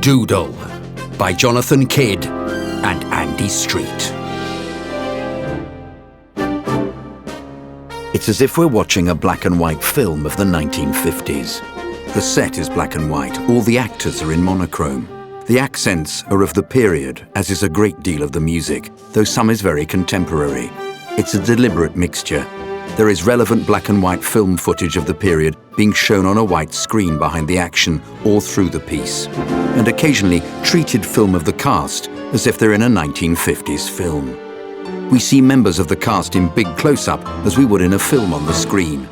Doodle by Jonathan Kydd and Andy Street. It's as if we're watching a black and white film of the 1950s. The set is black and white, all the actors are in monochrome. The accents are of the period, as is a great deal of the music, though some is very contemporary. It's a deliberate mixture. There is relevant black and white film footage of the period being shown on a white screen behind the action all through the piece, and occasionally treated film of the cast as if they're in a 1950s film. We see members of the cast in big close-up as we would in a film on the screen.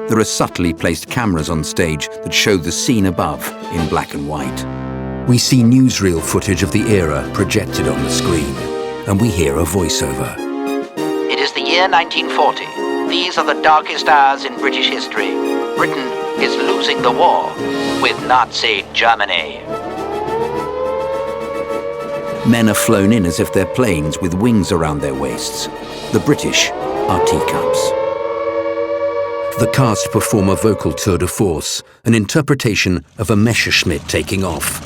There are subtly placed cameras on stage that show the scene above in black and white. We see newsreel footage of the era projected on the screen, and we hear a voiceover. It is the year 1940. These are the darkest hours in British history. Britain is losing the war with Nazi Germany. Men are flown in as if they're planes with wings around their waists. The British are teacups. The cast perform a vocal tour de force, an interpretation of a Messerschmitt taking off.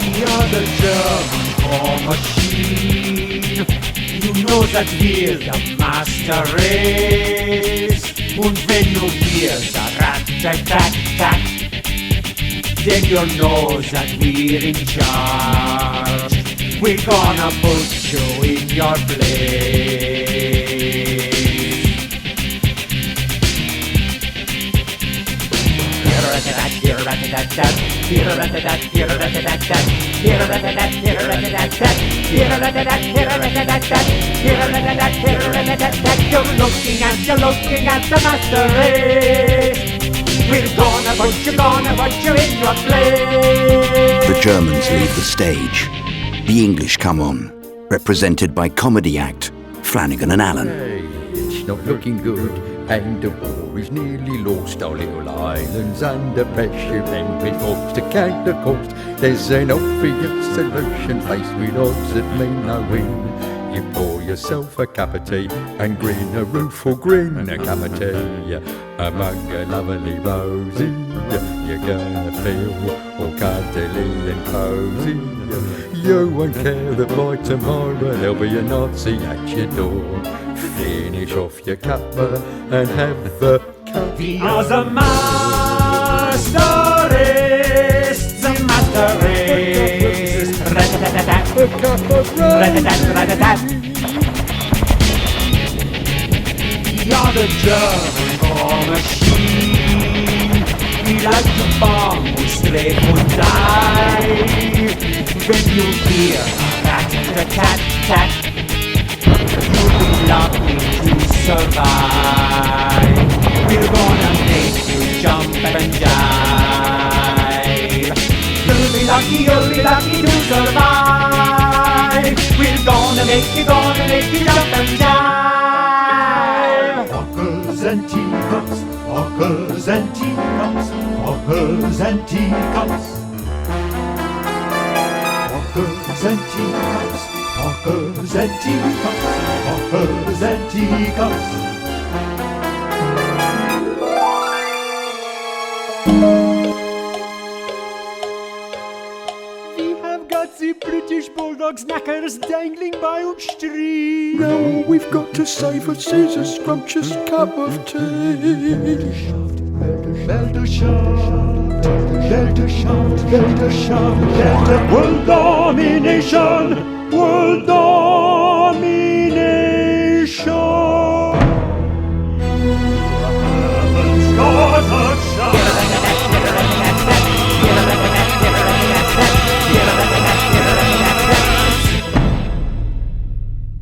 We are the German war machine. You know that we're the master race. Und wenn du hearst a rat-tat-tat-tat, then you'll know that we're in charge. We're gonna put you in your place. You're looking at the master race. We're gonna put you in your place. The Germans leave the stage. The English come on, represented by comedy act Flanagan and Allen. Hey, it's not looking good, and the war is nearly lost. Our little island's under pressure, and we're forced to count the cost. There's an obvious solution faced with odds that mean no win. You pour yourself a cup of tea and grin a rueful grin. And a cup of tea among a lovely rosy, you're gonna feel all cuddly and cozy. You won't care that by tomorrow there'll be a Nazi at your door. Finish off your cuppa and have the cup. We are the master race, the master race. Rat-a-tat-tat-tat. We are the German war machine. We like to bomb, we strafe, we die. When you hear a rat-tat-tat-tat, you'll be lucky to survive. We're gonna make you jump and jive. You'll be lucky to survive. We're gonna make you jump and jive. Hawkers and teacups, hawkers and teacups, hawkers and teacups. Hawkers and teacups, hawkers and teacups, hawkers and teacups. The British Bulldogs knackers dangling by on street. Now we've got to save a Caesar scrumptious cup of tea. Belter shout, belter shout, belter shout, belter world domination, world domination. Heaven's got a shout.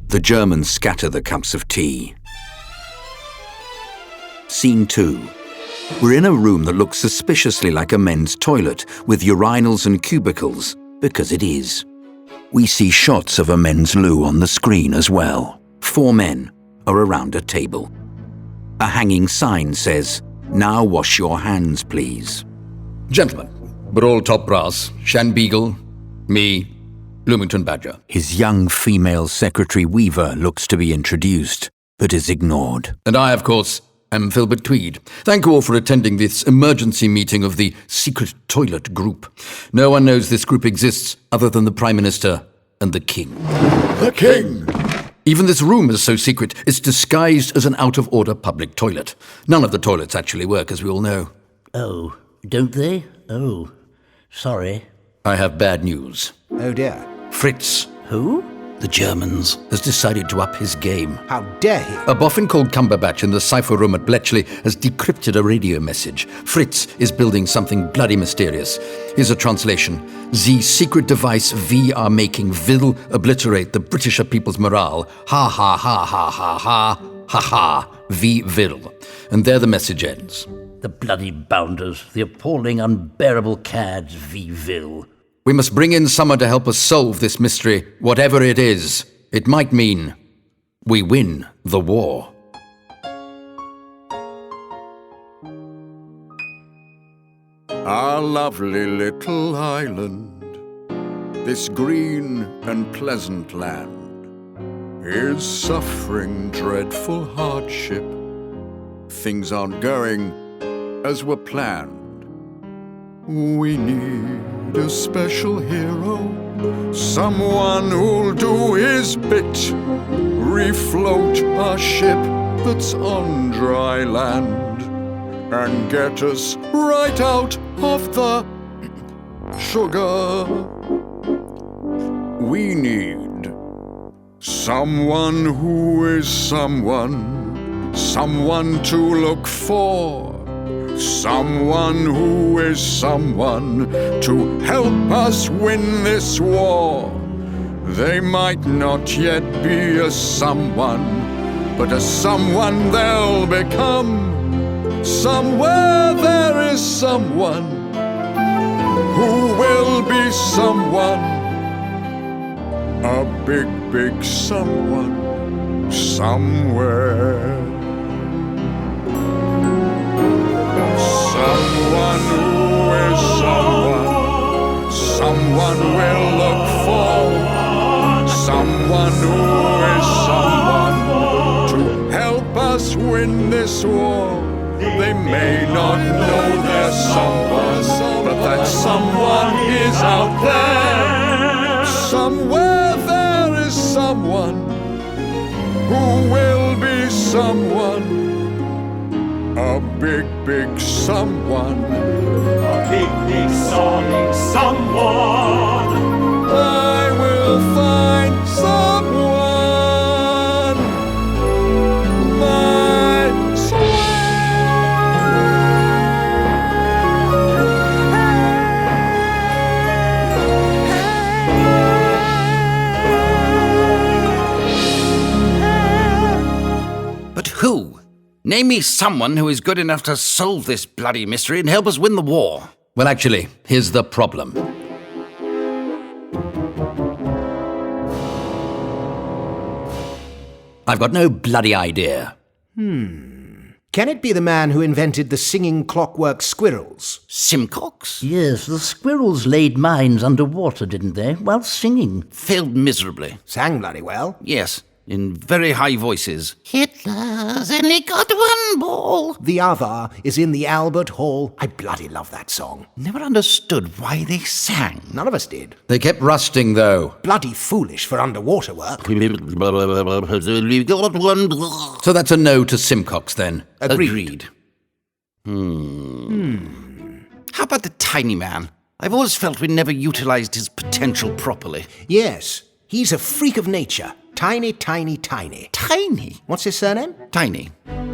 The Germans scatter the cups of tea. Scene 2. We're in a room that looks suspiciously like a men's toilet with urinals and cubicles, because it is. We see shots of a men's loo on the screen as well. 4 men are around a table. A hanging sign says, "Now wash your hands, please." Gentlemen, but all top brass, Shan Beagle, me, Bloomington Badger. His young female secretary Weaver looks to be introduced, but is ignored. And I, of course, am Filbert Tweed. Thank you all for attending this emergency meeting of the Secret Toilet Group. No one knows this group exists other than the Prime Minister and the King. The King! Even this room is so secret, it's disguised as an out-of-order public toilet. None of the toilets actually work, as we all know. Oh, don't they? Oh, sorry. I have bad news. Oh dear. Fritz, Who? the Germans, has decided to up his game. How dare he? A boffin called Cumberbatch in the cipher room at Bletchley has decrypted a radio message. Fritz is building something bloody mysterious. Here's a translation. The secret device we are making will obliterate the British people's morale. Ha ha ha ha ha ha ha ha. We will. And there the message ends. The bloody bounders, the appalling, unbearable cads, we will. We must bring in someone to help us solve this mystery, whatever it is. It might mean we win the war. Our lovely little island, this green and pleasant land, is suffering dreadful hardship. Things aren't going as were planned. We need a special hero, someone who'll do his bit, refloat our ship that's on dry land, and get us right out of the sugar. We need someone who is someone, someone to look for, someone who is someone to help us win this war. They might not yet be a someone, but a someone they'll become. Somewhere there is someone who will be someone, a big, big someone, somewhere. Someone who is someone, someone we'll look for, someone who is someone to help us win this war. They may not know they're someone, but that someone is out there. Somewhere there is someone who will be someone, a big, big someone. A big, big someone. I will find someone, my But who? Name me someone who is good enough to solve this bloody mystery and help us win the war. Well, actually, here's the problem. I've got no bloody idea. Can it be the man who invented the singing clockwork squirrels? Simcox? Yes, the squirrels laid mines underwater, didn't they, while singing? Failed miserably. Sang bloody well. Yes, in very high voices. Hitler's only got one ball. The other is in the Albert Hall. I bloody love that song. Never understood why they sang. None of us did. They kept rusting, though. Bloody foolish for underwater work. So that's a no to Simcox, then. Agreed. How about the tiny man? I've always felt we never utilized his potential properly. Yes, he's a freak of nature. Tiny, tiny, tiny. Tiny? What's his surname? Tiny.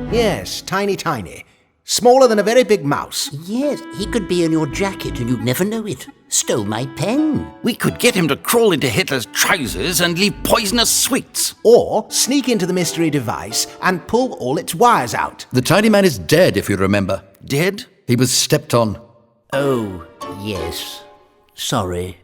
Yes, tiny, tiny. Smaller than a very big mouse. Yes, he could be in your jacket and you'd never know it. Stole my pen. We could get him to crawl into Hitler's trousers and leave poisonous sweets. Or sneak into the mystery device and pull all its wires out. The tiny man is dead, if you remember. Dead? He was stepped on. Oh, yes. Sorry.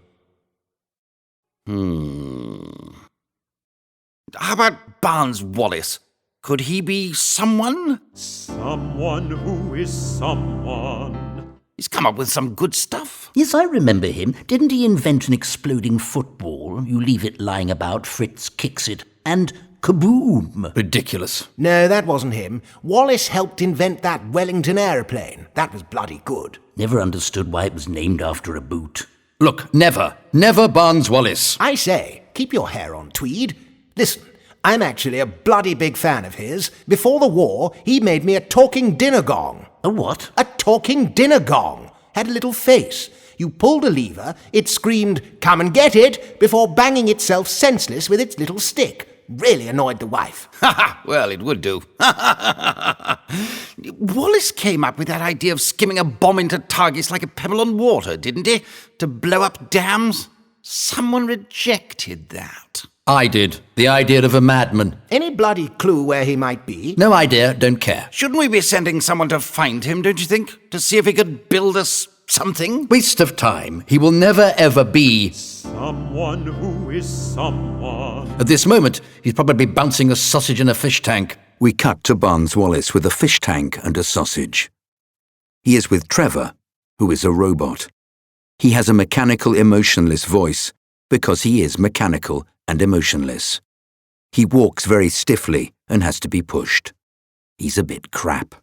How about Barnes Wallace? Could he be someone? Someone who is someone. He's come up with some good stuff. Yes, I remember him. Didn't he invent an exploding football? You leave it lying about, Fritz kicks it, and kaboom! Ridiculous. No, that wasn't him. Wallace helped invent that Wellington aeroplane. That was bloody good. Never understood why it was named after a boot. Look, never Barnes Wallace. I say, keep your hair on, Tweed. Listen, I'm actually a bloody big fan of his. Before the war, he made me a talking dinner gong. A what? A talking dinner gong. Had a little face. You pulled a lever, it screamed, "Come and get it," before banging itself senseless with its little stick. Really annoyed the wife. Ha ha! Well, it would do. Wallace came up with that idea of skimming a bomb into targets like a pebble on water, didn't he? To blow up dams? Someone rejected that. I did. The idea of a madman. Any bloody clue where he might be? No idea, don't care. Shouldn't we be sending someone to find him, don't you think? To see if he could build us something? Waste of time. He will never ever be. Someone who is someone. At this moment, he's probably bouncing a sausage in a fish tank. We cut to Barnes Wallace with a fish tank and a sausage. He is with Trevor, who is a robot. He has a mechanical, emotionless voice because he is mechanical and emotionless. He walks very stiffly and has to be pushed. He's a bit crap.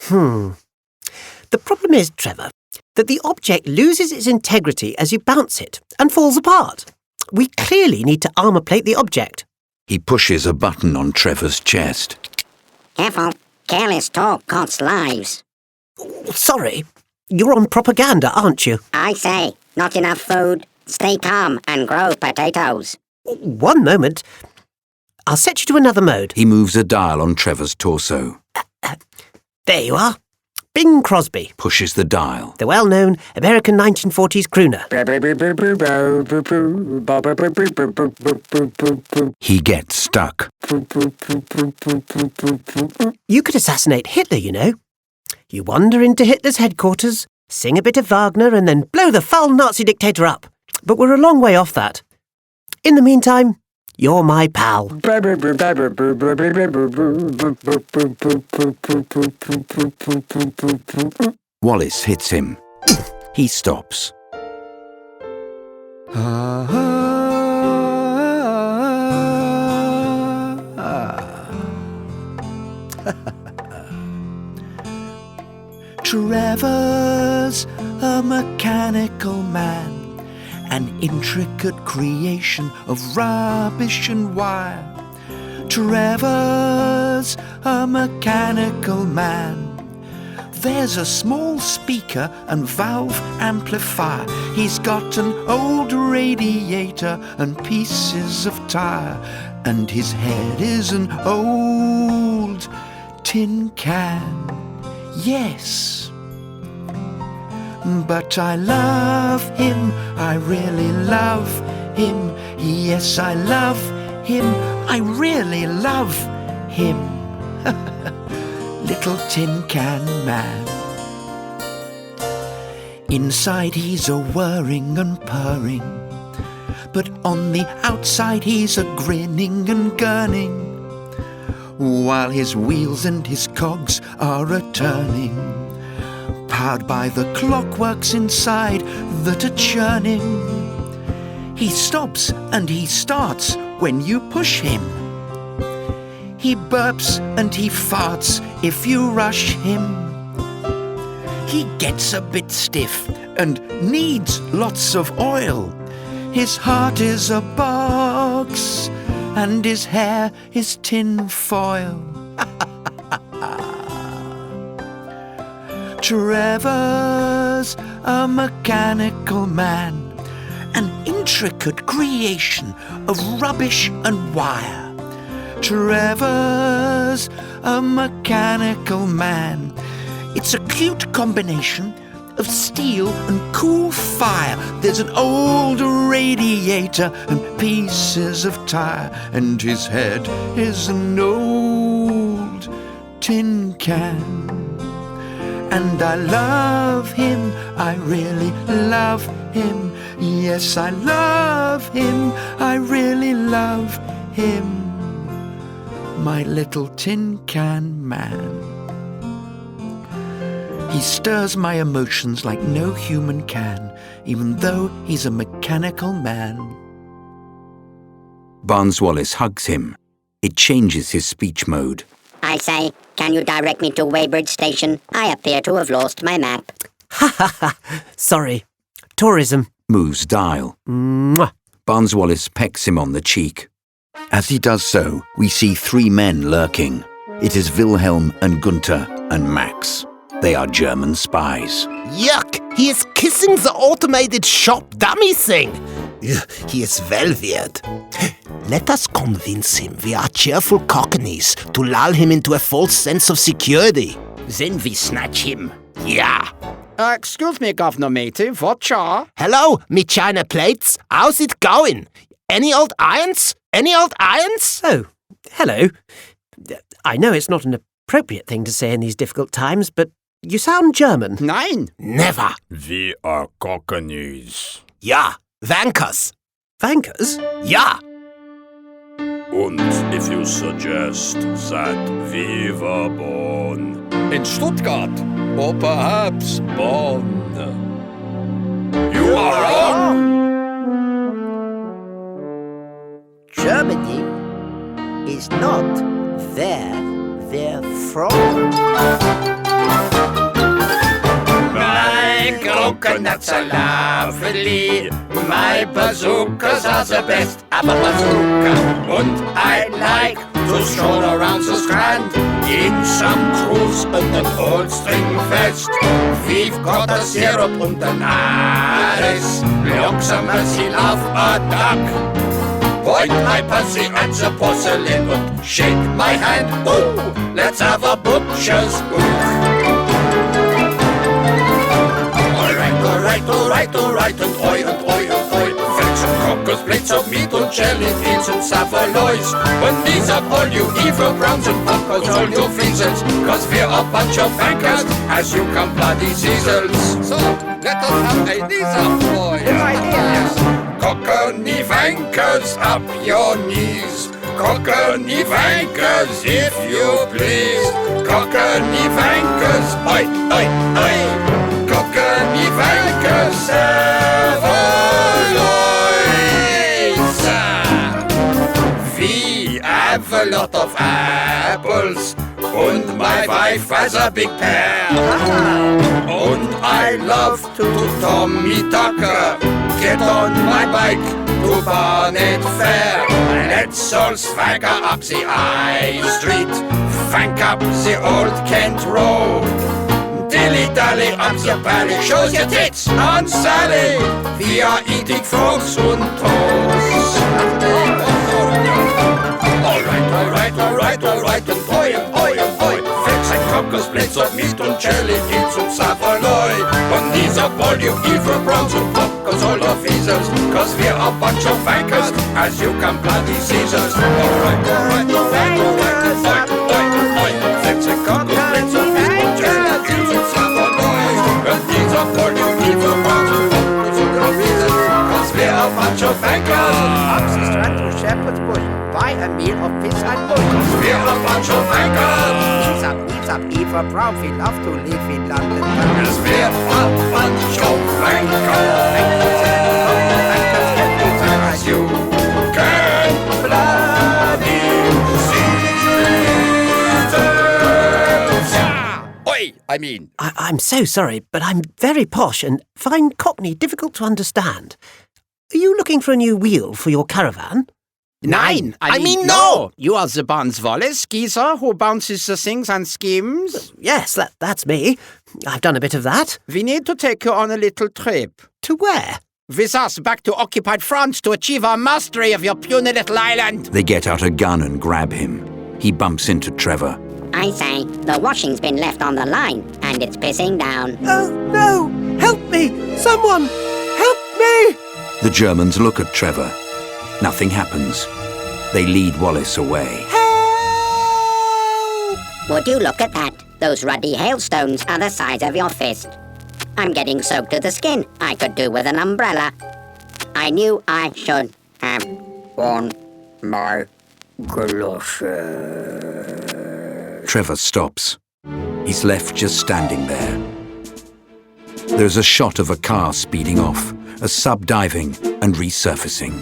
The problem is, Trevor, that the object loses its integrity as you bounce it and falls apart. We clearly need to armour plate the object. He pushes a button on Trevor's chest. Careful. Careless talk costs lives. Sorry, you're on propaganda, aren't you? I say, not enough food. Stay calm and grow potatoes. One moment. I'll set you to another mode. He moves a dial on Trevor's torso. There you are. Bing Crosby. Pushes the dial. The well-known American 1940s crooner. He gets stuck. You could assassinate Hitler, you know. You wander into Hitler's headquarters, sing a bit of Wagner, and then blow the foul Nazi dictator up. But we're a long way off that. In the meantime, you're my pal. Wallace hits him. He stops. Trevor's a mechanical man, an intricate creation of rubbish and wire. Trevor's a mechanical man. There's a small speaker and valve amplifier. He's got an old radiator and pieces of tire. And his head is an old tin can. Yes. But I love him, I really love him. Yes, I love him, I really love him. Little tin can man. Inside he's a whirring and purring, but on the outside he's a grinning and gurning, while his wheels and his cogs are a-turning, powered by the clockworks inside that are churning. He stops and he starts when you push him. He burps and he farts if you rush him. He gets a bit stiff and needs lots of oil. His heart is a box and his hair is tin foil. Trevor's a mechanical man, an intricate creation of rubbish and wire. Trevor's a mechanical man. It's a cute combination of steel and cool fire. There's an old radiator and pieces of tire, and his head is an old tin can. And I love him, I really love him. Yes, I love him, I really love him. My little tin can man. He stirs my emotions like no human can, even though he's a mechanical man. Barnes Wallis hugs him. It changes his speech mode. I say, can you direct me to Weybridge Station? I appear to have lost my map. Ha ha ha. Sorry. Tourism. Moves dial. Mwah. Barnes Wallis pecks him on the cheek. As he does so, we see three men lurking. It is Wilhelm and Gunther and Max. They are German spies. Yuck! He is kissing the automated shop dummy thing. He is well weird. Let us convince him we are cheerful cockneys to lull him into a false sense of security. Then we snatch him. Yeah. Excuse me, Governor Matey, what cha? Hello, me china plates. How's it going? Any old irons? Any old irons? Oh, hello. I know it's not an appropriate thing to say in these difficult times, but you sound German. Nein. Never. We are cockneys. Ja, Wankers. Vankers? Ja. And if you suggest that we were born in Stuttgart or perhaps Bonn, you are wrong. Germany is not where they're from. My coconuts are lovely. My bazookas are the best of a bazooka. And I like to stroll around the strand in some cruise and an old string vest. We've got a syrup and an iris. Looks a mercy of a duck. Point my pussy at the porcelain and shake my hand. Ooh, let's have a butcher's book. Alright, and oi. Fetch some crackers, plates of meat and jelly beans and saveloys. And these are all you evil browns and pumpkins, all you fizzles. Cause we're a bunch of bankers, as you come bloody sizzles. So, let us have a knees up, boy. Good idea. Cockney wankers, up your knees. Cockney wankers, if you please. Cockney wankers, oi. Cockney wankers, saveloys. We have a lot of apples, and my wife has a big pair. And I love to Tommy Tucker. Get on my bike to Barnet Fair. Let's all swagger up the High Street, fank up the old Kent Road. Dilly-dally up the valley, shows your tits on Sally. We are eating frogs and toast. Alright, and oi. Fetch and cockers, plates of meat and jelly beans and saveloy. And these are all you evil browns and pumpkins, all your feasels. Cause we're a bunch of wankers, as you come bloody Caesars. Alright, oi. Fetch and cockers, plates of meat and jelly beans and saveloy. And these are all you evil browns and pumpkins, all your feasels. Cause we're a bunch of wankers. Up the strand to Shepherd's Bush, buy a meal of fish and bush. We're a bunch of wankers. Knees up, Eva Brown, we love to live in London. Cause we're a bunch of wankers. As you can bloody see. Oi, I mean. I'm so sorry, but I'm very posh and find Cockney difficult to understand. Are you looking for a new wheel for your caravan? Nein, I mean no. You are the Barnes Wallis geezer who bounces the things and schemes. Yes, that's me. I've done a bit of that. We need to take you on a little trip. To where? With us back to occupied France to achieve our mastery of your puny little island. They get out a gun and grab him. He bumps into Trevor. I say, the washing's been left on the line, and it's pissing down. Oh, no! Help me! Someone! Help me! The Germans look at Trevor. Nothing happens. They lead Wallis away. Help! Would you look at that? Those ruddy hailstones are the size of your fist. I'm getting soaked to the skin. I could do with an umbrella. I knew I should have worn my galoshes. Trevor stops. He's left just standing there. There's a shot of a car speeding off, a sub diving and resurfacing.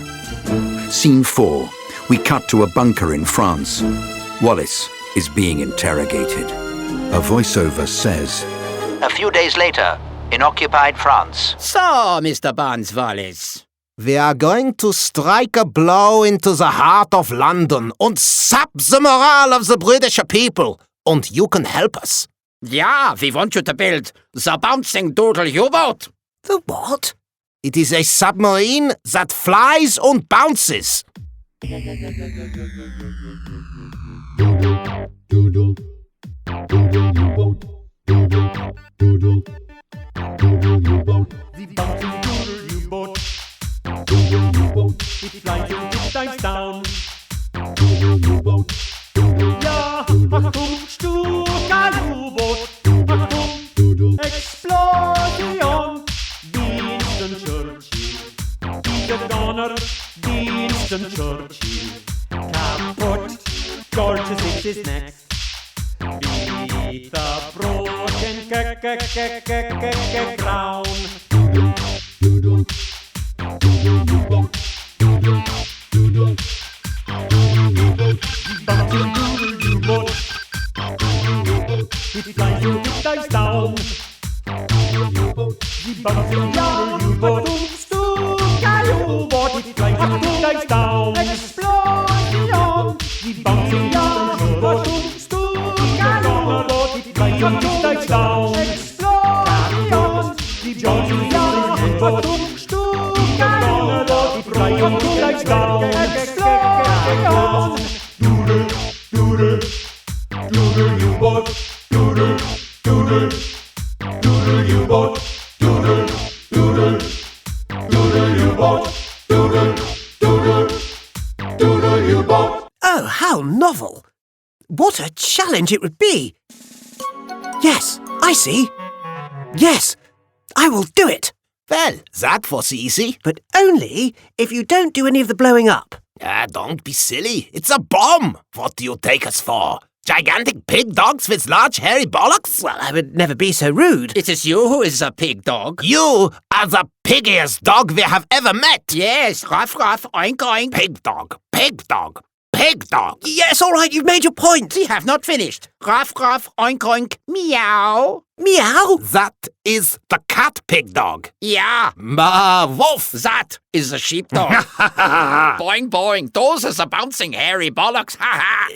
Scene 4. We cut to a bunker in France. Wallace is being interrogated. A voiceover says, A few days later, in occupied France. So, Mr. Barnes Wallace. We are going to strike a blow into the heart of London and sap the morale of the British people. And you can help us. Yeah, we want you to build the bouncing Doodle U-boat. The what? It is a submarine that flies and bounces. Doodle, doodle U-boat, doodle, doodle, doodle U-boat. The bouncing doodle U-boat, doodle U-boat. It flies and it dives down. Doodle U-boat, doodle. Ja, Achtung, Stuka U-boat. Achtung, doodle. Explosion. Winston Churchill. Dieser Donner, Winston Churchill. Kaputt. George is next. Beat the broken crown. Doodle, doodle, doodle U-boat. Doodle, doodle, doodle U-boat. Bouncing doodle U-boat. It flies and it dives down. Doodle U-boat. The bouncing doodle U-boat. Stuka U-boat. It flies and it dives down. Explosion. The bouncing doodle U-boat. Stuka U-boat. It flies and it dives down. Explosion. The bouncing doodle U-boat. Stuka U-boat. It flies and it dives down. Explosion. Doodle, doodle, doodle U-boat. Doodle, doodle, doodle U-boat. Doodle, doodle, doodle U-boat. Doodle, doodle, doodle U-boat. Oh, how novel! What a challenge it would be! Yes, I see. Yes, I will do it. Well, that was easy. But only if you don't do any of the blowing up. Don't be silly. It's a bomb. What do you take us for? Gigantic pig dogs with large hairy bollocks? Well, I would never be so rude. It is you who is a pig dog. You are the piggiest dog we have ever met. Yes, ruff, ruff, oink, oink. Pig dog, pig dog, pig dog. Yes, all right, you've made your point. We have not finished. Ruff, ruff, oink, oink, meow. Meow? That is the cat pig dog. Yeah. Wolf. That is a sheepdog. Boing, boing. Those are the bouncing hairy bollocks. Ha ha.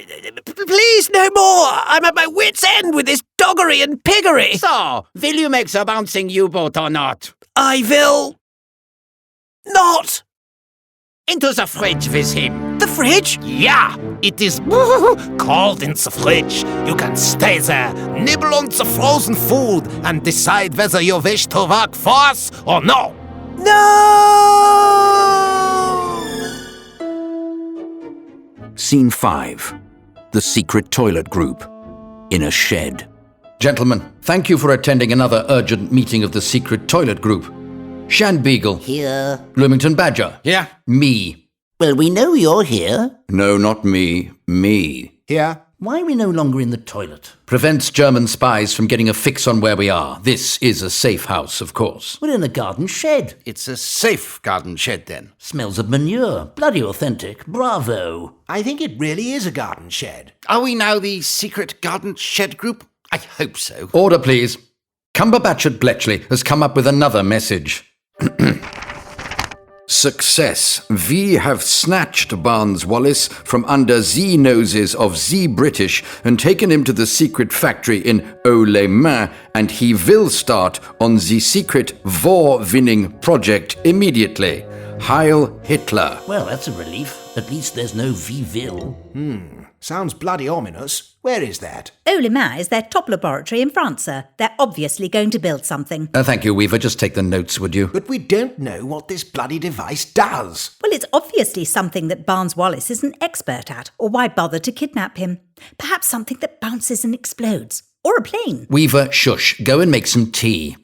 Please, no more. I'm at my wit's end with this doggery and piggery. So, will you make the bouncing U-boat or not? I will not. Into the fridge with him. The fridge? Yeah, it is cold in the fridge. You can stay there, nibble on the frozen food, and decide whether you wish to work for us or no. No! Scene 5. The secret toilet group. In a shed. Gentlemen, thank you for attending another urgent meeting of the secret toilet group. Shan Beagle. Here. Bloomington Badger. Yeah? Me. Well, we know you're here. No, not me. Me. Here. Why are we no longer in the toilet? Prevents German spies from getting a fix on where we are. This is a safe house, of course. We're in a garden shed. It's a safe garden shed then. Smells of manure. Bloody authentic. Bravo. I think it really is a garden shed. Are we now the secret garden shed group? I hope so. Order, please. Cumberbatch at Bletchley has come up with another message. Success. We have snatched Barnes Wallace from under the noses of the British and taken him to the secret factory in Haut-les-Mains, and he will start on the secret war-winning project immediately. Heil Hitler. Well, that's a relief. At least there's no we will. Sounds bloody ominous. Where is that? Haut-les-Mains is their top laboratory in France, sir. They're obviously going to build something. Thank you, Weaver. Just take the notes, would you? But we don't know what this bloody device does. Well, it's obviously something that Barnes Wallace is an expert at, or why bother to kidnap him? Perhaps something that bounces and explodes. Or a plane. Weaver, shush. Go and make some tea.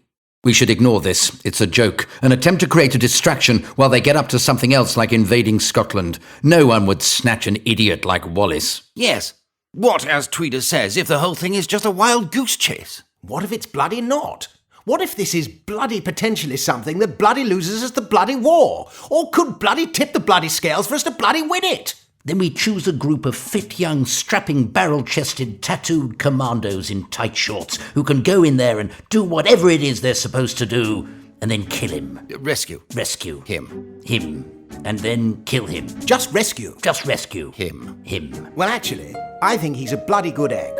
We should ignore this. It's a joke. An attempt to create a distraction while they get up to something else like invading Scotland. No one would snatch an idiot like Wallace. Yes. What, as Tweeder says, if the whole thing is just a wild goose chase? What if it's bloody not? What if this is bloody potentially something that bloody loses us the bloody war? Or could bloody tip the bloody scales for us to bloody win it? Then we choose a group of fit, young, strapping, barrel-chested, tattooed commandos in tight shorts who can go in there and do whatever it is they're supposed to do, and then kill him. Rescue. Rescue. Him. Him. And then kill him. Just rescue. Just rescue. Him. Him. Well, actually, I think he's a bloody good egg.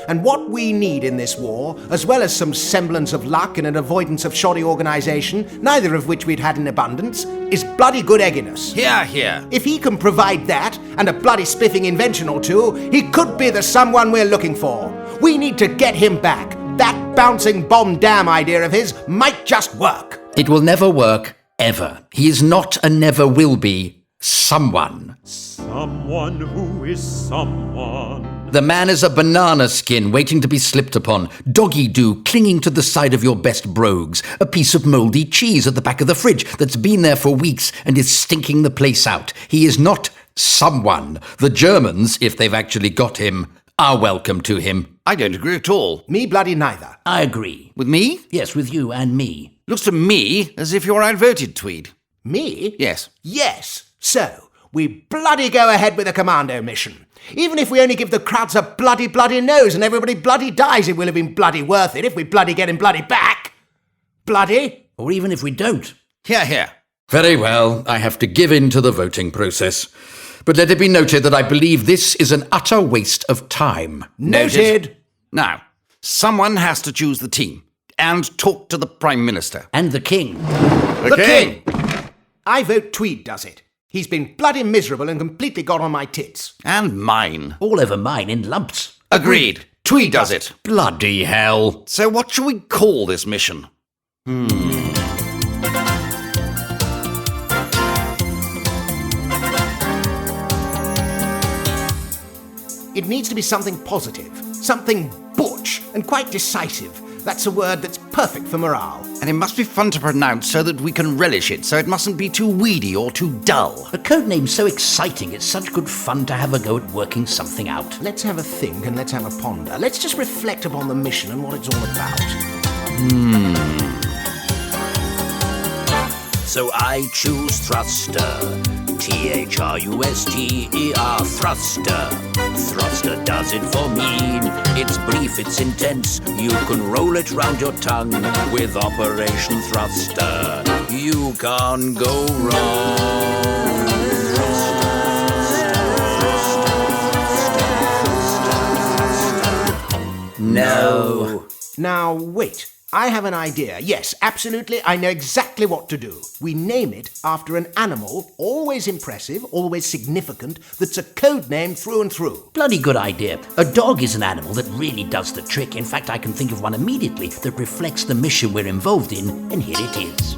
And what we need in this war, as well as some semblance of luck and an avoidance of shoddy organisation, neither of which we'd had in abundance, is bloody good egginess. Here, here. If he can provide that, and a bloody spiffing invention or two, he could be the someone we're looking for. We need to get him back. That bouncing bomb dam idea of his might just work. It will never work, ever. He is not and never will be someone. Someone who is someone. The man is a banana skin waiting to be slipped upon, doggy-doo clinging to the side of your best brogues, a piece of mouldy cheese at the back of the fridge that's been there for weeks and is stinking the place out. He is not someone. The Germans, if they've actually got him, are welcome to him. I don't agree at all. Me bloody neither. I agree. With me? Yes, with you and me. Looks to me as if you're outvoted, Tweed. Me? Yes. Yes. So, we bloody go ahead with the commando mission. Even if we only give the crowds a bloody nose and everybody bloody dies, it will have been bloody worth it if we bloody get him bloody back. Bloody. Or even if we don't. Here, here. Very well, I have to give in to the voting process. But let it be noted that I believe this is an utter waste of time. Noted. Now, someone has to choose the team and talk to the Prime Minister. And the King. The King! I vote Tweed does it. He's been bloody miserable and completely got on my tits. And mine. All over mine in lumps. Agreed. Tweed does it. Bloody hell. So what shall we call this mission? It needs to be something positive, something butch and quite decisive. That's a word that's perfect for morale. And it must be fun to pronounce so that we can relish it, so it mustn't be too weedy or too dull. A code name's so exciting, it's such good fun to have a go at working something out. Let's have a think and let's have a ponder. Let's just reflect upon the mission and what it's all about. So I choose thruster. Thruster. Thruster. Thruster does it for me. It's brief, it's intense. You can roll it round your tongue with Operation Thruster. You can't go wrong. No. Now, wait. I have an idea. Yes, absolutely, I know exactly what to do. We name it after an animal, always impressive, always significant, that's a code name through and through. Bloody good idea. A dog is an animal that really does the trick. In fact, I can think of one immediately that reflects the mission we're involved in, and here it is.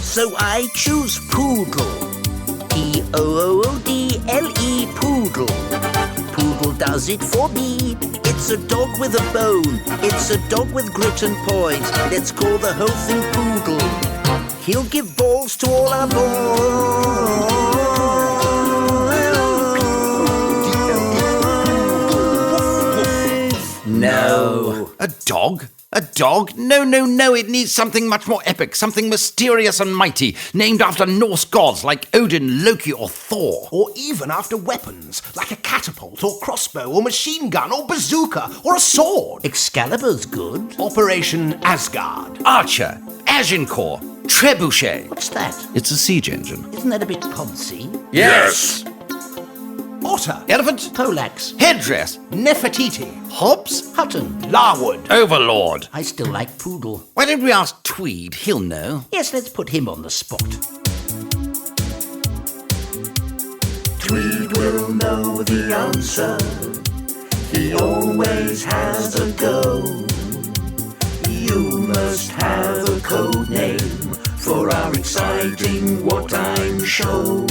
So I choose Poodle. Poodle. Poodle. Poodle does it for me. It's a dog with a bone. It's a dog with grit and poise. Let's call the whole thing Poodle. He'll give balls to all our boys. No. A dog? A dog? No, no, no, it needs something much more epic, something mysterious and mighty, named after Norse gods like Odin, Loki, or Thor. Or even after weapons, like a catapult, or crossbow, or machine gun, or bazooka, or a sword. Excalibur's good. Operation Asgard. Archer, Agincourt, Trebuchet. What's that? It's a siege engine. Isn't that a bit poncy? Yes! Otter. Elephant. Polax. Headdress. Nefertiti. Hobbs. Hutton. Larwood. Overlord. I still like Poodle. Why don't we ask Tweed? He'll know. Yes, let's put him on the spot. Tweed will know the answer. He always has a go. You must have a code name for our exciting wartime show.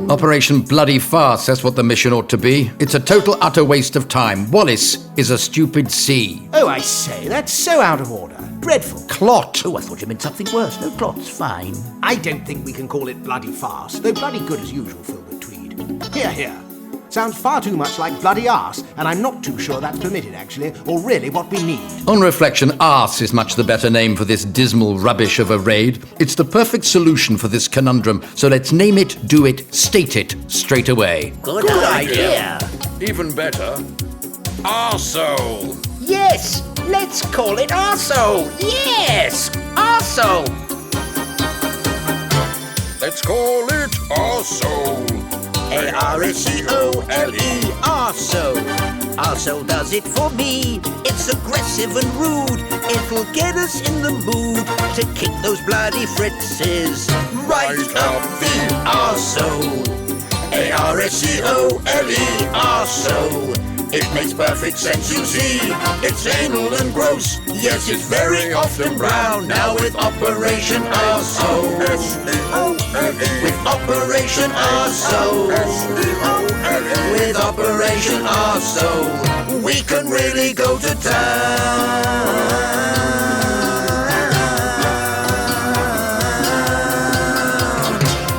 Operation Bloody Farce, that's what the mission ought to be. It's a total utter waste of time. Wallace is a stupid C. Oh, I say, that's so out of order. Dreadful. Clot. Oh, I thought you meant something worse. No, Clot's fine. I don't think we can call it bloody farce, though bloody good as usual, Filbert Tweed. Here, here. sounds far too much like bloody arse, and I'm not too sure that's permitted, actually, or really what we need. On reflection, arse is much the better name for this dismal rubbish of a raid. It's the perfect solution for this conundrum, so let's name it, do it, state it straight away. Good idea. Even better, arsehole. Yes, let's call it arsehole. Yes, arsehole. Let's call it arsehole. A-R-S-E-O-L-E, arsehole. Arsehole does it for me. It's aggressive and rude. It'll get us in the mood to kick those bloody fritzes right up the arsehole. A-R-S-E-O-L-E, arsehole. It makes perfect sense, you see. It's anal and gross. Yes, it's very often brown. Now with Operation Arsehole. S-E-O-L-E. With Operation Arsehole. S-E-O-L-E. With Operation Arsehole, we can really go to town.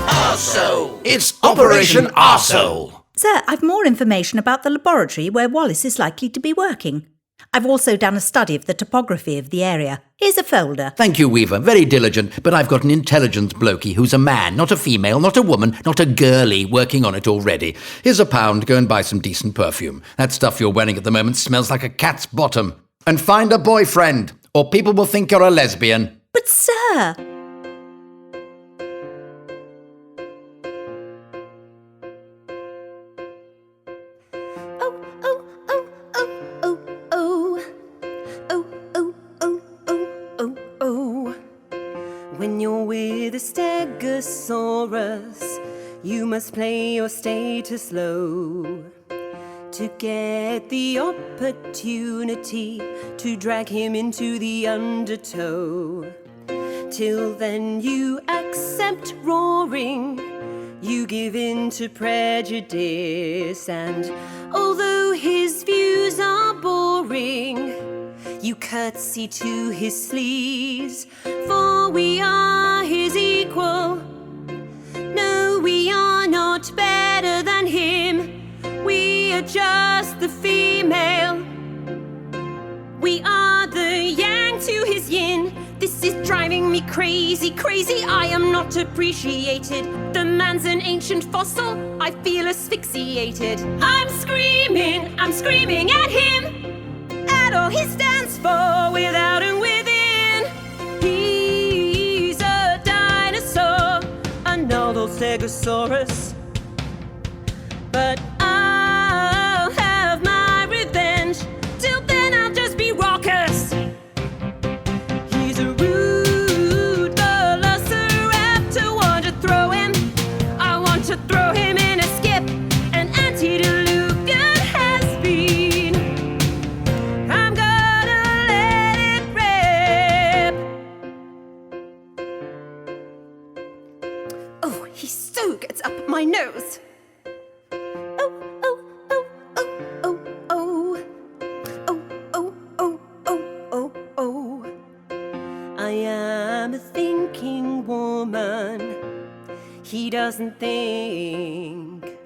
Arsehole. It's Operation Arsehole. Sir, I've more information about the laboratory where Wallace is likely to be working. I've also done a study of the topography of the area. Here's a folder. Thank you, Weaver. Very diligent, but I've got an intelligence blokey who's a man, not a female, not a woman, not a girlie, working on it already. Here's £1. Go and buy some decent perfume. That stuff you're wearing at the moment smells like a cat's bottom. And find a boyfriend, or people will think you're a lesbian. But, sir... When you're with a stegosaurus, you must play your status low to get the opportunity to drag him into the undertow. Till then you accept roaring, you give in to prejudice, and although his views are boring, you curtsy to his sleaze, for we are his equal. No, we are not better than him. We are just the female. We are the yang to his yin. This is driving me crazy, crazy. I am not appreciated. The man's an ancient fossil. I feel asphyxiated. I'm screaming at him. At all he stands for, without and within. He's a dinosaur, an old stegosaurus. But I'll have my revenge. Till then I'll just be raucous. He's a rude velociraptor. Want to throw him? I want to throw him in a skip. An antediluvian has been. I'm gonna let it rip. Oh, he so gets up my nose. I am a thinking woman. He doesn't think.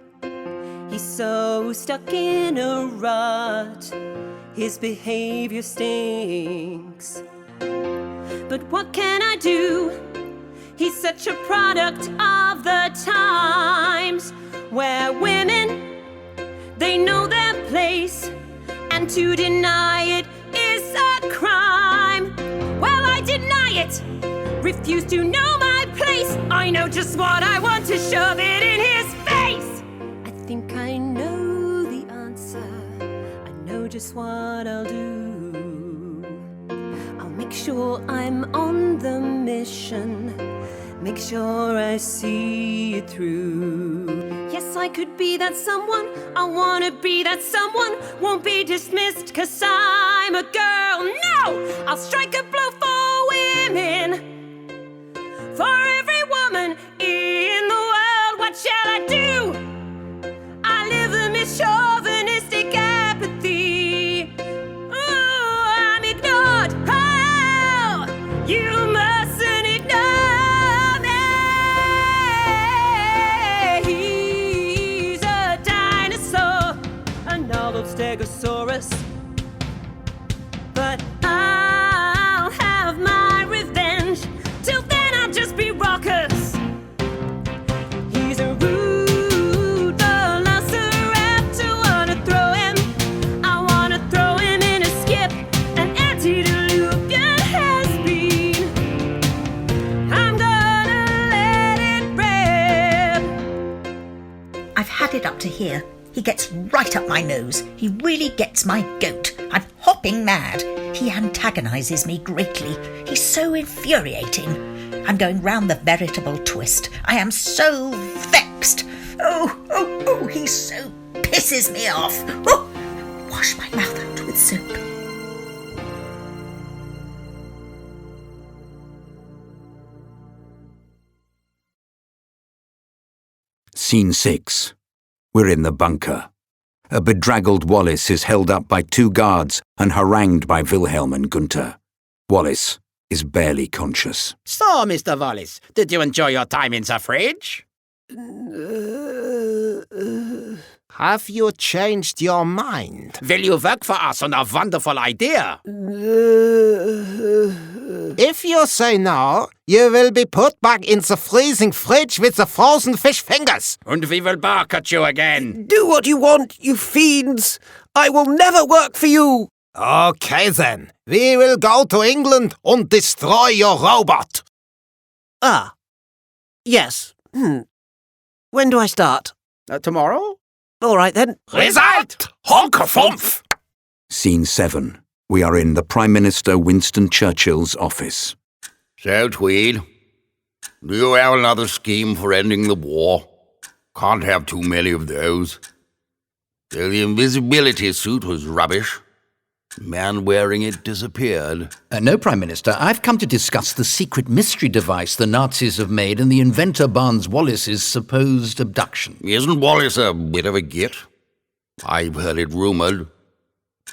He's so stuck in a rut. His behavior stinks. But what can I do? He's such a product of the times, where women, they know their place, and to deny it is a crime. Well, I deny it, refuse to know my place. I know just what I want to shove it in his face. I think I know the answer. I know just what I'll do. I'll make sure I'm on the mission. Make sure I see it through. Yes, I could be that someone. I wanna be that someone. Won't be dismissed 'cause I'm a girl. No! I'll strike a blow for women. For every woman in the world, what shall I do? I live amidst chauvinistic apathy. Oh, I'm ignored. Oh, you mustn't ignore me. He's a dinosaur. had it up to here. He gets right up my nose. He really gets my goat. I'm hopping mad. He antagonises me greatly. He's so infuriating. I'm going round the veritable twist. I am so vexed. Oh, he so pisses me off. Oh, wash my mouth out with soap. Scene 6. We're in the bunker. A bedraggled Wallace is held up by 2 guards and harangued by Wilhelm and Gunther. Wallace is barely conscious. So, Mr. Wallace, did you enjoy your time in the fridge? Have you changed your mind? Will you work for us on a wonderful idea? If you say no, you will be put back in the freezing fridge with the frozen fish fingers. And we will bark at you again. Do what you want, you fiends. I will never work for you. Okay then, we will go to England and destroy your robot. Ah, yes. When do I start? Tomorrow? All right then. Result! Honkerfumpf! Scene 7. We are in the Prime Minister Winston Churchill's office. So, Tweed, do you have another scheme for ending the war? Can't have too many of those. So the invisibility suit was rubbish. The man wearing it disappeared. No, Prime Minister. I've come to discuss the secret mystery device the Nazis have made and the inventor Barnes Wallace's supposed abduction. Isn't Wallace a bit of a git? I've heard it rumoured.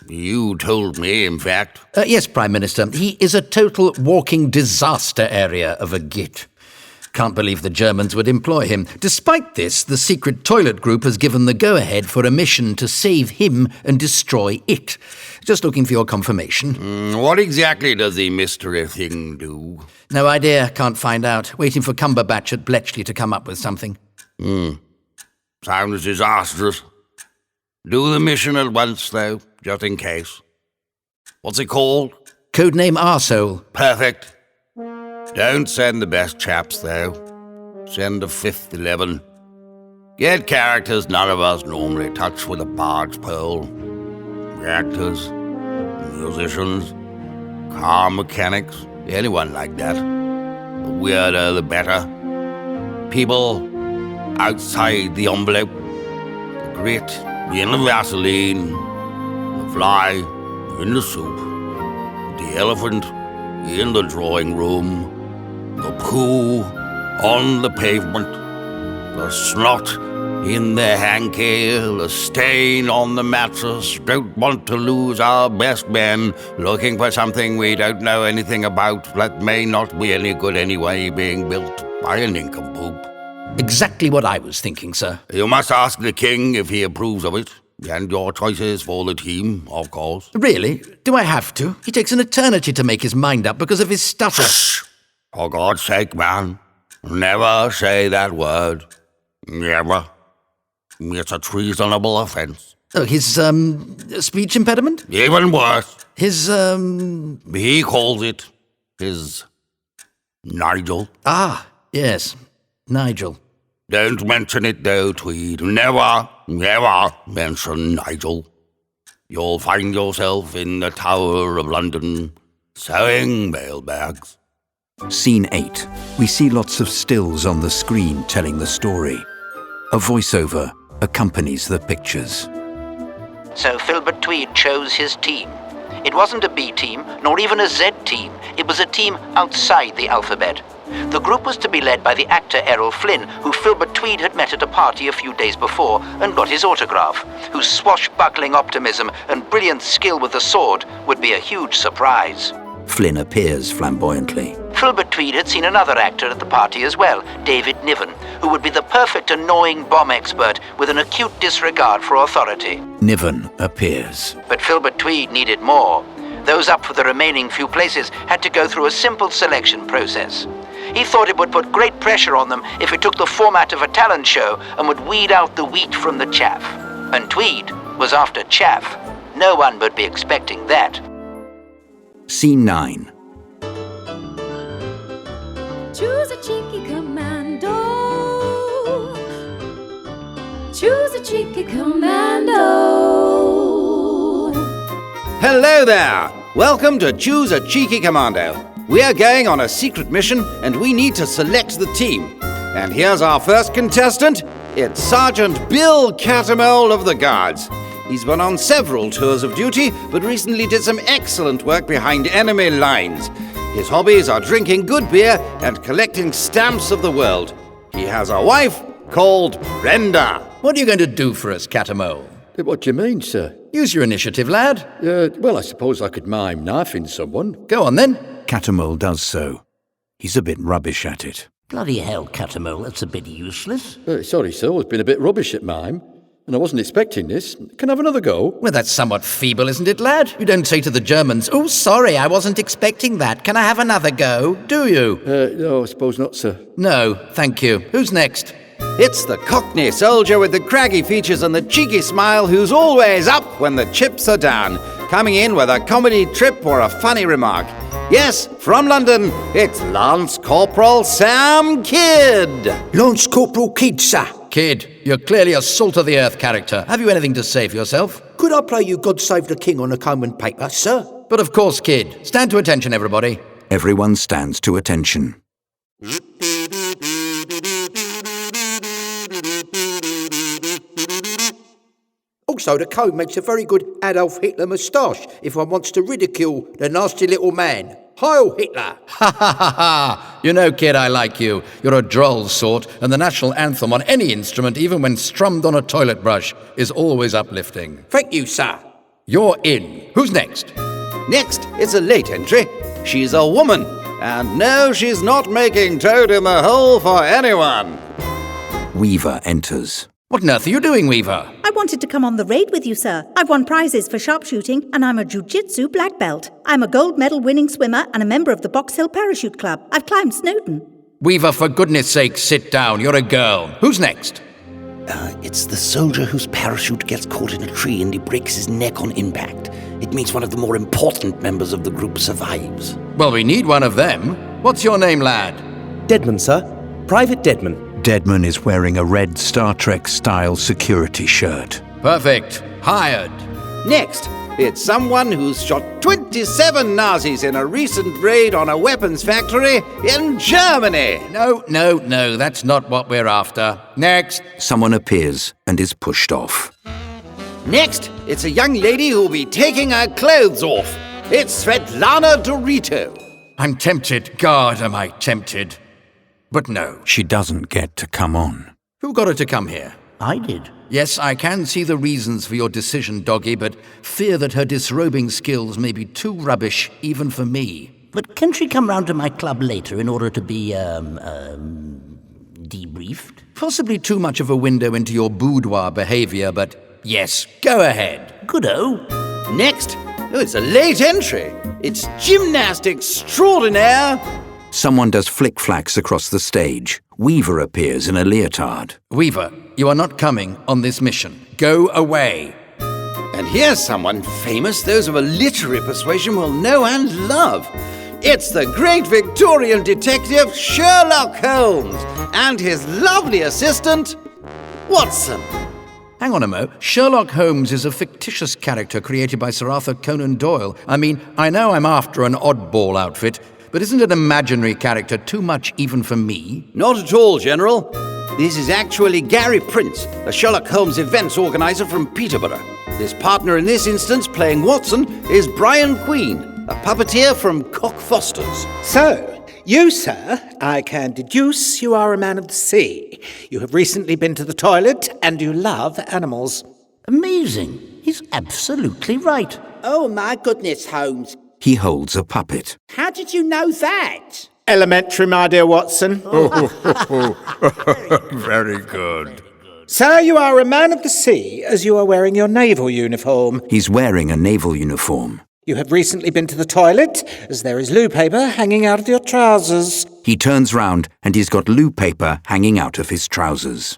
You told me, in fact. Yes, Prime Minister. He is a total walking disaster area of a git. Can't believe the Germans would employ him. Despite this, the secret toilet group has given the go-ahead for a mission to save him and destroy it. Just looking for your confirmation. What exactly does the mystery thing do? No idea. Can't find out. Waiting for Cumberbatch at Bletchley to come up with something. Sounds disastrous. Do the mission at once, though, just in case. What's it called? Codename Arsehole. Perfect. Don't send the best chaps, though. Send a 5th 11. Get characters none of us normally touch with a barge pole. Actors, musicians, car mechanics, anyone like that. The weirder, the better. People outside the envelope. The grit in the Vaseline. The fly in the soup. The elephant in the drawing room. The poo on the pavement, the snot in the hanky, the stain on the mattress. Don't want to lose our best men looking for something we don't know anything about that may not be any good anyway, being built by a nincompoop. Exactly what I was thinking, sir. You must ask the king if he approves of it. And your choices for the team, of course. Really? Do I have to? He takes an eternity to make his mind up because of his stutter. Shh! For God's sake, man. Never say that word. Never. It's a treasonable offence. Oh, his, speech impediment? Even worse. His, He calls it his Nigel. Ah, yes. Nigel. Don't mention it, though, Tweed. Never mention Nigel. You'll find yourself in the Tower of London, sewing mailbags. Scene 8. We see lots of stills on the screen telling the story. A voiceover accompanies the pictures. So Filbert Tweed chose his team. It wasn't a B team, nor even a Z team. It was a team outside the alphabet. The group was to be led by the actor Errol Flynn, who Filbert Tweed had met at a party a few days before and got his autograph, whose swashbuckling optimism and brilliant skill with the sword would be a huge surprise. Flynn appears flamboyantly. Filbert Tweed had seen another actor at the party as well, David Niven, who would be the perfect annoying bomb expert with an acute disregard for authority. Niven appears. But Filbert Tweed needed more. Those up for the remaining few places had to go through a simple selection process. He thought it would put great pressure on them if it took the format of a talent show and would weed out the wheat from the chaff. And Tweed was after chaff. No one would be expecting that. Scene 9. Choose a cheeky commando. Choose cheeky commando. Hello there! Welcome to Choose a Cheeky Commando. We are going on a secret mission and we need to select the team. And here's our first contestant. It's Sergeant Bill Catamole of the Guards. He's been on several tours of duty, but recently did some excellent work behind enemy lines. His hobbies are drinking good beer and collecting stamps of the world. He has a wife called Brenda. What are you going to do for us, Catamole? What do you mean, sir? Use your initiative, lad. Well, I suppose I could mime knifing someone. Go on, then. Catamole does so. He's a bit rubbish at it. Bloody hell, Catamole, that's a bit useless. Sorry, sir, I've been a bit rubbish at mime. And I wasn't expecting this. Can I have another go? Well, that's somewhat feeble, isn't it, lad? You don't say to the Germans, "Oh, sorry, I wasn't expecting that. Can I have another go?" Do you? No, I suppose not, sir. No, thank you. Who's next? It's the Cockney soldier with the craggy features and the cheeky smile who's always up when the chips are down, coming in with a comedy trip or a funny remark. Yes, from London, it's Lance Corporal Sam Kydd. Lance Corporal Kydd, sir. Kydd, you're clearly a salt-of-the-earth character. Have you anything to say for yourself? Could I play you God Save the King on a comb and paper, sir? But of course, Kydd. Stand to attention, everybody. Everyone stands to attention. Also, the comb makes a very good Adolf Hitler moustache if one wants to ridicule the nasty little man. Heil Hitler! Ha ha ha ha! You know, Kydd, I like you. You're a droll sort, and the national anthem on any instrument, even when strummed on a toilet brush, is always uplifting. Thank you, sir. You're in. Who's next? Next, it's a late entry. She's a woman. And no, she's not making toad in the hole for anyone. Weaver enters. What on earth are you doing, Weaver? I wanted to come on the raid with you, sir. I've won prizes for sharpshooting, and I'm a jiu-jitsu black belt. I'm a gold medal winning swimmer and a member of the Box Hill Parachute Club. I've climbed Snowdon. Weaver, for goodness sake, sit down. You're a girl. Who's next? It's the soldier whose parachute gets caught in a tree and he breaks his neck on impact. It means one of the more important members of the group survives. Well, we need one of them. What's your name, lad? Deadman, sir. Private Deadman. Deadman is wearing a red Star Trek-style security shirt. Perfect. Hired. Next, it's someone who's shot 27 Nazis in a recent raid on a weapons factory in Germany. No, that's not what we're after. Next. Someone appears and is pushed off. Next, it's a young lady who'll be taking her clothes off. It's Svetlana Dorito. I'm tempted. God, am I tempted. But no. She doesn't get to come on. Who got her to come here? I did. Yes, I can see the reasons for your decision, Doggy, but fear that her disrobing skills may be too rubbish even for me. But can she come round to my club later in order to be, debriefed? Possibly too much of a window into your boudoir behaviour, but yes, go ahead. Good-o. Next, it's a late entry. It's gymnast extraordinaire. Someone does flick-flacks across the stage. Weaver appears in a leotard. Weaver, you are not coming on this mission. Go away. And here's someone famous those of a literary persuasion will know and love. It's the great Victorian detective Sherlock Holmes and his lovely assistant, Watson. Hang on a mo. Sherlock Holmes is a fictitious character created by Sir Arthur Conan Doyle. I mean, I know I'm after an oddball outfit, but isn't an imaginary character too much even for me? Not at all, General. This is actually Gary Prince, a Sherlock Holmes events organizer from Peterborough. His partner in this instance, playing Watson, is Brian Queen, a puppeteer from Cockfosters. So, you, sir, I can deduce you are a man of the sea. You have recently been to the toilet and you love animals. Amazing. He's absolutely right. Oh, my goodness, Holmes. He holds a puppet. How did you know that? Elementary, my dear Watson. Very good. Sir, you are a man of the sea as you are wearing your naval uniform. He's wearing a naval uniform. You have recently been to the toilet as there is loo paper hanging out of your trousers. He turns round and he's got loo paper hanging out of his trousers.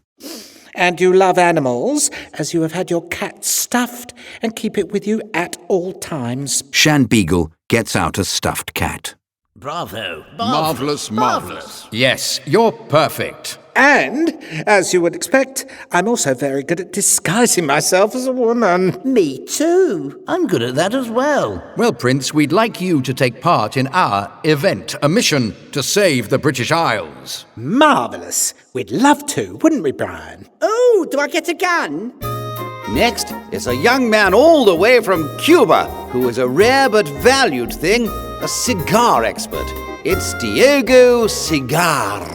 And you love animals as you have had your cat stuffed and keep it with you at all times. Shan Beagle gets out a stuffed cat. Bravo. Marvellous. Yes, you're perfect. And, as you would expect, I'm also very good at disguising myself as a woman. Me too. I'm good at that as well. Well, Prince, we'd like you to take part in our event, a mission to save the British Isles. Marvellous. We'd love to, wouldn't we, Brian? Oh, do I get a gun? Next is a young man all the way from Cuba who is a rare but valued thing, a cigar expert. It's Diego Cigar.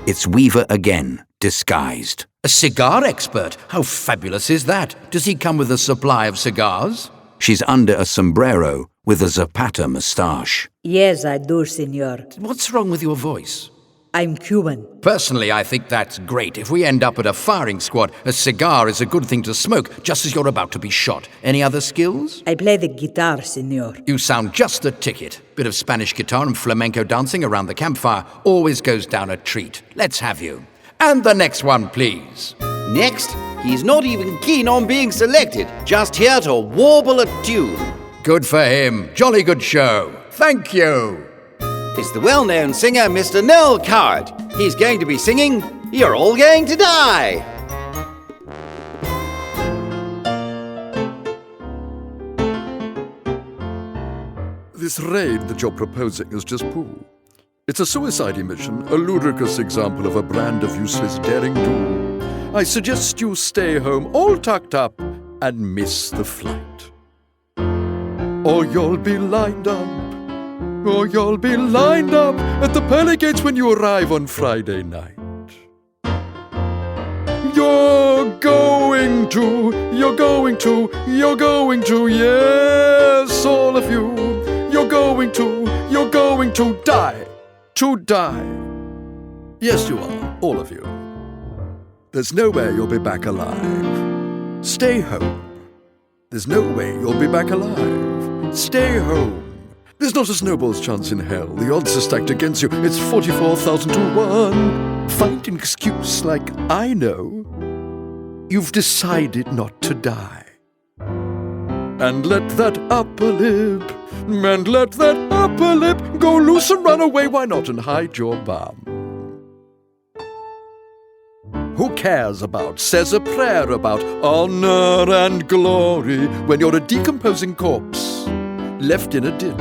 It's Weaver again, disguised. A cigar expert? How fabulous is that? Does he come with a supply of cigars? She's under a sombrero with a Zapata moustache. Yes, I do, senor. What's wrong with your voice? I'm Cuban. Personally, I think that's great. If we end up at a firing squad, a cigar is a good thing to smoke just as you're about to be shot. Any other skills? I play the guitar, senor. You sound just the ticket. Bit of Spanish guitar and flamenco dancing around the campfire always goes down a treat. Let's have you. And the next one, please. Next, he's not even keen on being selected, just here to warble a tune. Good for him. Jolly good show. Thank you. It's the well-known singer Mr. Noel Coward. He's going to be singing You're All Going to Die. This raid that you're proposing is just poo. It's a suicide mission, a ludicrous example of a brand of useless daring do. I suggest you stay home all tucked up and miss the flight. Or you'll be lined up. Or you'll be lined up at the pearly gates when you arrive on Friday night. You're going to, yes, all of you. You're going to die. To die. Yes, you are, all of you. There's no way you'll be back alive. Stay home. There's no way you'll be back alive. Stay home. There's not a snowball's chance in hell. The odds are stacked against you. It's 44,000 to 1. Find an excuse like I know. You've decided not to die. And let that upper lip go loose and run away. Why not? And hide your bum. Who cares about, says a prayer about honor and glory when you're a decomposing corpse left in a ditch?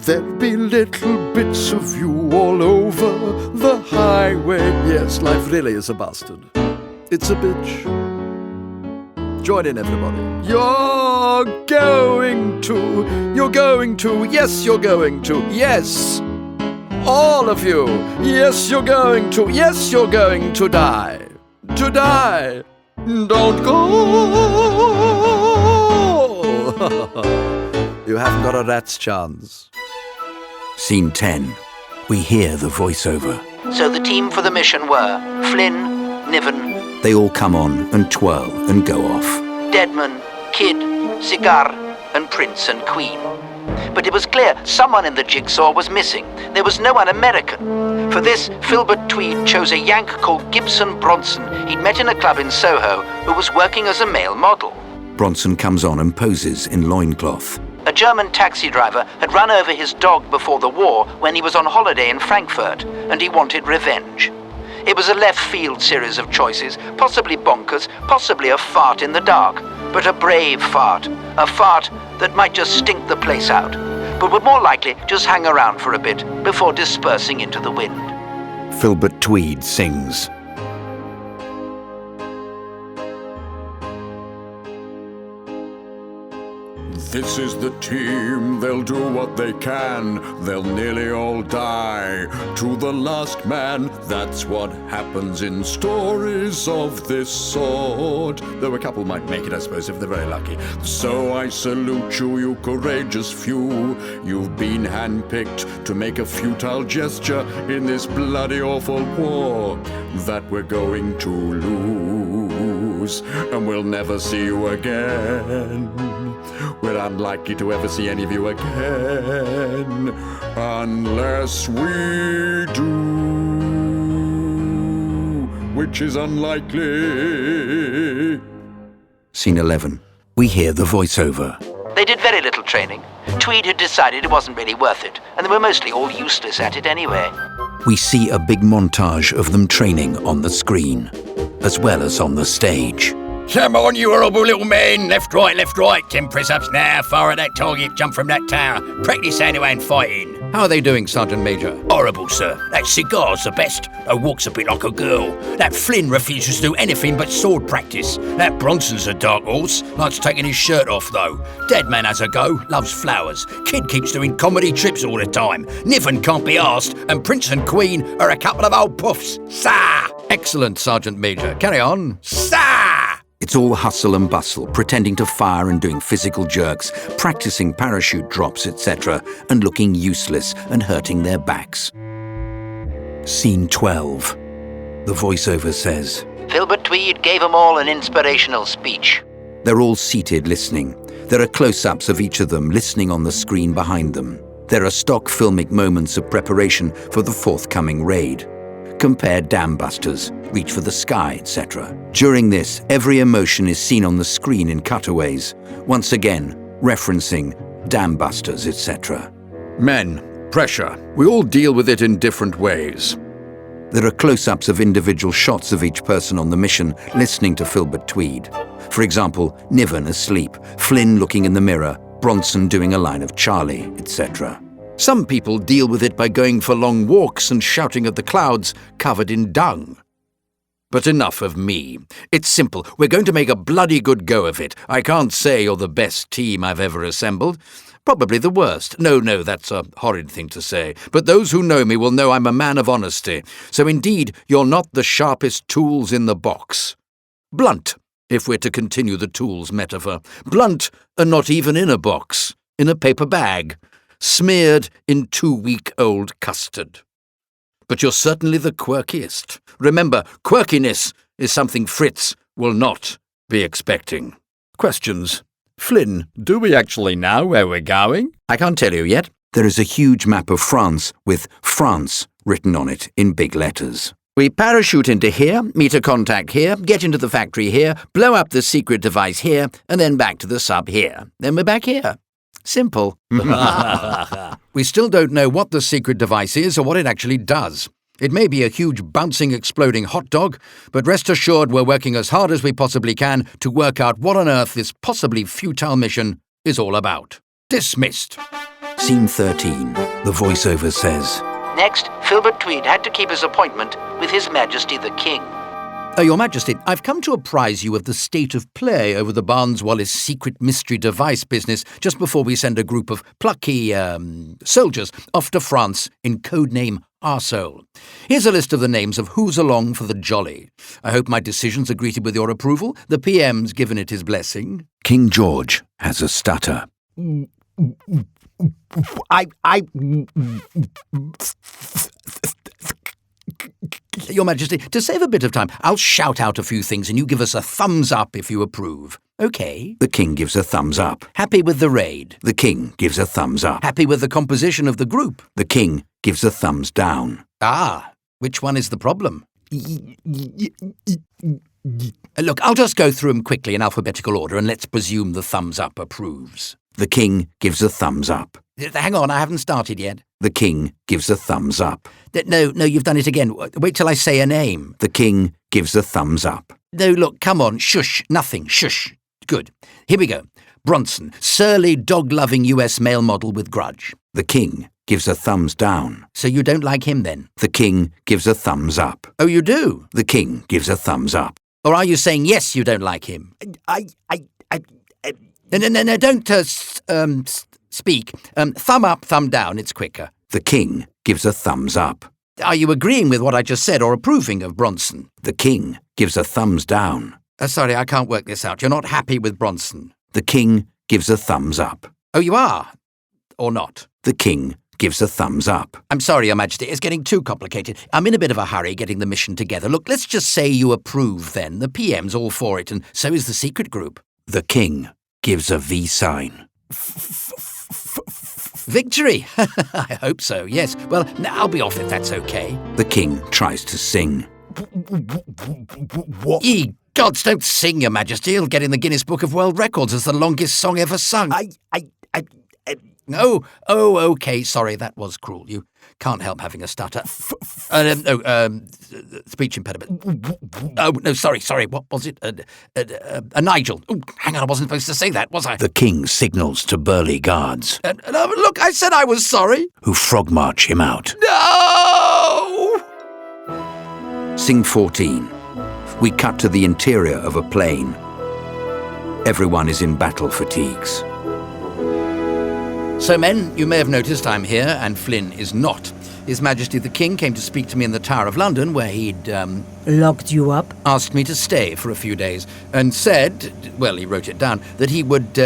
There'll be little bits of you all over the highway. Yes, life really is a bastard. It's a bitch. Join in, everybody. You're going to, yes, you're going to, yes. All of you, yes, you're going to die. To die. Don't go. You haven't got a rat's chance. Scene 10. We hear the voiceover. So the team for the mission were Flynn, Niven. They all come on and twirl and go off. Deadman, Kydd, Cigar, and Prince and Queen. But it was clear someone in the jigsaw was missing. There was no one American. For this, Filbert Tweed chose a Yank called Gibson Bronson he'd met in a club in Soho who was working as a male model. Bronson comes on and poses in loincloth. A German taxi driver had run over his dog before the war when he was on holiday in Frankfurt, and he wanted revenge. It was a left-field series of choices, possibly bonkers, possibly a fart in the dark, but a brave fart, a fart that might just stink the place out, but would more likely just hang around for a bit before dispersing into the wind. Filbert Tweed sings. This is the team, they'll do what they can, they'll nearly all die. To the last man, that's what happens in stories of this sort. Though a couple might make it, I suppose, if they're very lucky. So I salute you, you courageous few. You've been handpicked to make a futile gesture in this bloody awful war that we're going to lose, and we'll never see you again. We're unlikely to ever see any of you again, unless we do, which is unlikely. Scene 11. We hear the voiceover. They did very little training. Tweed had decided it wasn't really worth it, and they were mostly all useless at it anyway. we see a big montage of them training on the screen, as well as on the stage. Come on, you horrible little man. Left, right, 10 press-ups now. Fire at that target, jump from that tower. Practice hand-to-hand fighting. How are they doing, Sergeant Major? Horrible, sir. That cigar's the best. Though walks a bit like a girl. That Flynn refuses to do anything but sword practice. That Bronson's a dark horse. Likes taking his shirt off, though. Deadman has a go. Loves flowers. Kydd keeps doing comedy trips all the time. Niven can't be asked. And Prince and Queen are a couple of old puffs. Sah! Excellent, Sergeant Major. Carry on. Sah! It's all hustle and bustle, pretending to fire and doing physical jerks, practicing parachute drops, etc., and looking useless and hurting their backs. Scene 12. The voiceover says, Filbert Tweed gave them all an inspirational speech. They're all seated listening. There are close-ups of each of them listening on the screen behind them. There are stock filmic moments of preparation for the forthcoming raid. Compare dam busters, reach for the sky, etc. During this, every emotion is seen on the screen in cutaways, once again referencing dam busters, etc. Men, pressure. We all deal with it in different ways. There are close-ups of individual shots of each person on the mission listening to Filbert Tweed. For example, Niven asleep, Flynn looking in the mirror, Bronson doing a line of Charlie, etc. Some people deal with it by going for long walks and shouting at the clouds covered in dung. But enough of me. It's simple. We're going to make a bloody good go of it. I can't say you're the best team I've ever assembled. Probably the worst. No, that's a horrid thing to say. But those who know me will know I'm a man of honesty. So indeed, you're not the sharpest tools in the box. Blunt, if we're to continue the tools metaphor. Blunt and not even in a box. In a paper bag. Smeared in 2-week-old custard. But you're certainly the quirkiest. Remember, quirkiness is something Fritz will not be expecting. Questions? Flynn, do we actually know where we're going? I can't tell you yet. There is a huge map of France with France written on it in big letters. We parachute into here, meet a contact here, get into the factory here, blow up the secret device here, and then back to the sub here. Then we're back here. Simple. We still don't know what the secret device is or what it actually does. It may be a huge bouncing, exploding hot dog, but rest assured we're working as hard as we possibly can to work out what on earth this possibly futile mission is all about. Dismissed. Scene 13. The voiceover says, Next, Filbert Tweed had to keep his appointment with His Majesty the King. Your Majesty, I've come to apprise you of the state of play over the Barnes-Wallis secret mystery device business just before we send a group of plucky, soldiers off to France in codename Arsehole. Here's a list of the names of who's along for the jolly. I hope my decisions are greeted with your approval. The PM's given it his blessing. King George has a stutter. Your Majesty, to save a bit of time, I'll shout out a few things and you give us a thumbs up if you approve. OK? The King gives a thumbs up. Happy with the raid? The King gives a thumbs up. Happy with the composition of the group? The King gives a thumbs down. Ah, which one is the problem? Look, I'll just go through them quickly in alphabetical order and let's presume the thumbs up approves. The King gives a thumbs up. Hang on, I haven't started yet. The King gives a thumbs up. No, you've done it again. Wait till I say a name. The King gives a thumbs up. No, look, come on, shush, nothing, shush. Good. Here we go. Bronson, surly, dog-loving US male model with grudge. The King gives a thumbs down. So you don't like him then? The King gives a thumbs up. Oh, you do? The King gives a thumbs up. Or are you saying yes, you don't like him? No, don't speak. Thumb up, thumb down, it's quicker. The King gives a thumbs up. Are you agreeing with what I just said or approving of Bronson? The King gives a thumbs down. Sorry, I can't work this out. You're not happy with Bronson. The King gives a thumbs up. Oh, you are? Or not? The King gives a thumbs up. I'm sorry, Your Majesty, it's getting too complicated. I'm in a bit of a hurry getting the mission together. Look, let's just say you approve then. The PM's all for it, and so is the secret group. The King gives a V sign. Victory! I hope so, yes. Well, I'll be off if that's okay. The King tries to sing. What? Ye gods, don't sing, Your Majesty. It'll get in the Guinness Book of World Records as the longest song ever sung. Oh, okay, sorry, that was cruel. You can't help having a stutter. Speech impediment. Oh, no, sorry, what was it? A Nigel. Oh, hang on, I wasn't supposed to say that, was I? The king signals to burly guards, Look, I said I was sorry. who frog march him out. No! Scene 14. We cut to the interior of a plane. Everyone is in battle fatigues. So, men, you may have noticed I'm here, and Flynn is not. His Majesty the King came to speak to me in the Tower of London, where he'd, Locked you up? asked me to stay for a few days, and said, well, he wrote it down, that he would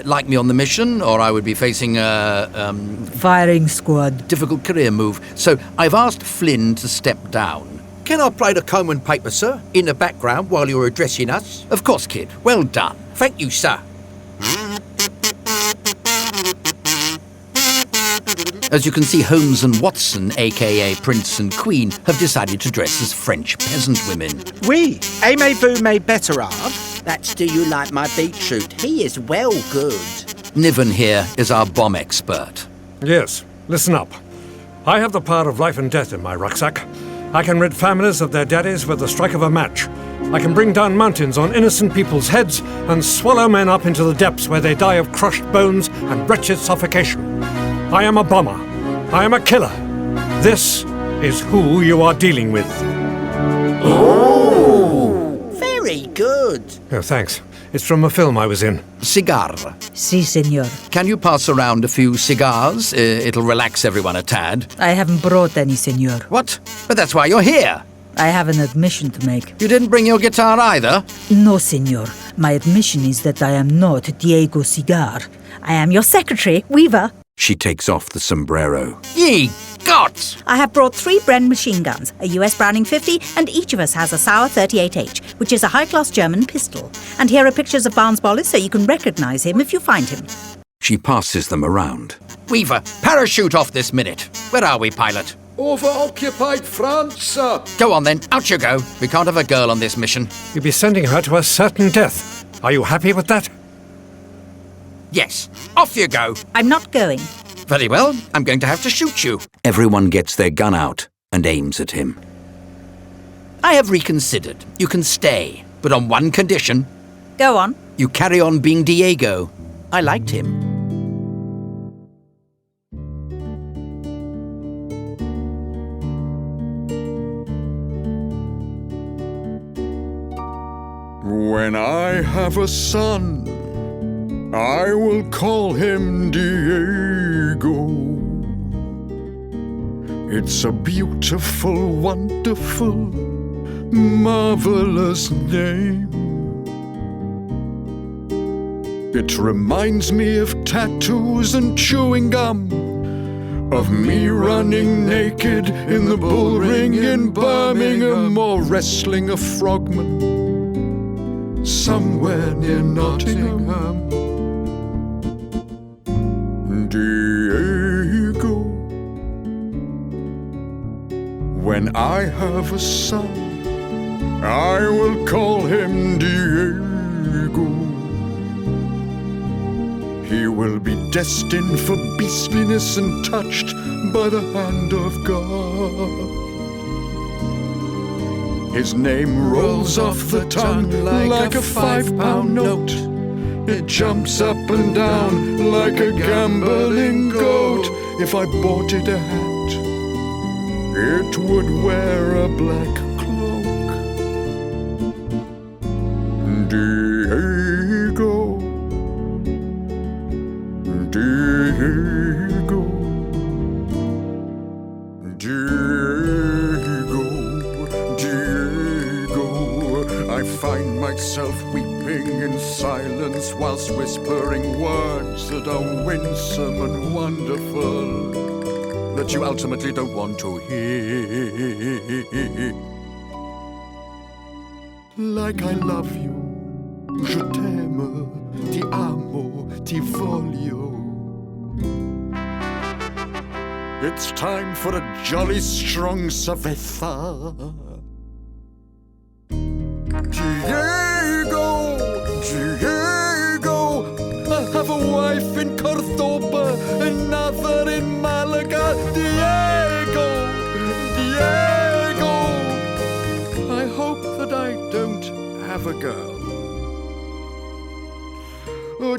like me on the mission, or I would be facing a, Firing squad. difficult career move. So I've asked Flynn to step down. Can I play the Coleman paper, sir, in the background while you're addressing us? Of course, Kydd. Well done. Thank you, sir. As you can see, Holmes and Watson, a.k.a. Prince and Queen, have decided to dress as French peasant women. Oui, aimez-vous mes betteraves? That's Do You Like My Beetroot? He is well good. Niven here is our bomb expert. Yes, listen up. I have the power of life and death in my rucksack. I can rid families of their daddies with the strike of a match. I can bring down mountains on innocent people's heads and swallow men up into the depths where they die of crushed bones and wretched suffocation. I am a bomber. I am a killer. This is who you are dealing with. Oh, very good. Oh, thanks. It's from a film I was in. Cigar. Si, senor. Can you pass around a few cigars? It'll relax everyone a tad. I haven't brought any, senor. What? But that's why you're here. I have an admission to make. You didn't bring your guitar either? No, senor. My admission is that I am not Diego Cigar. I am your secretary, Weaver. She takes off the sombrero. Ye gods! I have brought 3 Bren machine guns, a US Browning 50, and each of us has a Sauer 38H, which is a high-class German pistol. And here are pictures of Barnes Bollis so you can recognise him if you find him. She passes them around. Weaver, parachute off this minute. Where are we, pilot? Over occupied France, sir. Go on then, out you go. We can't have a girl on this mission. You'll be sending her to a certain death. Are you happy with that? Yes, off you go. I'm not going. Very well, I'm going to have to shoot you. Everyone gets their gun out and aims at him. I have reconsidered. You can stay, but on one condition. Go on. You carry on being Diego. I liked him. When I have a son, I will call him Diego. It's a beautiful, wonderful, marvelous name. It reminds me of tattoos and chewing gum, of me running naked in the bull ring in Birmingham, or wrestling a frogman somewhere near Nottingham. Diego. When I have a son, I will call him Diego. He will be destined for beastliness and touched by the hand of God. His name rolls off the tongue like a 5-pound note. It jumps up and down like a gambling goat. If I bought it a hat, it would wear a black cloak. Diego, Diego, Diego, Diego. I find myself weeping in silence whilst whispering words that are winsome and wonderful, that you ultimately don't want to hear. Like I love you, je t'aime, ti amo, ti voglio. It's time for a jolly strong cerveza. Diego, Diego, I have a wife in Cordoba, and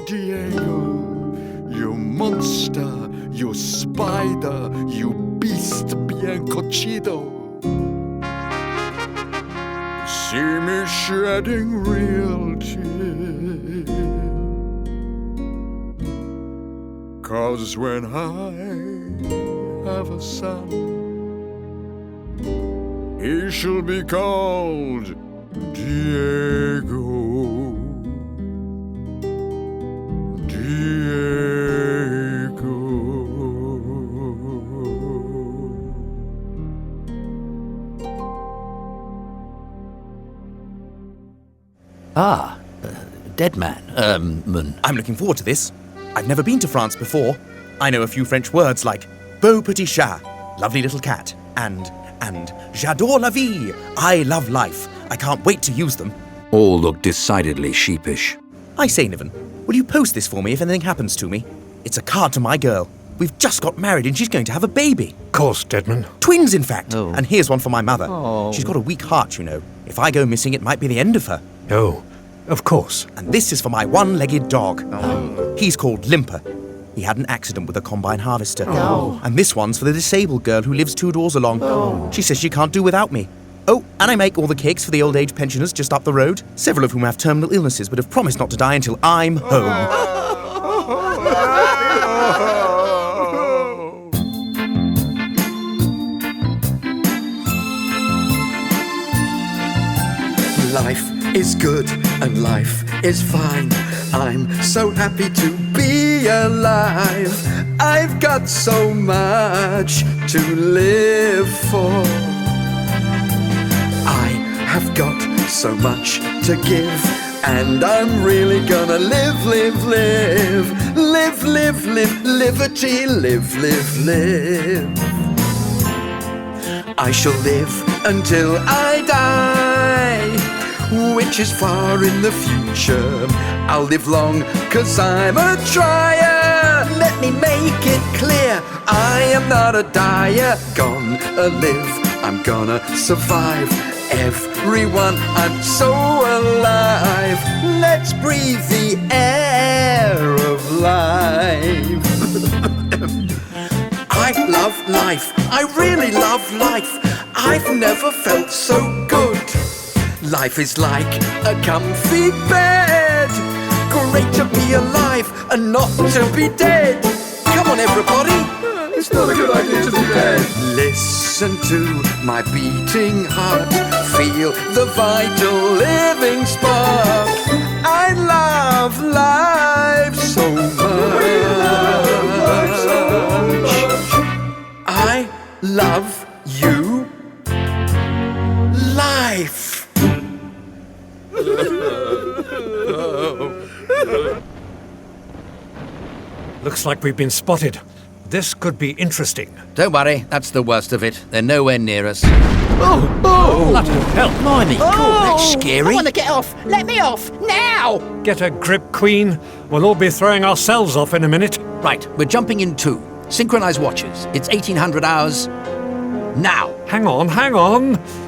Oh, Diego, you monster, you spider, you beast bien cochido. See me shedding real tears. 'Cause when I have a son, he shall be called Diego. Dead man. I'm looking forward to this. I've never been to France before. I know a few French words like beau petit chat, lovely little cat, and j'adore la vie, I love life. I can't wait to use them. All look decidedly sheepish. I say, Niven, will you post this for me if anything happens to me? It's a card to my girl. We've just got married and she's going to have a baby. Of course, Deadman. Twins, in fact. Oh. And here's one for my mother. Oh. She's got a weak heart, you know. If I go missing, it might be the end of her. Oh, of course. And this is for my one-legged dog. Oh. He's called Limper. He had an accident with a combine harvester. Oh. And this one's for the disabled girl who lives 2 doors along. Oh. She says she can't do without me. Oh, and I make all the cakes for the old age pensioners just up the road, several of whom have terminal illnesses but have promised not to die until I'm home. Life is good and life is fine. I'm so happy to be alive. I've got so much to live for. I have got so much to give, and I'm really gonna live, live, live. Live, live, live, liberty, live, live, live. I shall live until I die, which is far in the future. I'll live long, 'cause I'm a trier. Let me make it clear, I am not a dyer. Gonna live, I'm gonna survive. Everyone, I'm so alive. Let's breathe the air of life. I love life, I really love life. I've never felt so good. Life is like a comfy bed. Great to be alive and not to be dead. Come on, everybody. It's not a good idea to be dead. Listen to my beating heart. Feel the vital living spark. I love life so much. I love you. Life. Looks like we've been spotted. This could be interesting. Don't worry, that's the worst of it. They're nowhere near us. Oh, bloody hell. Blimey, that's scary. I want to get off. Let me off, now! Get a grip, Queen. We'll all be throwing ourselves off in a minute. Right, we're jumping in 2. Synchronise watches. It's 1800 hours. Now. Hang on.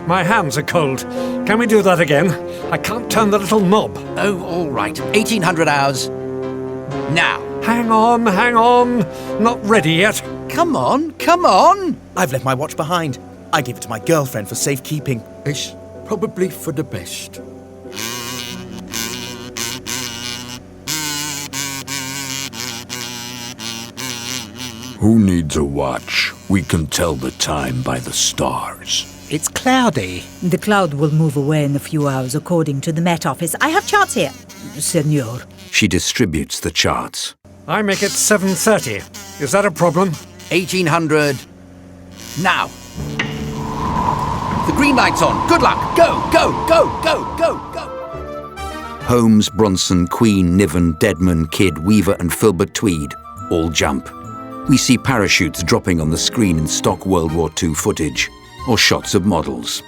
My hands are cold. Can we do that again? I can't turn the little knob. Oh, all right. 1800 hours. Now. Hang on. Not ready yet. Come on. I've left my watch behind. I gave it to my girlfriend for safekeeping. It's probably for the best. Who needs a watch? We can tell the time by the stars. It's cloudy. The cloud will move away in a few hours, according to the Met Office. I have charts here, Senor. She distributes the charts. I make it 7:30. Is that a problem? 1800. Now. The green light's on. Good luck. Go. Holmes, Bronson, Queen, Niven, Deadman, Kydd, Weaver and Filbert Tweed all jump. We see parachutes dropping on the screen in stock World War II footage, or shots of models.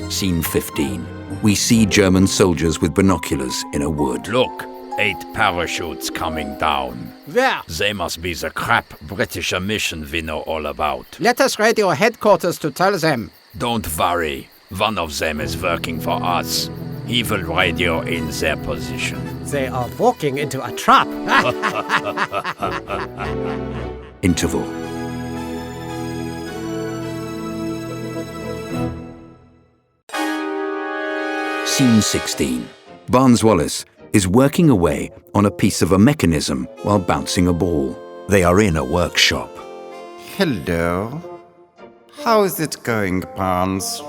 Scene 15. We see German soldiers with binoculars in a wood. Look, 8 parachutes coming down. Where? They must be the crap British mission we know all about. Let us radio headquarters to tell them. Don't worry, one of them is working for us. Evil radio in their position. They are walking into a trap. Interval. Scene 16. Barnes Wallis is working away on a piece of a mechanism while bouncing a ball. They are in a workshop. Hello. How is it going, Barnes?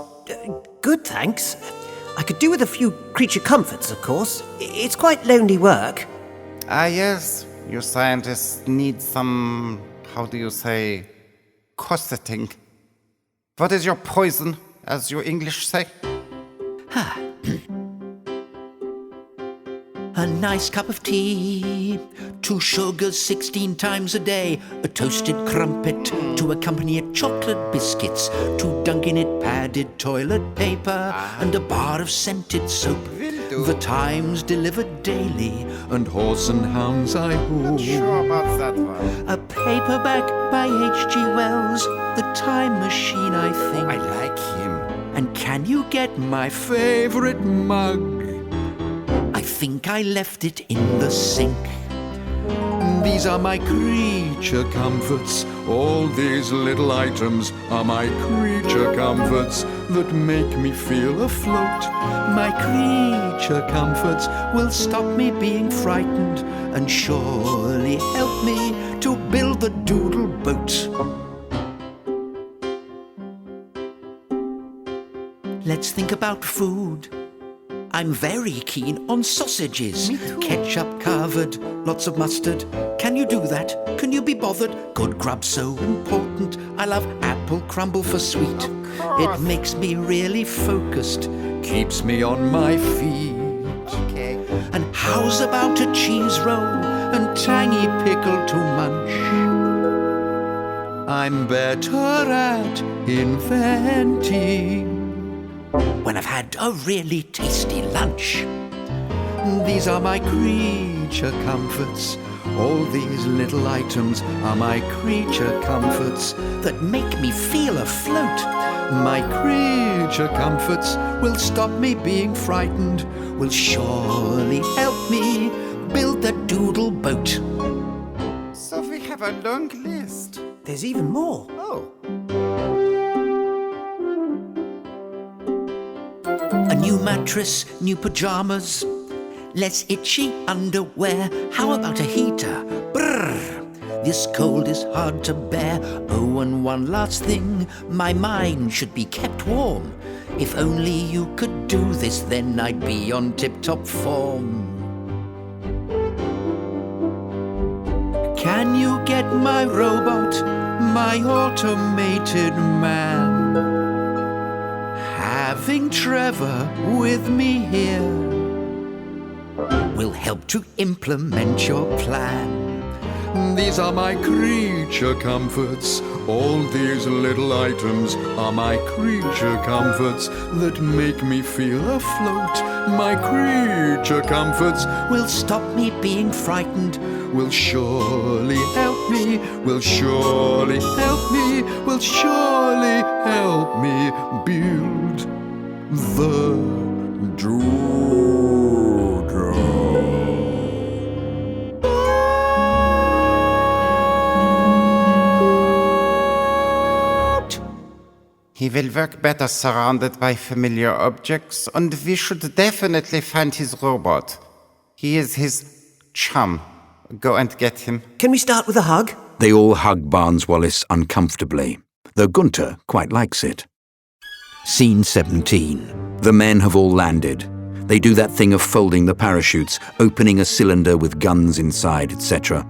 Good, thanks. I could do with a few creature comforts, of course. It's quite lonely work. Ah, yes. You scientists need some, how do you say, cosseting. What is your poison, as you English say? A nice cup of tea, 2 sugars 16 times a day, a toasted crumpet to accompany it, chocolate biscuits to dunk in it, padded toilet paper, and a bar of scented soap. The Times delivered daily, and horse and hounds I hope. Not sure about that one. A paperback by H.G. Wells, The Time Machine, I think. I like him. And can you get my favorite mug? I think I left it in the sink. These are my creature comforts. All these little items are my creature comforts that make me feel afloat. My creature comforts will stop me being frightened and surely help me to build the Doodle boat. Let's think about food. I'm very keen on sausages. Ketchup covered, lots of mustard. Can you do that? Can you be bothered? Good grub's so important. I love apple crumble for sweet. It makes me really focused. Keeps me on my feet. Okay. And how's about a cheese roll and tangy pickle to munch? I'm better at inventing when I've had a really tasty lunch. These are my creature comforts. All these little items are my creature comforts that make me feel afloat. My creature comforts will stop me being frightened, will surely help me build the Doodle boat. So we have a long list. There's even more. Oh. A new mattress, new pajamas, less itchy underwear. How about a heater? Brrr! This cold is hard to bear. Oh, and one last thing, my mind should be kept warm. If only you could do this, then I'd be on tip-top form. Can you get my robot, my automated man? Having Trevor with me here will help to implement your plan. These are my creature comforts. All these little items are my creature comforts that make me feel afloat. My creature comforts will stop me being frightened, will surely help me, will surely help me, will surely help me build the Doodle. He will work better surrounded by familiar objects, and we should definitely find his robot. He is his chum. Go and get him. Can we start with a hug? They all hug Barnes Wallis uncomfortably, though Gunter quite likes it. Scene 17. The men have all landed. They do that thing of folding the parachutes, opening a cylinder with guns inside, etc.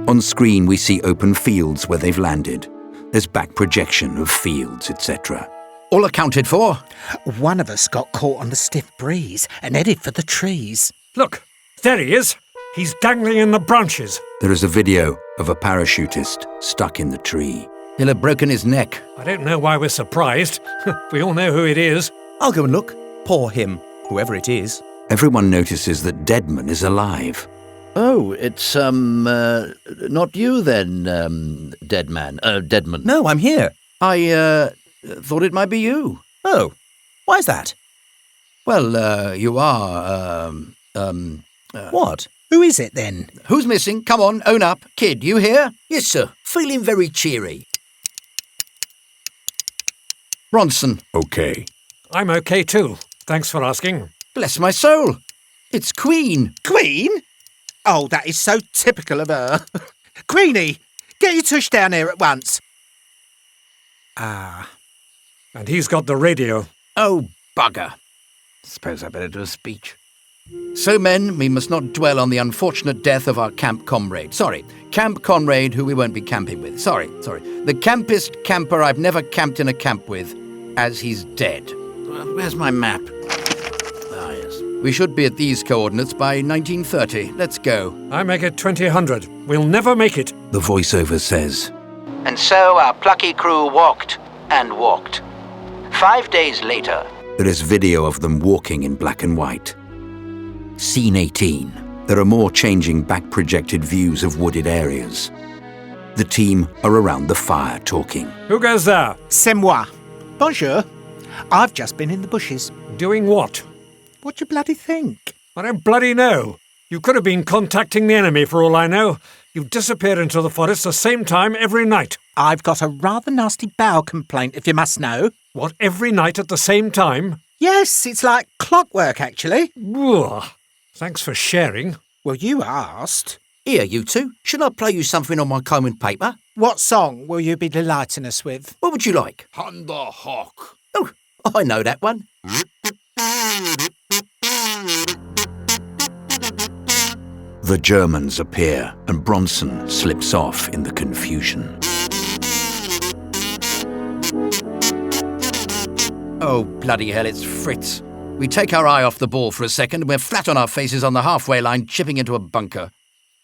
On screen we see open fields where they've landed. There's back projection of fields, etc. All accounted for. One of us got caught on the stiff breeze and headed for the trees. Look, there he is. He's dangling in the branches. There is a video of a parachutist stuck in the tree. He'll have broken his neck. I don't know why we're surprised. We all know who it is. I'll go and look. Poor him, whoever it is. Everyone notices that Deadman is alive. Oh, it's, not you then, Deadman. No, I'm here. I, thought it might be you. Oh, why's that? Well, you are, What? Who is it then? Who's missing? Come on, own up. Kydd, you here? Yes, sir. Feeling very cheery. Bronson. Okay. I'm okay too. Thanks for asking. Bless my soul. It's Queen. Queen? Oh, that is so typical of her. Queenie, get your tush down here at once. Ah. And he's got the radio. Oh, bugger. Suppose I better do a speech. So, men, we must not dwell on the unfortunate death of our camp comrade. Sorry, camp comrade who we won't be camping with. Sorry. The campest camper I've never camped in a camp with, as he's dead. Where's my map? Ah, yes. We should be at these coordinates by 1930. Let's go. I make it 2000. We'll never make it. The voiceover says. And so our plucky crew walked and walked. 5 days later, There is video of them walking in black and white. Scene 18. There are more changing back-projected views of wooded areas. The team are around the fire talking. Who goes there? C'est moi. Bonjour. I've just been in the bushes. Doing what? What do you bloody think? I don't bloody know. You could have been contacting the enemy for all I know. You've disappeared into the forest the same time every night. I've got a rather nasty bowel complaint, if you must know. What, every night at the same time? Yes, it's like clockwork, actually. Ugh. Thanks for sharing. Well, you asked. Here, you two. Should I play you something on my comb and paper? What song will you be delighting us with? What would you like? Thunder Hawk. Oh, I know that one. The Germans appear and Bronson slips off in the confusion. Oh, bloody hell, it's Fritz. We take our eye off the ball for a second and we're flat on our faces on the halfway line, chipping into a bunker.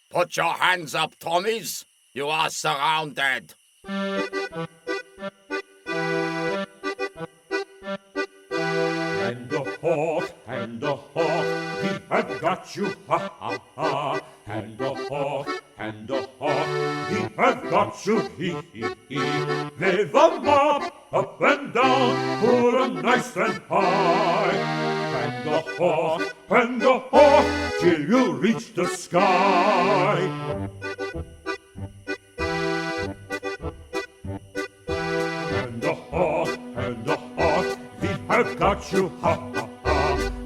Put your hands up, Tommies. You are surrounded. And the hawk, we have got you, ha ha ha. And the hawk, we have got you, he he he. Wave 'em up and down, put 'em nice and high. And the hawk, till you reach the sky. And the hawk, we have got you, ha ha ha.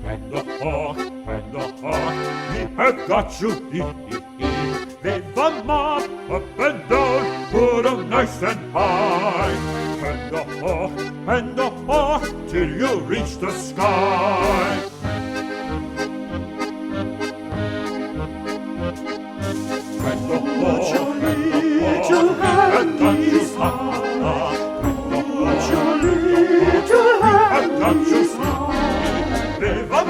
And the hawk, we have got you, he he he. Wave 'em up and down, put 'em nice and high. And the hawk, till you reach the sky. And the hawk, we have got you, ha ha ha. Put your little hands high. Wave 'em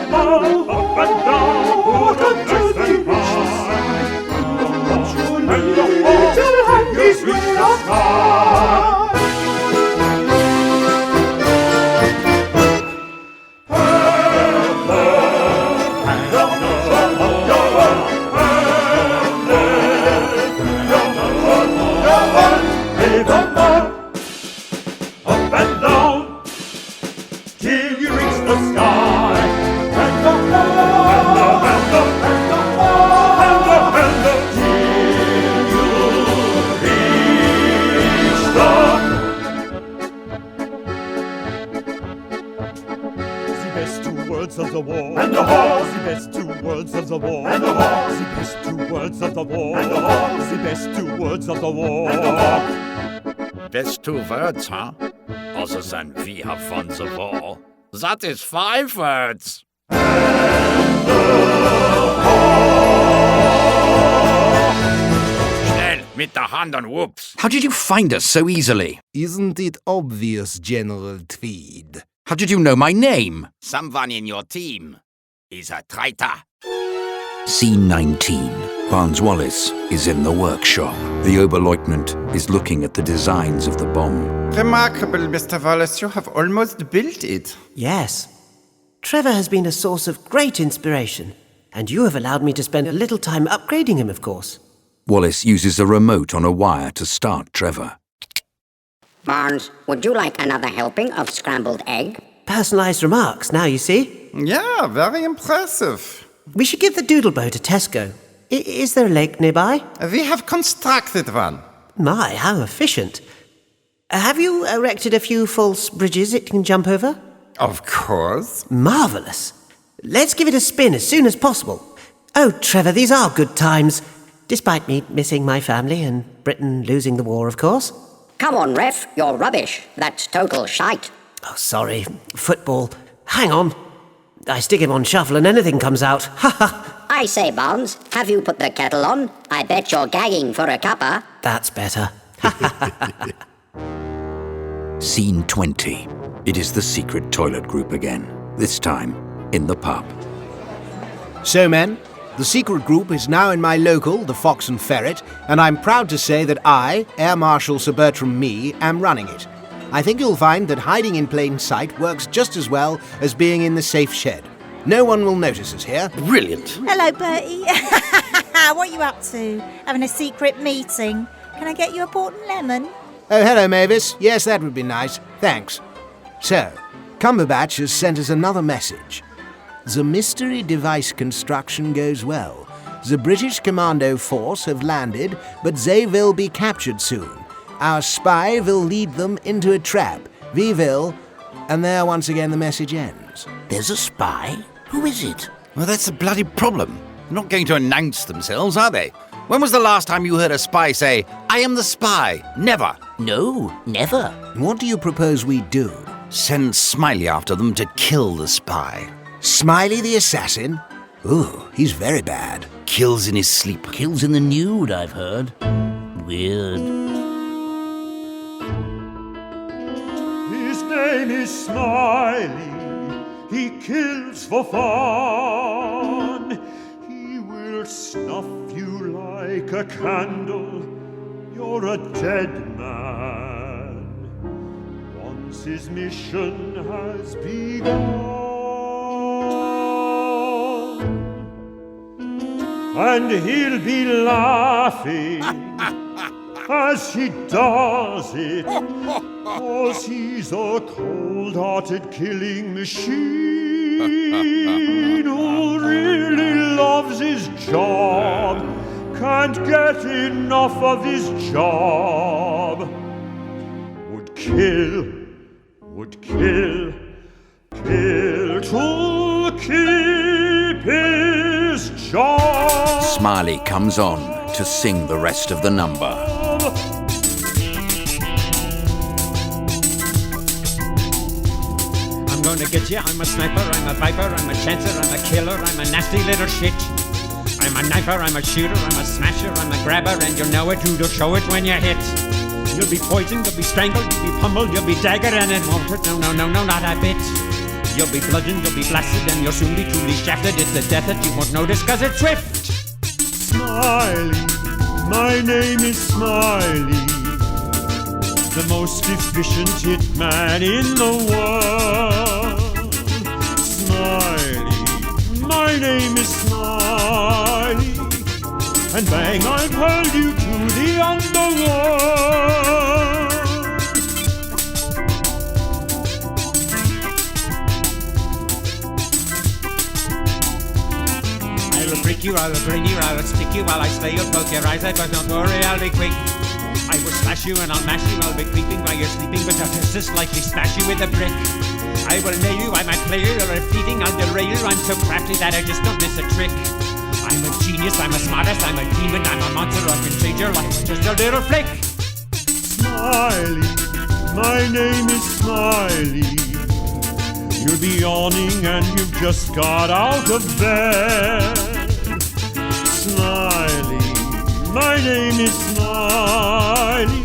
up and down, put 'em nice and high. And the hawk, till you reach the sky. Of the war, and the war, the best 2 words of the war, and the war, the best 2 words of the war, and the war, the best 2 words of the war, and the war. Best 2 words, huh? Other than we have won the war. That is 5 words. Schnell, mit der Hand und whoops. How did you find us so easily? Isn't it obvious, General Tweed? How did you know my name? Someone in your team is a traitor. Scene 19. Barnes Wallace is in the workshop. The Oberleutnant is looking at the designs of the bomb. Remarkable, Mr. Wallace. You have almost built it. Yes. Trevor has been a source of great inspiration, and you have allowed me to spend a little time upgrading him, of course. Wallace uses a remote on a wire to start Trevor. Barnes, would you like another helping of scrambled egg? Personalized remarks, now you see. Yeah, very impressive. We should give the Doodle boat a Tesco. Is there a lake nearby? We have constructed one. My, how efficient. Have you erected a few false bridges it can jump over? Of course. Marvellous. Let's give it a spin as soon as possible. Oh, Trevor, these are good times. Despite me missing my family and Britain losing the war, of course. Come on, ref, you're rubbish. That's total shite. Oh, sorry. Football. Hang on. I stick him on shuffle and anything comes out. Ha ha! I say, Barnes, have you put the kettle on? I bet you're gagging for a cuppa. That's better. Scene 20. It is the secret toilet group again, this time in the pub. So, men, the secret group is now in my local, the Fox and Ferret, and I'm proud to say that I, Air Marshal Sir Bertram Mee, am running it. I think you'll find that hiding in plain sight works just as well as being in the safe shed. No one will notice us here. Brilliant. Hello, Bertie. What are you up to? Having a secret meeting? Can I get you a port and lemon? Oh, hello, Mavis. Yes, that would be nice. Thanks. So, Cumberbatch has sent us another message. The mystery device construction goes well. The British Commando Force have landed, but they will be captured soon. Our spy will lead them into a trap. We will... And there once again the message ends. There's a spy? Who is it? Well, that's the bloody problem. They're not going to announce themselves, are they? When was the last time you heard a spy say, "I am the spy"? Never. No, never. What do you propose we do? Send Smiley after them to kill the spy. Smiley the assassin? Ooh, he's very bad. Kills in his sleep. Kills in the nude, I've heard. Weird. His name is Smiley. He kills for fun. He will snuff you like a candle. You're a dead man. Once his mission has begun. And he'll be laughing as he does it, 'cause he's a cold-hearted killing machine who really loves his job, can't get enough of his job. Would kill to keep his job. Smiley comes on to sing the rest of the number. I'm gonna get you, I'm a sniper, I'm a viper, I'm a chancer, I'm a killer, I'm a nasty little shit. I'm a knifer, I'm a shooter, I'm a smasher, I'm a grabber, and you'll know it, Doodle, show it when you hit. You'll be poisoned, you'll be strangled, you'll be pummeled, you'll be daggered, and it won't hurt, no, not a bit. You'll be bludgeoned, you'll be blasted, and you'll soon be truly shafted. It's the death that you won't notice, 'cause it's swift. Smiley, my name is Smiley, the most efficient hitman in the world. Smiley, my name is Smiley, and bang, I've hurled you to the underworld. I'll prick you, I'll bring you, I'll stick you while I slay you, poke your eyes out, but don't worry, I'll be quick. I will slash you and I'll mash you, I'll be creeping while you're sleeping, but I'll just slightly smash you with a brick. I will nail you, I might play you, you're fleeting, I'll derail you, I'm so crafty that I just don't miss a trick. I'm a genius, I'm a smartest, I'm a demon, I'm a monster, I can change your life with just a little flick. Smiley, my name is Smiley. You'll be yawning and you've just got out of bed. Smiley, my name is Smiley.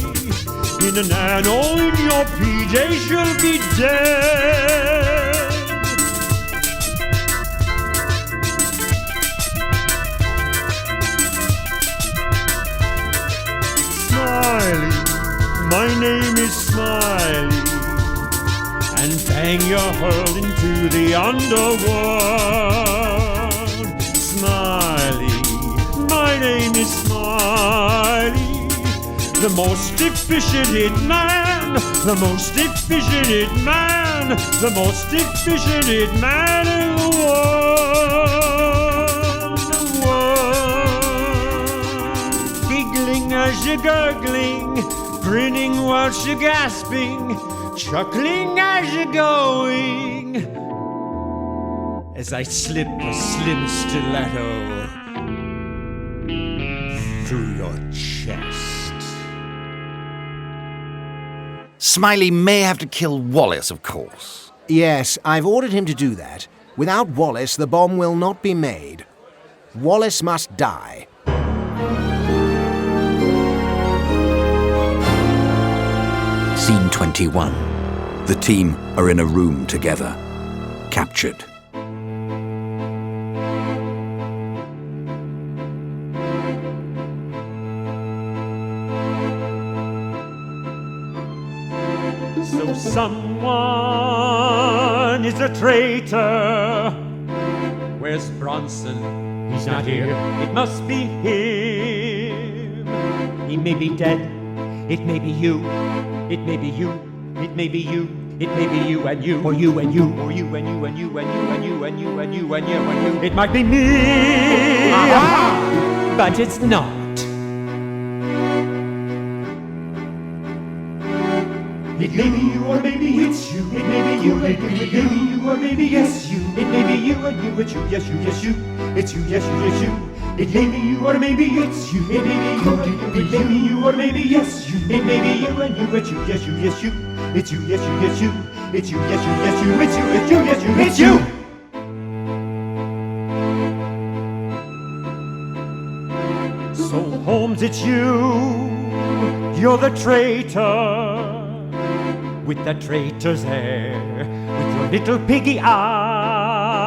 In an anno in your PJs you'll be dead. Smiley, my name is Smiley, and bang, you're hurled into the underworld. Smiley, my name is Smiley, the most efficient hitman, the most efficient hitman man, the most efficient man in the world. Giggling as you're gurgling, grinning whilst you're gasping, chuckling as you're going, as I slip a slim stiletto through your chest. Smiley may have to kill Wallace, of course. Yes, I've ordered him to do that. Without Wallace, the bomb will not be made. Wallace must die. Scene 21. The team are in a room together, captured. So someone is a traitor. Where's Bronson? He's not here. It must be him. He may be dead. It may be you. It may be you. It may be you. It may be you and you. Or you and you. Or you and you and you and you and you and you and you and you and you. It might be me. But it's not. It may be you or maybe it's you. It may be you, it may be you or maybe yes you. It may be you and you, it's you, yes you, yes you. It's you, yes you, yes you. It may be you or maybe it's you. It may be you, it may be you or maybe yes you. It may be you and you, it's you, yes you, yes you. It's you, yes you, yes you. It's you, yes you, yes you. It's you, it's you, yes you, it's you. So Holmes, it's you. You're the traitor. With that traitor's hair, with your little piggy eyes.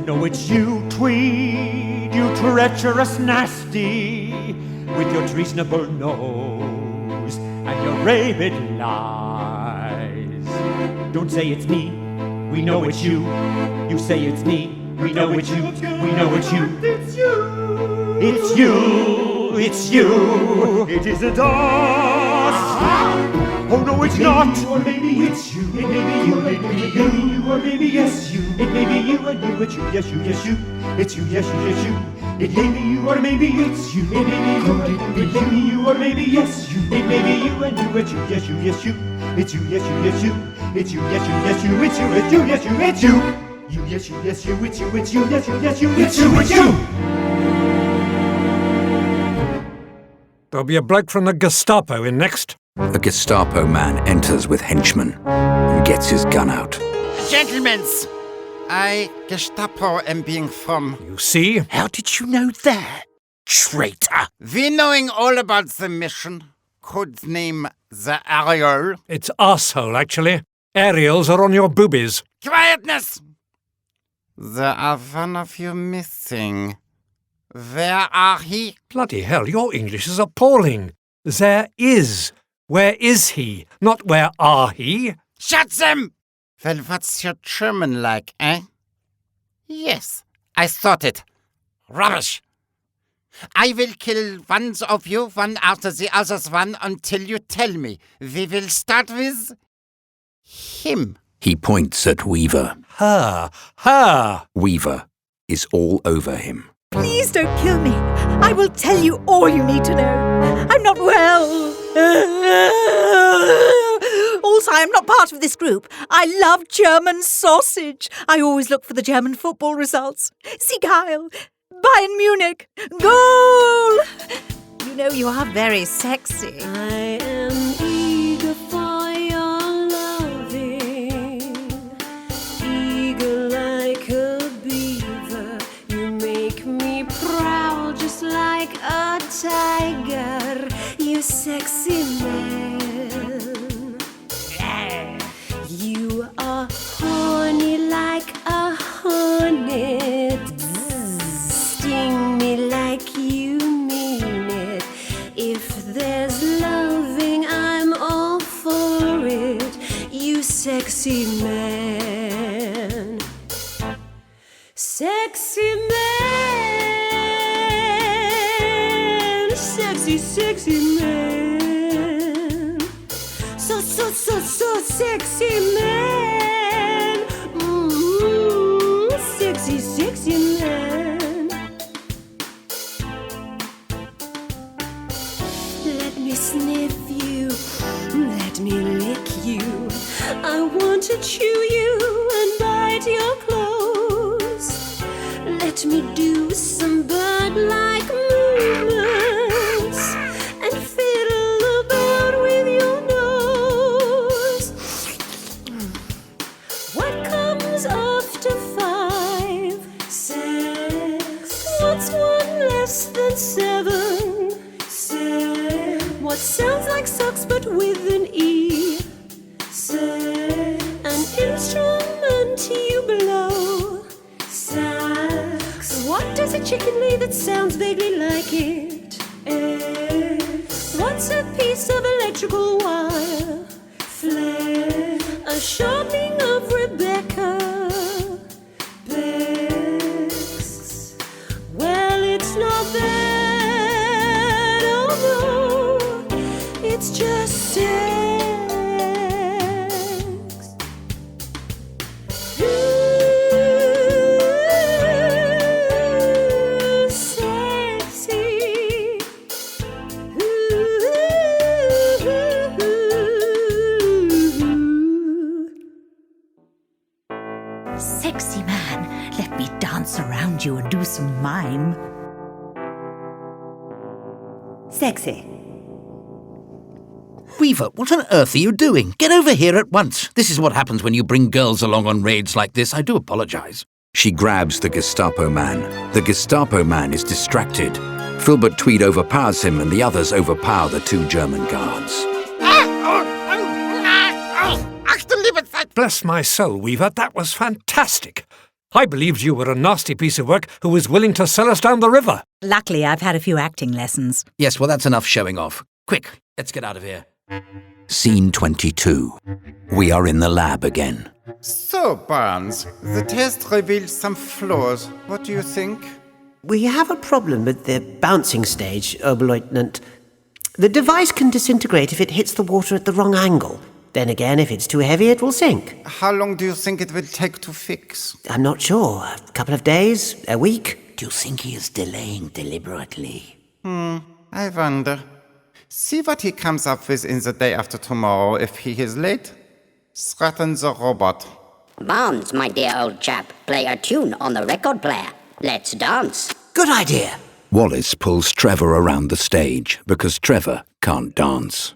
No, it's you, Tweed, you treacherous nasty, with your treasonable nose and your rabid lies. Don't say it's me, we know it's you. You say it's me, we know it's you. We know it's you. It's you. It's you. It's you. It isn't us. Oh no, it's not. Or maybe it's you. It may be you. It may be you. Or maybe yes you. It may be you and you. It's you. Yes you. Yes you. It's you. Yes you. Yes you. It may be you or maybe it's you. It may be you. It may be you or maybe yes you. It may be you and you. It's you. Yes you. Yes you. It's you. Yes you. Yes you. It's you. Yes you. Yes you. It's you. It's you. Yes you. It's you. You. Yes you. Yes you. It's you. It's you. Yes you. Yes you. It's you. It's you. There'll be a bloke from the Gestapo in next. A Gestapo man enters with henchmen and gets his gun out. Gentlemen, I, Gestapo, am being from... You see? How did you know that, traitor? We knowing all about the mission. Could name the Ariel. It's arsehole, actually. Aerials are on your boobies. Quietness! There are one of you missing. Where are he? Bloody hell, your English is appalling. There is. Where is he? Not where are he? Shut them! Well, what's your German like, eh? Yes, I thought it. Rubbish. I will kill one of you, one after the other's one, until you tell me. We will start with him. He points at Weaver. Her. Her. Weaver is all over him. Please don't kill me. I will tell you all you need to know. I'm not well. Also, I'm not part of this group. I love German sausage. I always look for the German football results. Sieg Heil, Bayern Munich, goal! You know you are very sexy. I am eager for your loving, eager like a beaver. You make me proud just like a tiger. You sexy man. You are horny like a hornet. Sting me like you mean it. If there's loving, I'm all for it. You sexy man. Sexy man. Sexy, sexy man. So sexy man. I want to chew you and bite your clothes. Let me do some bird-like movements and fiddle about with your nose. What comes after 5? 6. What's 1 less than 7? 6. What sounds like sucks but with an E? 6. An instrument you blow. Sax. What does a chicken lay that sounds vaguely like it? Egg. What's a piece of electrical wire? Flare. A sharpening of Rebecca. Bex. Well, it's not that, oh no, it's just sex. Sexy man, let me dance around you and do some mime. Sexy. Weaver, what on earth are you doing? Get over here at once. This is what happens when you bring girls along on raids like this. I do apologize. She grabs the Gestapo man. The Gestapo man is distracted. Filbert Tweed overpowers him and the others overpower the 2 German guards. Bless my soul, Weaver, that was fantastic. I believed you were a nasty piece of work who was willing to sell us down the river. Luckily, I've had a few acting lessons. Yes, well, that's enough showing off. Quick, let's get out of here. Scene 22. We are in the lab again. So, Barnes, the test revealed some flaws. What do you think? We have a problem with the bouncing stage, Oberleutnant. The device can disintegrate if it hits the water at the wrong angle. Then again, if it's too heavy, it will sink. How long do you think it will take to fix? I'm not sure. A couple of days? A week? Do you think he is delaying deliberately? I wonder. See what he comes up with in the day after tomorrow. If he is late, threaten the robot. Barnes, my dear old chap, play a tune on the record player. Let's dance. Good idea. Wallace pulls Trevor around the stage because Trevor can't dance.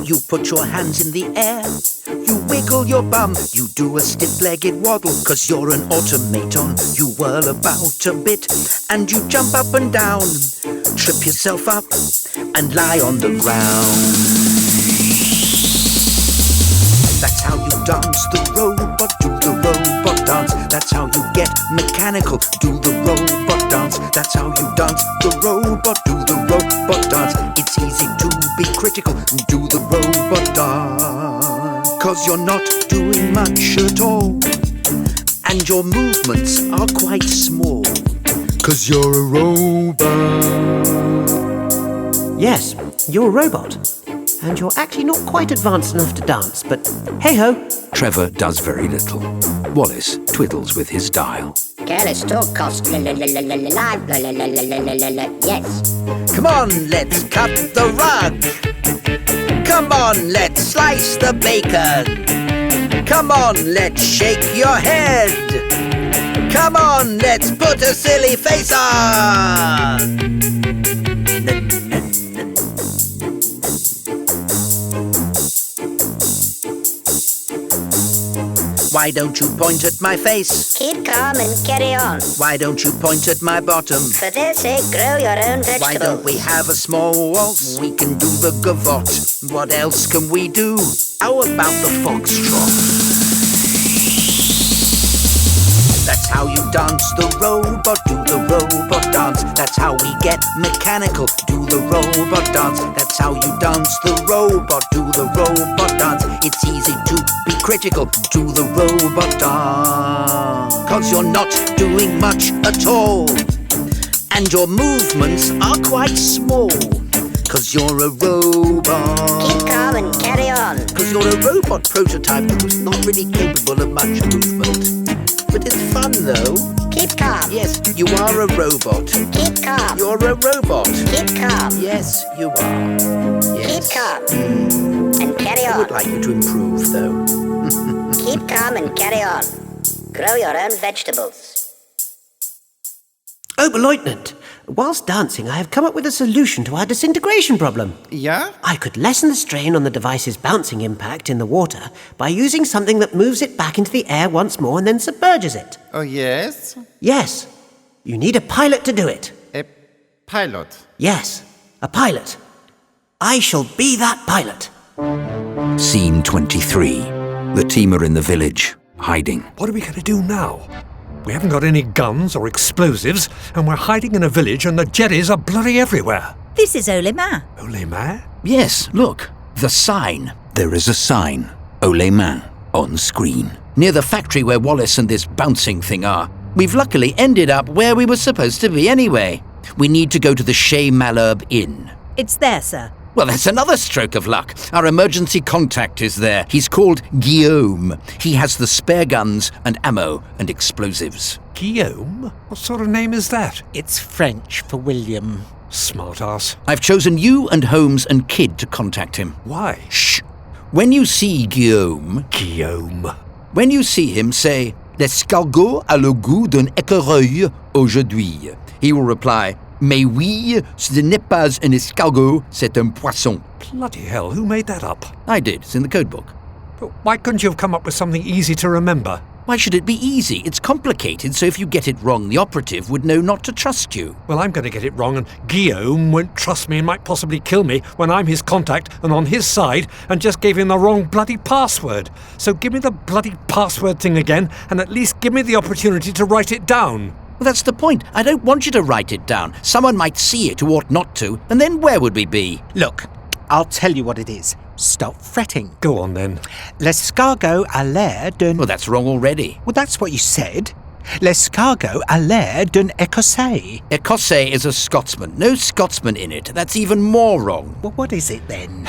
You put your hands in the air, you wiggle your bum, you do a stiff-legged waddle, 'cause you're an automaton. You whirl about a bit, and you jump up and down, trip yourself up, and lie on the ground. That's how you dance the robot, do the robot dance. That's how you get mechanical, do the robot dance. That's how you dance the robot, do the robot dance. It's easy to be critical, do the robot dance. 'Cause you're not doing much at all, and your movements are quite small. 'Cause you're a robot. Yes, you're a robot. And you're actually not quite advanced enough to dance, but hey-ho. Trevor does very little. Wallace twiddles with his dial. Careless talk costs yes. Come on, let's cut the rug. Come on, let's slice the bacon. Come on, let's shake your head. Come on, let's put a silly face on. Why don't you point at my face? Keep calm and carry on. Why don't you point at my bottom? For their sake, grow your own vegetables. Why don't we have a small waltz? We can do the gavotte. What else can we do? How about the foxtrot? That's how you dance the robot, do the robot dance. That's how we get mechanical, do the robot dance. That's how you dance the robot, do the robot dance. It's easy to be critical, do the robot dance. 'Cause you're not doing much at all, and your movements are quite small. 'Cause you're a robot. Keep calm and carry on. 'Cause you're a robot prototype who's not really capable of much movement. But it's fun though. Keep Keep calm. Yes, you are a robot. Keep calm. You're a robot. Keep calm. Yes, you are. Yes. Keep calm. And carry on. I would like you to improve, though. Keep calm and carry on. Grow your own vegetables. Oh, but Lieutenant, whilst dancing, I have come up with a solution to our disintegration problem. Yeah? I could lessen the strain on the device's bouncing impact in the water by using something that moves it back into the air once more and then submerges it. Oh, yes? Yes. You need a pilot to do it. A pilot? Yes, a pilot. I shall be that pilot. Scene 23. The team are in the village, hiding. What are we going to do now? We haven't got any guns or explosives, and we're hiding in a village and the jetties are bloody everywhere. This is Ole Ma. Ole Ma? Yes, look, the sign. There is a sign, Ole Ma, on screen. Near the factory where Wallace and this bouncing thing are. We've luckily ended up where we were supposed to be anyway. We need to go to the Chez Malherbe Inn. It's there, sir. Well, that's another stroke of luck. Our emergency contact is there. He's called Guillaume. He has the spare guns and ammo and explosives. Guillaume? What sort of name is that? It's French for William. Smart ass. I've chosen you and Holmes and Kydd to contact him. Why? Shh. When you see Guillaume... Guillaume. When you see him, say, "L'escargot a le goût d'un écureuil aujourd'hui." He will reply, "Mais oui, ce n'est pas un escargot, c'est un poisson." Bloody hell, who made that up? I did. It's in the codebook. But why couldn't you have come up with something easy to remember? Why should it be easy? It's complicated, so if you get it wrong, the operative would know not to trust you. Well, I'm going to get it wrong, and Guillaume won't trust me and might possibly kill me when I'm his contact and on his side and just gave him the wrong bloody password. So give me the bloody password thing again, and at least give me the opportunity to write it down. Well, that's the point. I don't want you to write it down. Someone might see it who ought not to, and then where would we be? Look, I'll tell you what it is. Stop fretting. Go on, then. L'escargot a l'air d'un... Well, that's wrong already. Well, that's what you said. L'escargot a l'air d'un Écossais. Écossais is a Scotsman. No Scotsman in it. That's even more wrong. Well, what is it, then?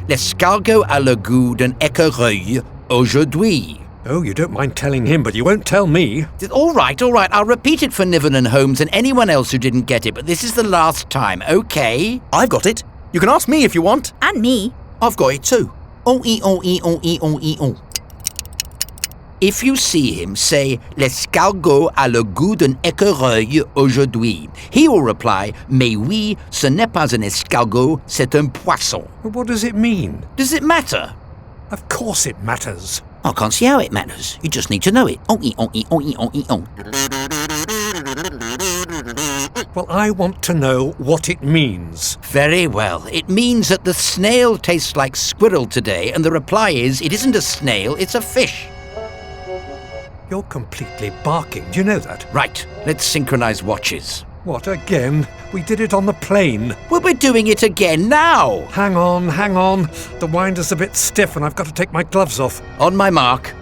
L'escargot a le goût d'un écureuil aujourd'hui. Oh, you don't mind telling him, but you won't tell me. All right. I'll repeat it for Niven and Holmes and anyone else who didn't get it, but this is the last time, okay? I've got it. You can ask me if you want. And me. I've got it too. If you see him, say, "L'escargot a le goût d'un écureuil aujourd'hui." He will reply, "Mais oui, ce n'est pas un escargot, c'est un poisson." But what does it mean? Does it matter? Of course it matters. I can't see how it matters. You just need to know it. Well, I want to know what it means. Very well. It means that the snail tastes like squirrel today, and the reply is, it isn't a snail, it's a fish. You're completely barking. Do you know that? Right. Let's synchronize watches. What, again? We did it on the plane. Well, we're doing it again now. Hang on. The winder's a bit stiff and I've got to take my gloves off. On my mark.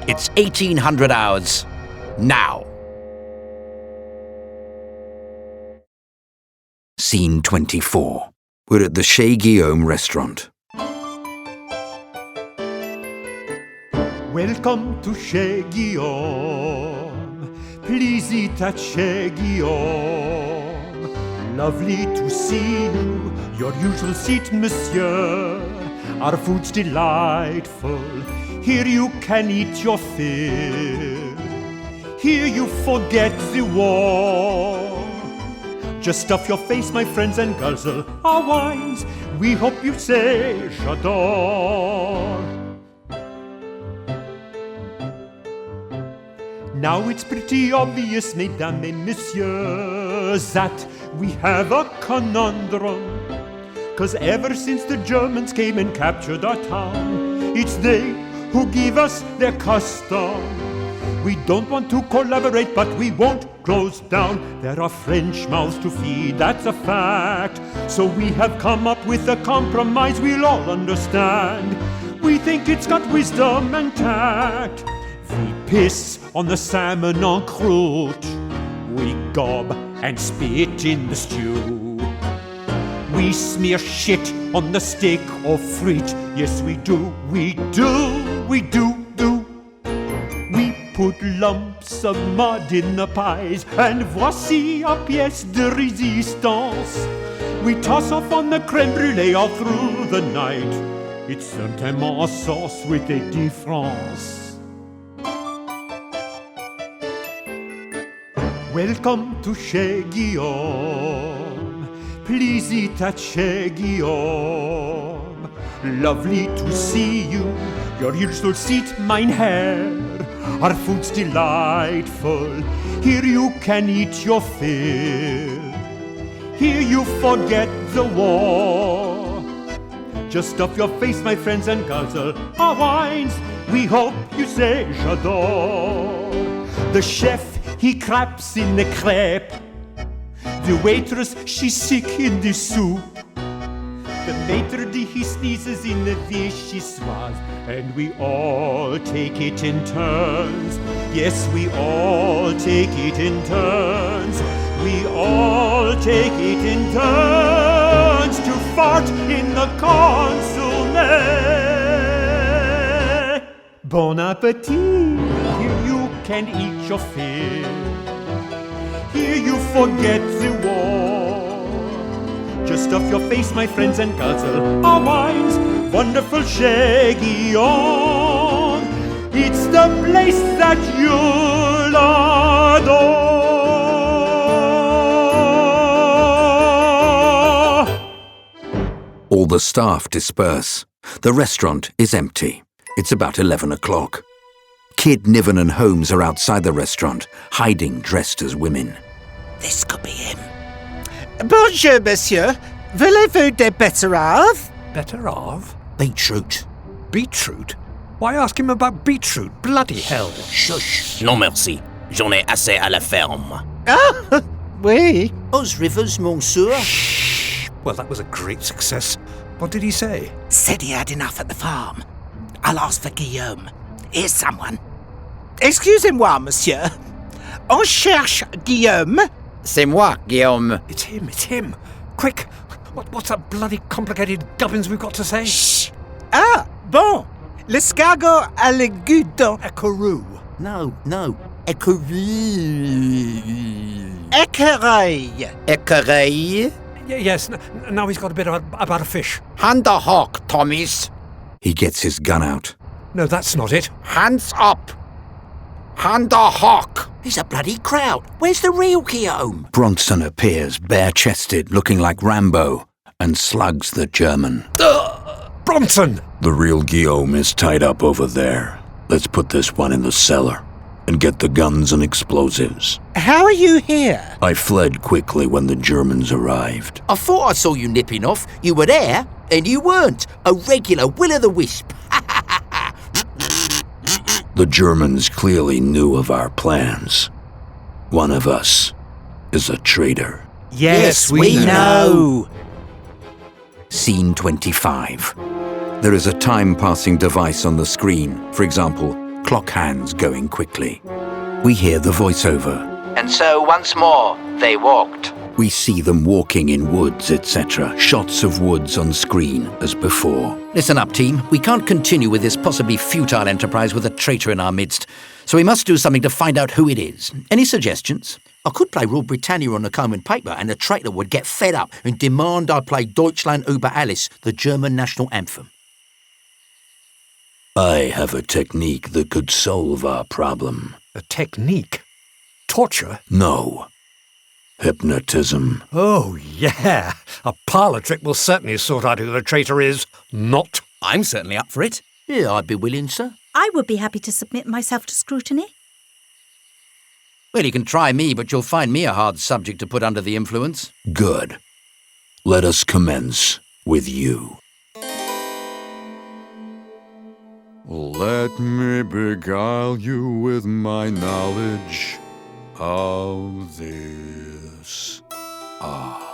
It's 1800 hours. Now. Scene 24. We're at the Chez Guillaume restaurant. Welcome to Chez Guillaume. Please eat at Chez Guillaume. Lovely to see you. Your usual seat, monsieur. Our food's delightful. Here you can eat your fill. Here you forget the war. Just stuff your face, my friends, and guzzle our wines. We hope you say j'adore. Now it's pretty obvious, mesdames et messieurs, that we have a conundrum. 'Cause ever since the Germans came and captured our town, it's they who give us their custom. We don't want to collaborate, but we won't close down. There are French mouths to feed, that's a fact. So we have come up with a compromise we'll all understand. We think it's got wisdom and tact. We piss on the salmon en croûte. We gob and spit in the stew. We smear shit on the steak or frite. Yes, we do. We put lumps of mud in the pies, and voici a pièce de résistance. We toss off on the crème brûlée all through the night. It's certainement a sauce with a difference. Welcome to Chez Guillaume. Please eat at Chez Guillaume. Lovely to see you. Your ears will seat, mein Herr. Our food's delightful. Here you can eat your fill. Here you forget the war. Just stuff your face, my friends, and guzzle our wines. We hope you say j'adore. The chef, he craps in the crepe. The waitress, she's sick in the soup. The maitre d' he sneezes in the vichyssoise. And we all take it in turns. Yes, we all take it in turns. We all take it in turns to fart in the consommé. Bon appétit, here you can eat your fill. Here you forget the war. Just stuff your face, my friends, and guzzle our wines. Wonderful Chez Guillaume. It's the place that you'll adore. All the staff disperse. The restaurant is empty. It's about 11 o'clock. Kydd, Niven and Holmes are outside the restaurant, hiding dressed as women. This could be him. Bonjour, monsieur. Voulez-vous des betteraves? Betterave? Beetroot. Beetroot? Why ask him about beetroot? Bloody hell. Shush. Non merci. J'en ai assez à la ferme. Ah, oui. Os rivers, monsieur. Well, that was a great success. What did he say? Said he had enough at the farm. I'll ask for Guillaume. Here's someone. Excusez-moi, monsieur. On cherche Guillaume. C'est moi, Guillaume. It's him. Quick! What's that bloody complicated gubbins we've got to say? Shh! Ah, bon. L'escargot à l'égudon. Écureu. No. Écureuil. Écureuil. Écureuil. Yes, now he's got a bit about a fish. Hand the hawk, Tommies. He gets his gun out. No, that's not it. Hands up. Hand the hawk. He's a bloody crowd. Where's the real Guillaume? Bronson appears, bare-chested, looking like Rambo, and slugs the German. Bronson! The real Guillaume is tied up over there. Let's put this one in the cellar and get the guns and explosives. How are you here? I fled quickly when the Germans arrived. I thought I saw you nipping off. You were there, and you weren't. A regular will-o'-the-wisp. The Germans clearly knew of our plans. One of us is a traitor. Yes, we know. Scene 25. There is a time-passing device on the screen. For example, clock hands going quickly. We hear the voiceover. And so once more they walked. We see them walking in woods, etc. Shots of woods on screen as before. Listen up, team. We can't continue with this possibly futile enterprise with a traitor in our midst. So we must do something to find out who it is. Any suggestions? I could play Rule Britannia on the Common Paper and the traitor would get fed up and demand I play Deutschland über alles, the German national anthem. I have a technique that could solve our problem. A technique? Torture? No. Hypnotism. Oh, yeah. A parlour trick will certainly sort out who the traitor is. Not. I'm certainly up for it. Yeah, I'd be willing, sir. I would be happy to submit myself to scrutiny. Well, you can try me, but you'll find me a hard subject to put under the influence. Good. Let us commence with you. Let me beguile you with my knowledge of this art.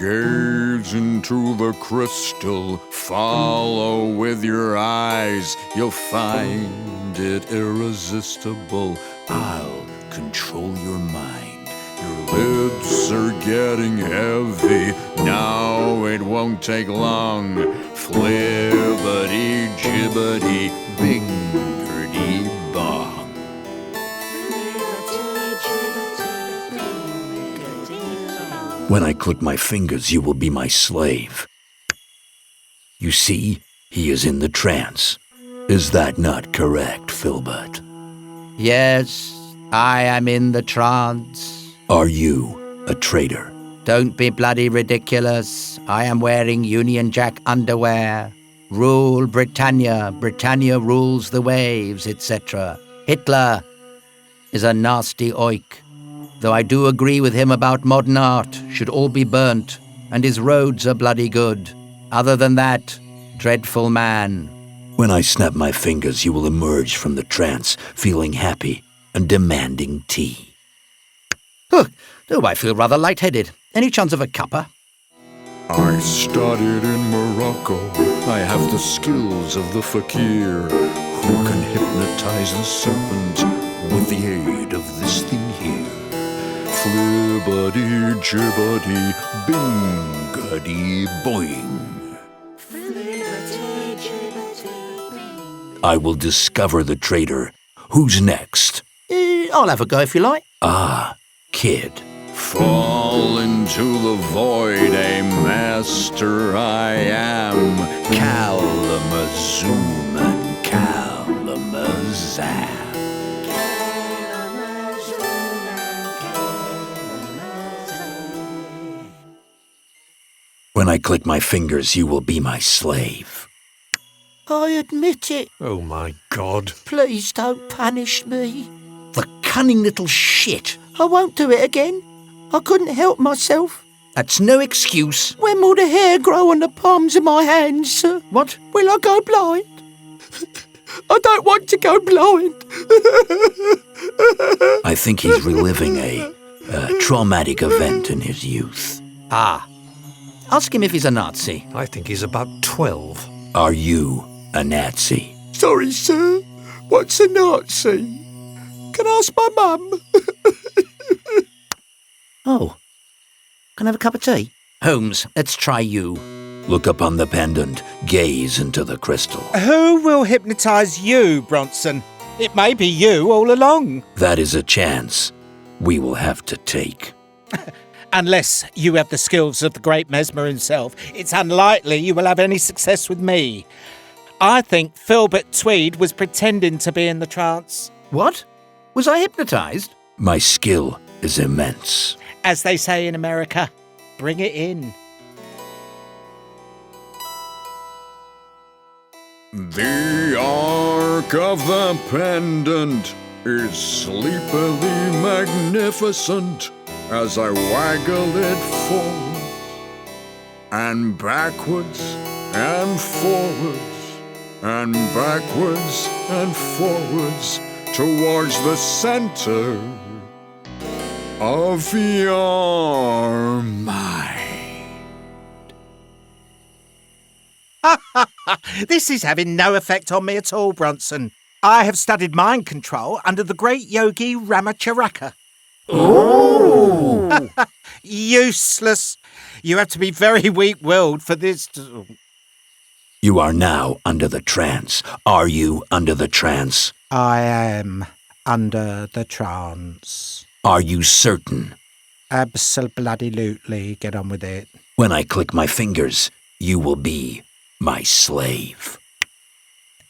Gaze into the crystal, follow with your eyes, you'll find it irresistible. I'll control your mind, your Misfits are getting heavy. Now it won't take long. Flibbity jibbity bingerty bong. When I click my fingers, you will be my slave. You see, he is in the trance. Is that not correct, Filbert? Yes, I am in the trance. Are you a traitor? Don't be bloody ridiculous. I am wearing Union Jack underwear. Rule Britannia. Britannia rules the waves, etc. Hitler is a nasty oik. Though I do agree with him about modern art, should all be burnt, and his roads are bloody good. Other than that, dreadful man. When I snap my fingers, you will emerge from the trance, feeling happy and demanding tea. Oh, I feel rather lightheaded. Any chance of a cuppa? I studied in Morocco. I have the skills of the fakir, who can hypnotize the serpent with the aid of this thing here. Flibbity jibbity bingity boing. I will discover the traitor. Who's next? I'll have a go if you like. Ah, Kydd. Fall into the void, a master I am. Kalamazoo and Kalamazoo. When I click my fingers, you will be my slave. I admit it. Oh, my God. Please don't punish me. The cunning little shit. I won't do it again. I couldn't help myself. That's no excuse. When will the hair grow on the palms of my hands, sir? What? Will I go blind? I don't want to go blind. I think he's reliving a traumatic event in his youth. Ah. Ask him if he's a Nazi. I think he's about 12. Are you a Nazi? Sorry, sir. What's a Nazi? Can I ask my mum? Oh. Can I have a cup of tea? Holmes, let's try you. Look upon the pendant. Gaze into the crystal. Who will hypnotise you, Bronson? It may be you all along. That is a chance we will have to take. Unless you have the skills of the great Mesmer himself, it's unlikely you will have any success with me. I think Filbert Tweed was pretending to be in the trance. What? Was I hypnotised? My skill is immense. As they say in America, bring it in. The Ark of the Pendant is sleepily magnificent as I waggle it forward and backwards and forwards and backwards and forwards towards the center of your mind. This is having no effect on me at all, Bronson. I have studied mind control under the great yogi Ramacharaka. Ooh! Useless. You have to be very weak-willed for this to... You are now under the trance. Are you under the trance? I am under the trance. Are you certain? Absolutely. Get on with it. When I click my fingers, you will be my slave.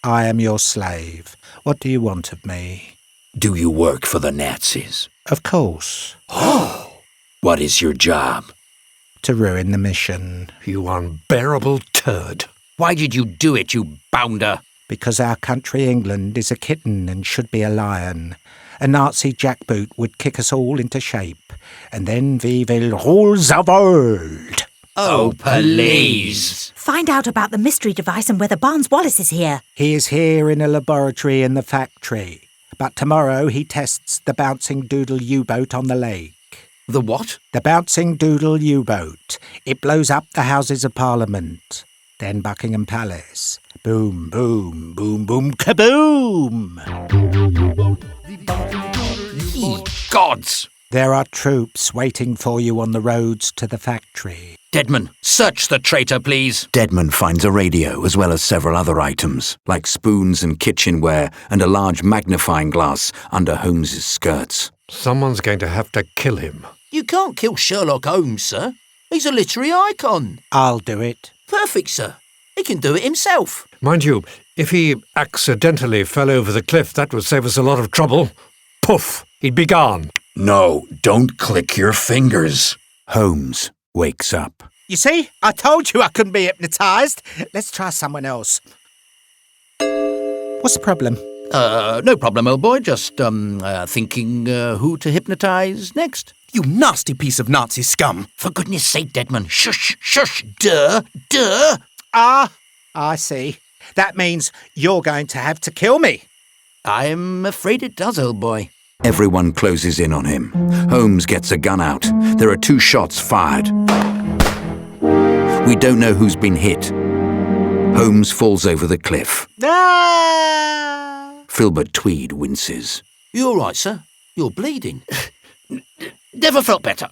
I am your slave. What do you want of me? Do you work for the Nazis? Of course. What is your job? To ruin the mission. You unbearable turd. Why did you do it, you bounder? Because our country, England, is a kitten and should be a lion. A Nazi jackboot would kick us all into shape. And then we will rule the world. Oh, please. Find out about the mystery device and whether Barnes Wallace is here. He is here in a laboratory in the factory. But tomorrow he tests the bouncing Doodle U-boat on the lake. The what? The bouncing Doodle U-boat. It blows up the Houses of Parliament. Then Buckingham Palace. Boom, boom, boom, boom, kaboom! Ye gods! There are troops waiting for you on the roads to the factory. Deadman, search the traitor, please. Deadman finds a radio as well as several other items, like spoons and kitchenware and a large magnifying glass under Holmes's skirts. Someone's going to have to kill him. You can't kill Sherlock Holmes, sir. He's a literary icon. I'll do it. Perfect, sir. He can do it himself. Mind you, if he accidentally fell over the cliff, that would save us a lot of trouble. Poof! He'd be gone. No, don't click your fingers. Holmes wakes up. You see? I told you I couldn't be hypnotised. Let's try someone else. What's the problem? No problem, old boy. Just, thinking who to hypnotise next. You nasty piece of Nazi scum. For goodness sake, Deadman. Shush, shush, duh. Ah, I see. That means you're going to have to kill me. I'm afraid it does, old boy. Everyone closes in on him. Holmes gets a gun out. There are 2 shots fired. We don't know who's been hit. Holmes falls over the cliff. Filbert Tweed winces. You all right, sir? You're bleeding. Never felt better.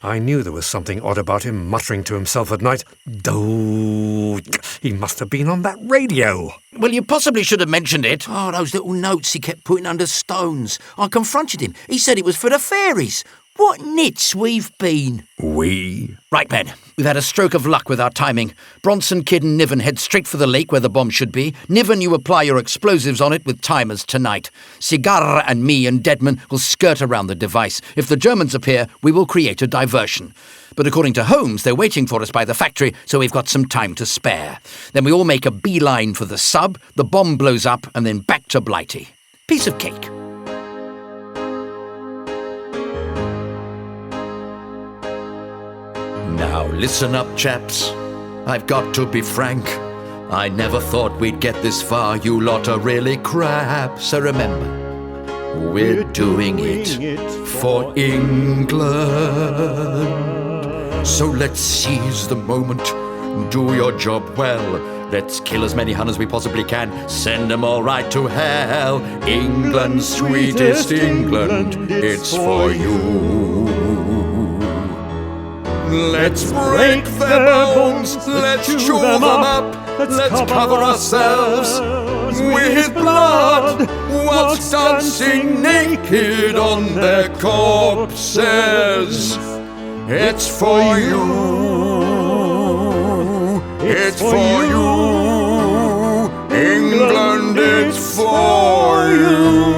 I knew there was something odd about him, muttering to himself at night. Oh, he must have been on that radio. Well, you possibly should have mentioned it. Oh, those little notes he kept putting under stones. I confronted him. He said it was for the fairies. What nits we've been. We? Right, Ben. We've had a stroke of luck with our timing. Bronson, Kydd and Niven head straight for the lake where the bomb should be. Niven, you apply your explosives on it with timers tonight. Cigar and me and Deadman will skirt around the device. If the Germans appear, we will create a diversion. But according to Holmes, they're waiting for us by the factory, so we've got some time to spare. Then we all make a beeline for the sub, the bomb blows up, and then back to Blighty. Piece of cake. Now listen up, chaps. I've got to be frank. I never thought we'd get this far. You lot are really crap. So remember, we're doing it for England. So let's seize the moment. Do your job well. Let's kill as many Hun as we possibly can. Send them all right to hell. England's sweetest England. It's for you. Let's break their bones, let's chew them up, let's cover ourselves with blood, whilst dancing naked on their corpses. It's for you, it's for you, England, it's for you.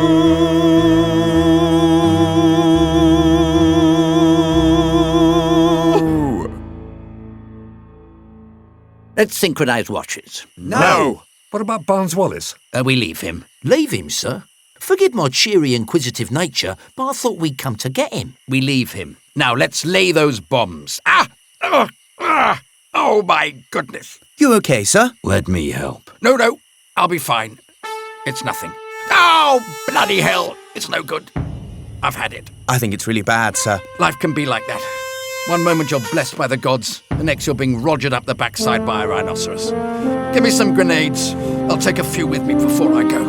Let's synchronise watches. No! What about Barnes-Wallis? We leave him. Leave him, sir? Forgive my cheery, inquisitive nature, but I thought we'd come to get him. We leave him. Now let's lay those bombs. Oh my goodness. You okay, sir? Let me help. No, I'll be fine. It's nothing. Oh, bloody hell. It's no good. I've had it. I think it's really bad, sir. Life can be like that. One moment you're blessed by the gods, the next you're being rogered up the backside by a rhinoceros. Give me some grenades. I'll take a few with me before I go.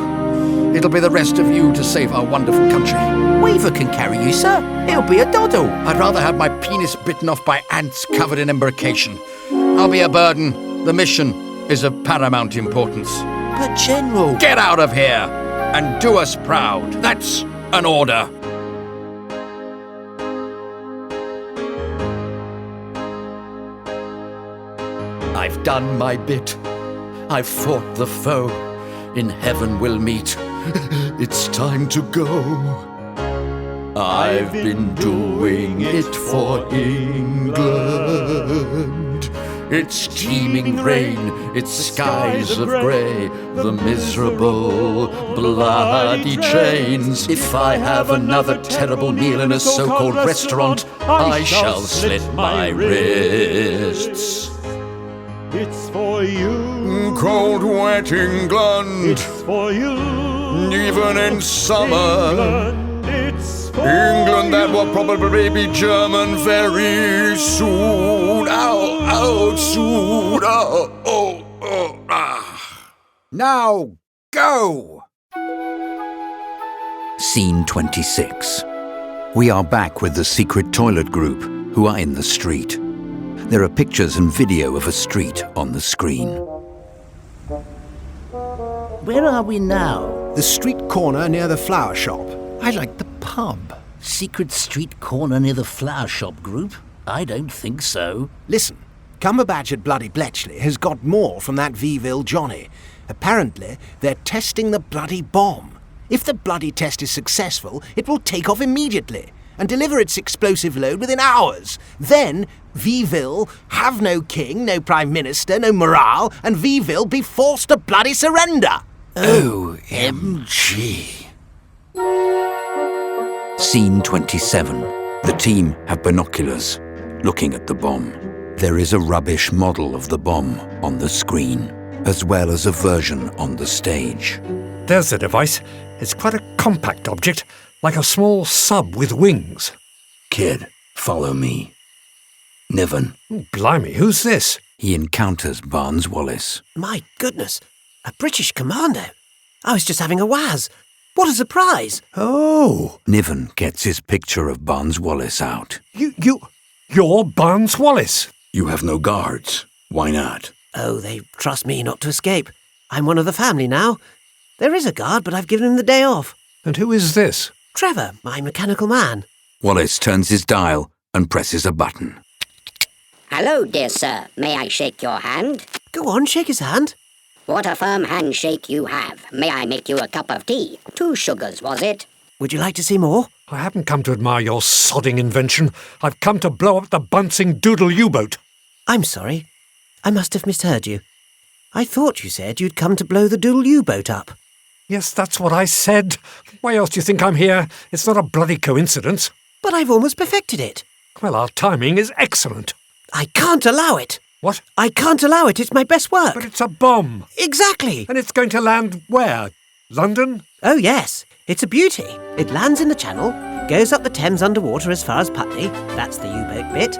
It'll be the rest of you to save our wonderful country. Weaver can carry you, sir. He'll be a doddle. I'd rather have my penis bitten off by ants covered in embrocation. I'll be a burden. The mission is of paramount importance. But, General... Get out of here and do us proud. That's an order. I've done my bit. I've fought the foe. In heaven we'll meet. It's time to go. I've been doing it for England. It's teeming rain, it's skies of grey, the miserable, bloody trains. If I have another terrible meal in a so-called restaurant, I shall slit my wrists. It's for you. Cold, wet England. It's for you. Even in summer. England, it's for England that you. will probably be German very soon. Ow, soon. Now, go! Scene 26. We are back with the secret toilet group, who are in the street. There are pictures and video of a street on the screen. Where are we now? The street corner near the flower shop. I like the pub. Secret street corner near the flower shop group? I don't think so. Listen, Cumberbatch at Bloody Bletchley has got more from that Veville Johnny. Apparently, they're testing the bloody bomb. If the bloody test is successful, it will take off immediately and deliver its explosive load within hours. Then, Veville have no king, no prime minister, no morale, and Veville be forced to bloody surrender. OMG. Scene 27. The team have binoculars, looking at the bomb. There is a rubbish model of the bomb on the screen, as well as a version on the stage. There's the device. It's quite a compact object, like a small sub with wings. Kydd, follow me. Niven. Blimey, who's this? He encounters Barnes Wallis. My goodness, a British commando. I was just having a waz. What a surprise. Oh. Niven gets his picture of Barnes Wallis out. You're Barnes Wallis. You have no guards. Why not? Oh, they trust me not to escape. I'm one of the family now. There is a guard, but I've given him the day off. And who is this? Trevor, my mechanical man. Wallis turns his dial and presses a button. Hello, dear sir. May I shake your hand? Go on, shake his hand. What a firm handshake you have. May I make you a cup of tea? 2 sugars, was it? Would you like to see more? I haven't come to admire your sodding invention. I've come to blow up the bouncing Doodle U-boat. I'm sorry. I must have misheard you. I thought you said you'd come to blow the Doodle U-boat up. Yes, that's what I said. Why else do you think I'm here? It's not a bloody coincidence. But I've almost perfected it. Well, our timing is excellent. I can't allow it. What? I can't allow it. It's my best work. But it's a bomb. Exactly. And it's going to land where? London? Oh, yes. It's a beauty. It lands in the Channel, goes up the Thames underwater as far as Putney, that's the U-boat bit,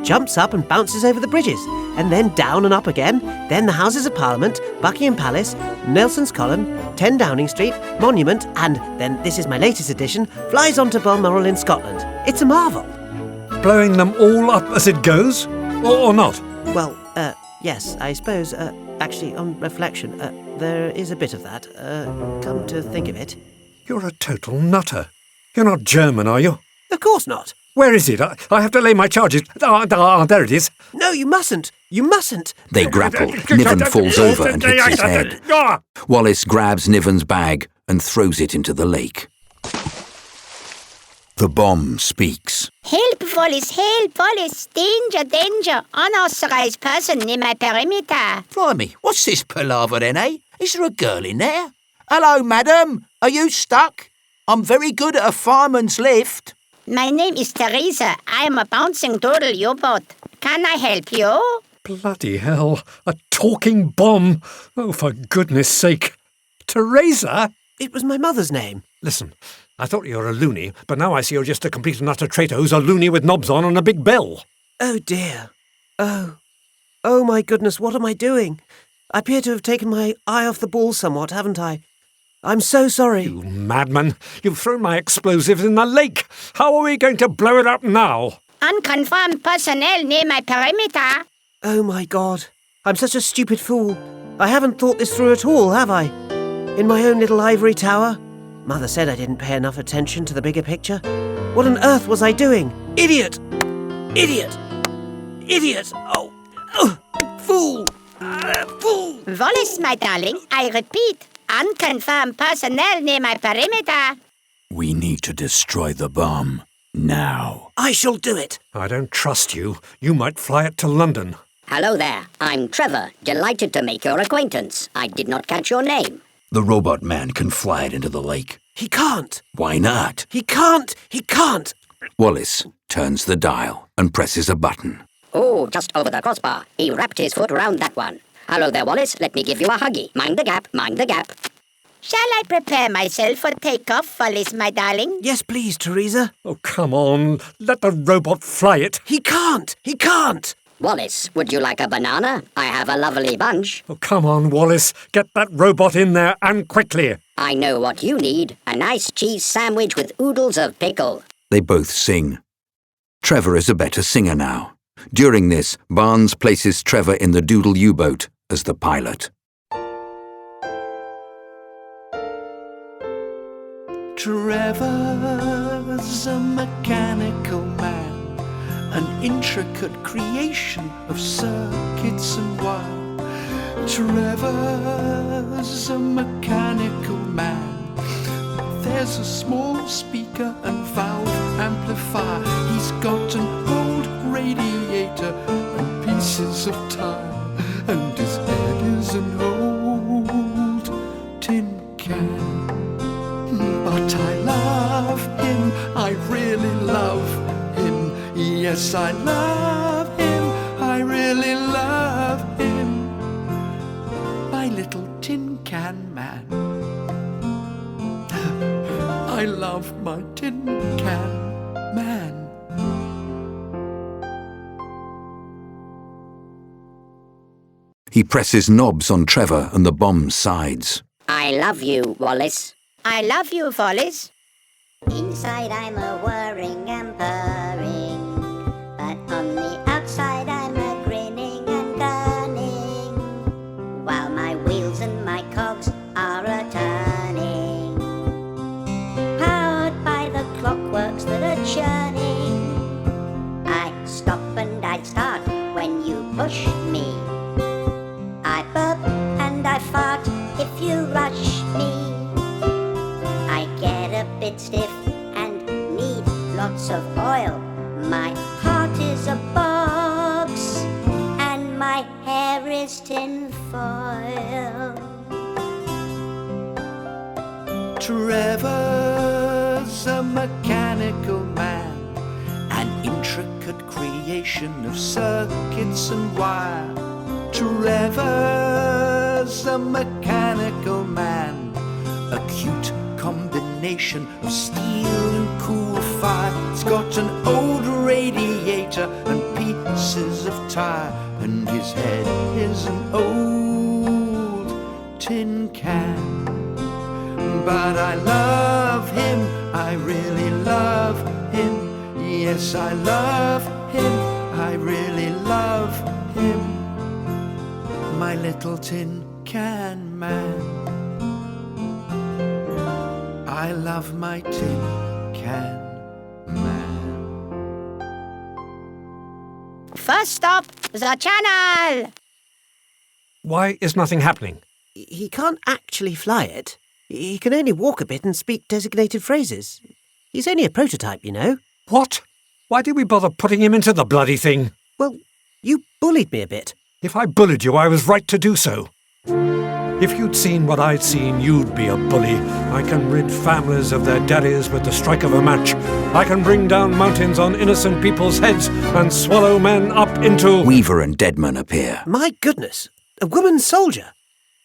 jumps up and bounces over the bridges, and then down and up again, then the Houses of Parliament, Buckingham Palace, Nelson's Column, 10 Downing Street, Monument, and then, this is my latest addition, flies onto Balmoral in Scotland. It's a marvel. Blowing them all up as it goes? Or not? Well, yes, I suppose, actually, on reflection, there is a bit of that, come to think of it. You're a total nutter. You're not German, are you? Of course not. Where is it? I have to lay my charges. There it is. No, you mustn't. You mustn't. They grapple. Niven falls over and hits his head. Wallis grabs Niven's bag and throws it into the lake. The bomb speaks. Help, Wallis, danger, unauthorized person near my perimeter. Blimey, what's this palaver then, eh? Is there a girl in there? Hello, madam. Are you stuck? I'm very good at a fireman's lift. My name is Teresa. I am a bouncing Doodle U-boat. Can I help you? Bloody hell. A talking bomb. Oh, for goodness sake. Teresa? It was my mother's name. Listen, I thought you were a loony, but now I see you're just a complete and utter traitor who's a loony with knobs on and a big bell. Oh, dear. Oh, my goodness, what am I doing? I appear to have taken my eye off the ball somewhat, haven't I? I'm so sorry. You madman. You've thrown my explosives in the lake. How are we going to blow it up now? Unconfirmed personnel near my perimeter. Oh, my God. I'm such a stupid fool. I haven't thought this through at all, have I? In my own little ivory tower? Mother said I didn't pay enough attention to the bigger picture. What on earth was I doing? Idiot! Idiot! Idiot! Oh! Fool! Fool! Wallis, my darling, I repeat. Unconfirmed personnel near my perimeter. We need to destroy the bomb. Now. I shall do it. I don't trust you. You might fly it to London. Hello there. I'm Trevor. Delighted to make your acquaintance. I did not catch your name. The robot man can fly it into the lake. He can't. Why not? He can't. He can't. Wallis turns the dial and presses a button. Oh, just over the crossbar. He wrapped his foot around that one. Hello there, Wallis. Let me give you a huggy. Mind the gap, mind the gap. Shall I prepare myself for takeoff, Wallis, my darling? Yes, please, Teresa. Oh, come on. Let the robot fly it. He can't. He can't. Wallis, would you like a banana? I have a lovely bunch. Oh, come on, Wallis. Get that robot in there and quickly. I know what you need. A nice cheese sandwich with oodles of pickle. They both sing. Trevor is a better singer now. During this, Barnes places Trevor in the Doodle U-boat as the pilot. Trevor's a mechanical man, an intricate creation of circuits and wire. Trevor's a mechanical man. There's a small speaker and valve amplifier. He's got an old radiator and pieces of tire, and his head is an old tin can. But I love him, I really love him. Yes, I love him, I really love him. My little tin can man. I love my tin can man. He presses knobs on Trevor and the bomb's sides. I love you, Wallace. I love you, Wallace. Inside I'm a whirring and purring, but on the outside I'm a grinning and gunning, while my wheels and my cogs are a-turning, powered by the clockworks that are churning. I stop and I start when you push me. I burp and I fart if you rush me. I get a bit stiff and need lots of oil. My heart is a box and my hair is tin foil. Trevor's a mechanical man, an intricate creation of circuits and wire. Trevor's a mechanical man, a cute combination of steel and cool fire. He's got an old radiator and pieces of tire, and his head is an old tin can. But I love him, I really love him. Yes, I love him, I really love him. My little tin can man. I love my tin can man. First stop, the channel. Why is nothing happening? He can't actually fly it. He can only walk a bit and speak designated phrases. He's only a prototype, you know. What? Why did we bother putting him into the bloody thing? Well, you bullied me a bit. If I bullied you, I was right to do so. If you'd seen what I'd seen, you'd be a bully. I can rid families of their daddies with the strike of a match. I can bring down mountains on innocent people's heads and swallow men up into... Weaver and Deadman appear. My goodness, a woman soldier.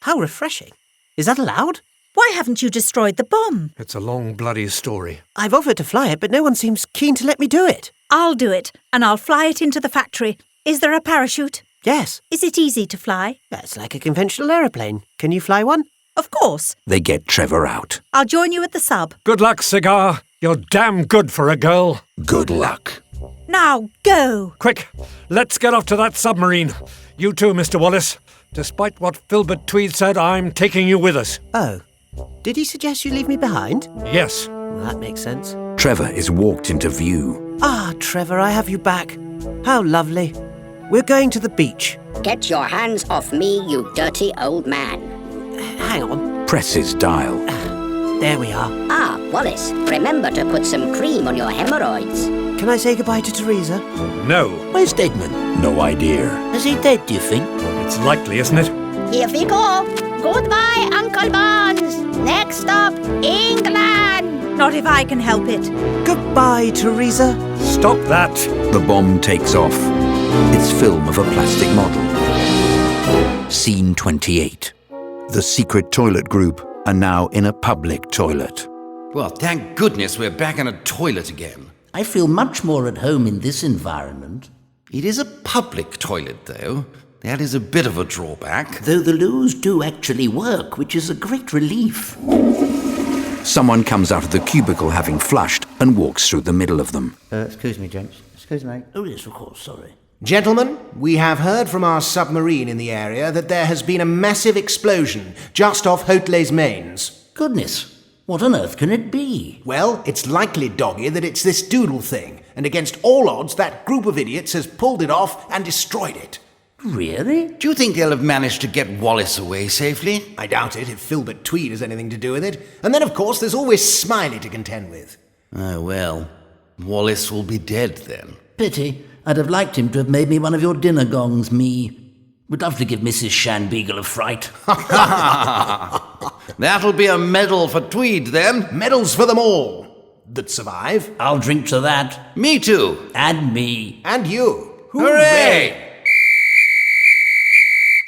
How refreshing. Is that allowed? Why haven't you destroyed the bomb? It's a long bloody story. I've offered to fly it, but no one seems keen to let me do it. I'll do it, and I'll fly it into the factory. Is there a parachute? Yes. Is it easy to fly? That's like a conventional aeroplane. Can you fly one? Of course. They get Trevor out. I'll join you at the sub. Good luck, Cigar. You're damn good for a girl. Good luck. Now, go. Quick, let's get off to that submarine. You too, Mr. Wallace. Despite what Filbert Tweed said, I'm taking you with us. Oh. Did he suggest you leave me behind? Yes. Well, that makes sense. Trevor is walked into view. Ah, Trevor, I have you back. How lovely. We're going to the beach. Get your hands off me, you dirty old man. Hang on. Presses dial. There we are. Ah, Wallace, remember to put some cream on your hemorrhoids. Can I say goodbye to Teresa? No. Where's Deadman? No idea. Is he dead, do you think? It's likely, isn't it? Here we go. Goodbye, Uncle Barnes. Next stop, England. Not if I can help it. Goodbye, Teresa. Stop that. The bomb takes off. It's film of a plastic model. Scene 28. The secret toilet group are now in a public toilet. Well, thank goodness we're back in a toilet again. I feel much more at home in this environment. It is a public toilet, though. That is a bit of a drawback. Though the loos do actually work, which is a great relief. Someone comes out of the cubicle having flushed and walks through the middle of them. Excuse me, gents. Excuse me. Oh, yes, of course, sorry. Gentlemen, we have heard from our submarine in the area that there has been a massive explosion just off Hotel's mains. Goodness, what on earth can it be? Well, it's likely, Doggy, that it's this Doodle thing, and against all odds, that group of idiots has pulled it off and destroyed it. Really? Do you think they'll have managed to get Wallace away safely? I doubt it, if Filbert Tweed has anything to do with it. And then, of course, there's always Smiley to contend with. Oh, well, Wallace will be dead then. Pity. I'd have liked him to have made me one of your dinner gongs, me. Would love to give Mrs. Shanbeagle a fright. That'll be a medal for Tweed, then. Medals for them all that survive. I'll drink to that. Me too. And me. And you. Hooray!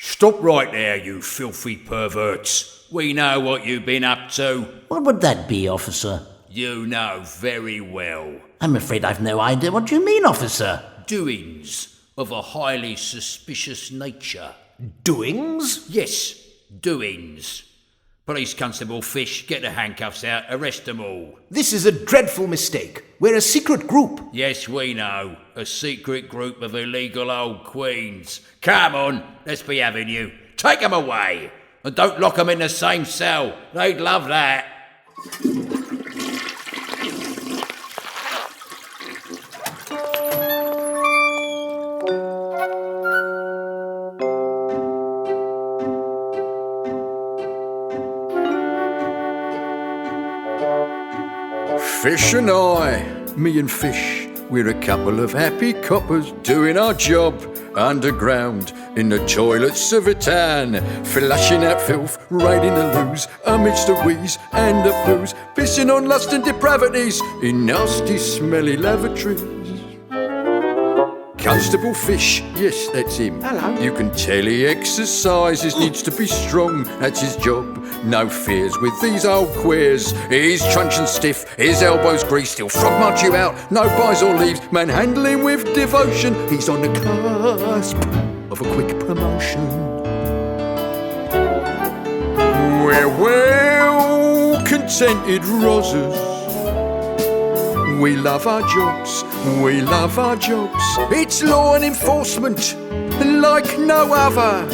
Stop right there, you filthy perverts. We know what you've been up to. What would that be, officer? You know very well. I'm afraid I've no idea what you mean, officer. Doings of a highly suspicious nature. Doings? Yes, doings. Police Constable Fish, get the handcuffs out, arrest them all. This is a dreadful mistake. We're a secret group. Yes, we know. A secret group of illegal old queens. Come on, let's be having you. Take them away. And don't lock them in the same cell. They'd love that. Fish and I, me and Fish, we're a couple of happy coppers doing our job underground in the toilets of a town, flushing out filth, riding the loos amidst the wheeze and the blues, pissing on lust and depravities in nasty, smelly lavatories. Constable Fish, yes, that's him. Hello. You can tell he exercises, needs to be strong, that's his job. No fears with these old queers. He's truncheon stiff, his elbows greased, he'll frog march you out, no buys or leaves, manhandling with devotion. He's on the cusp of a quick promotion. We're well contented rosers. We love our jobs, we love our jobs. It's law and enforcement like no other.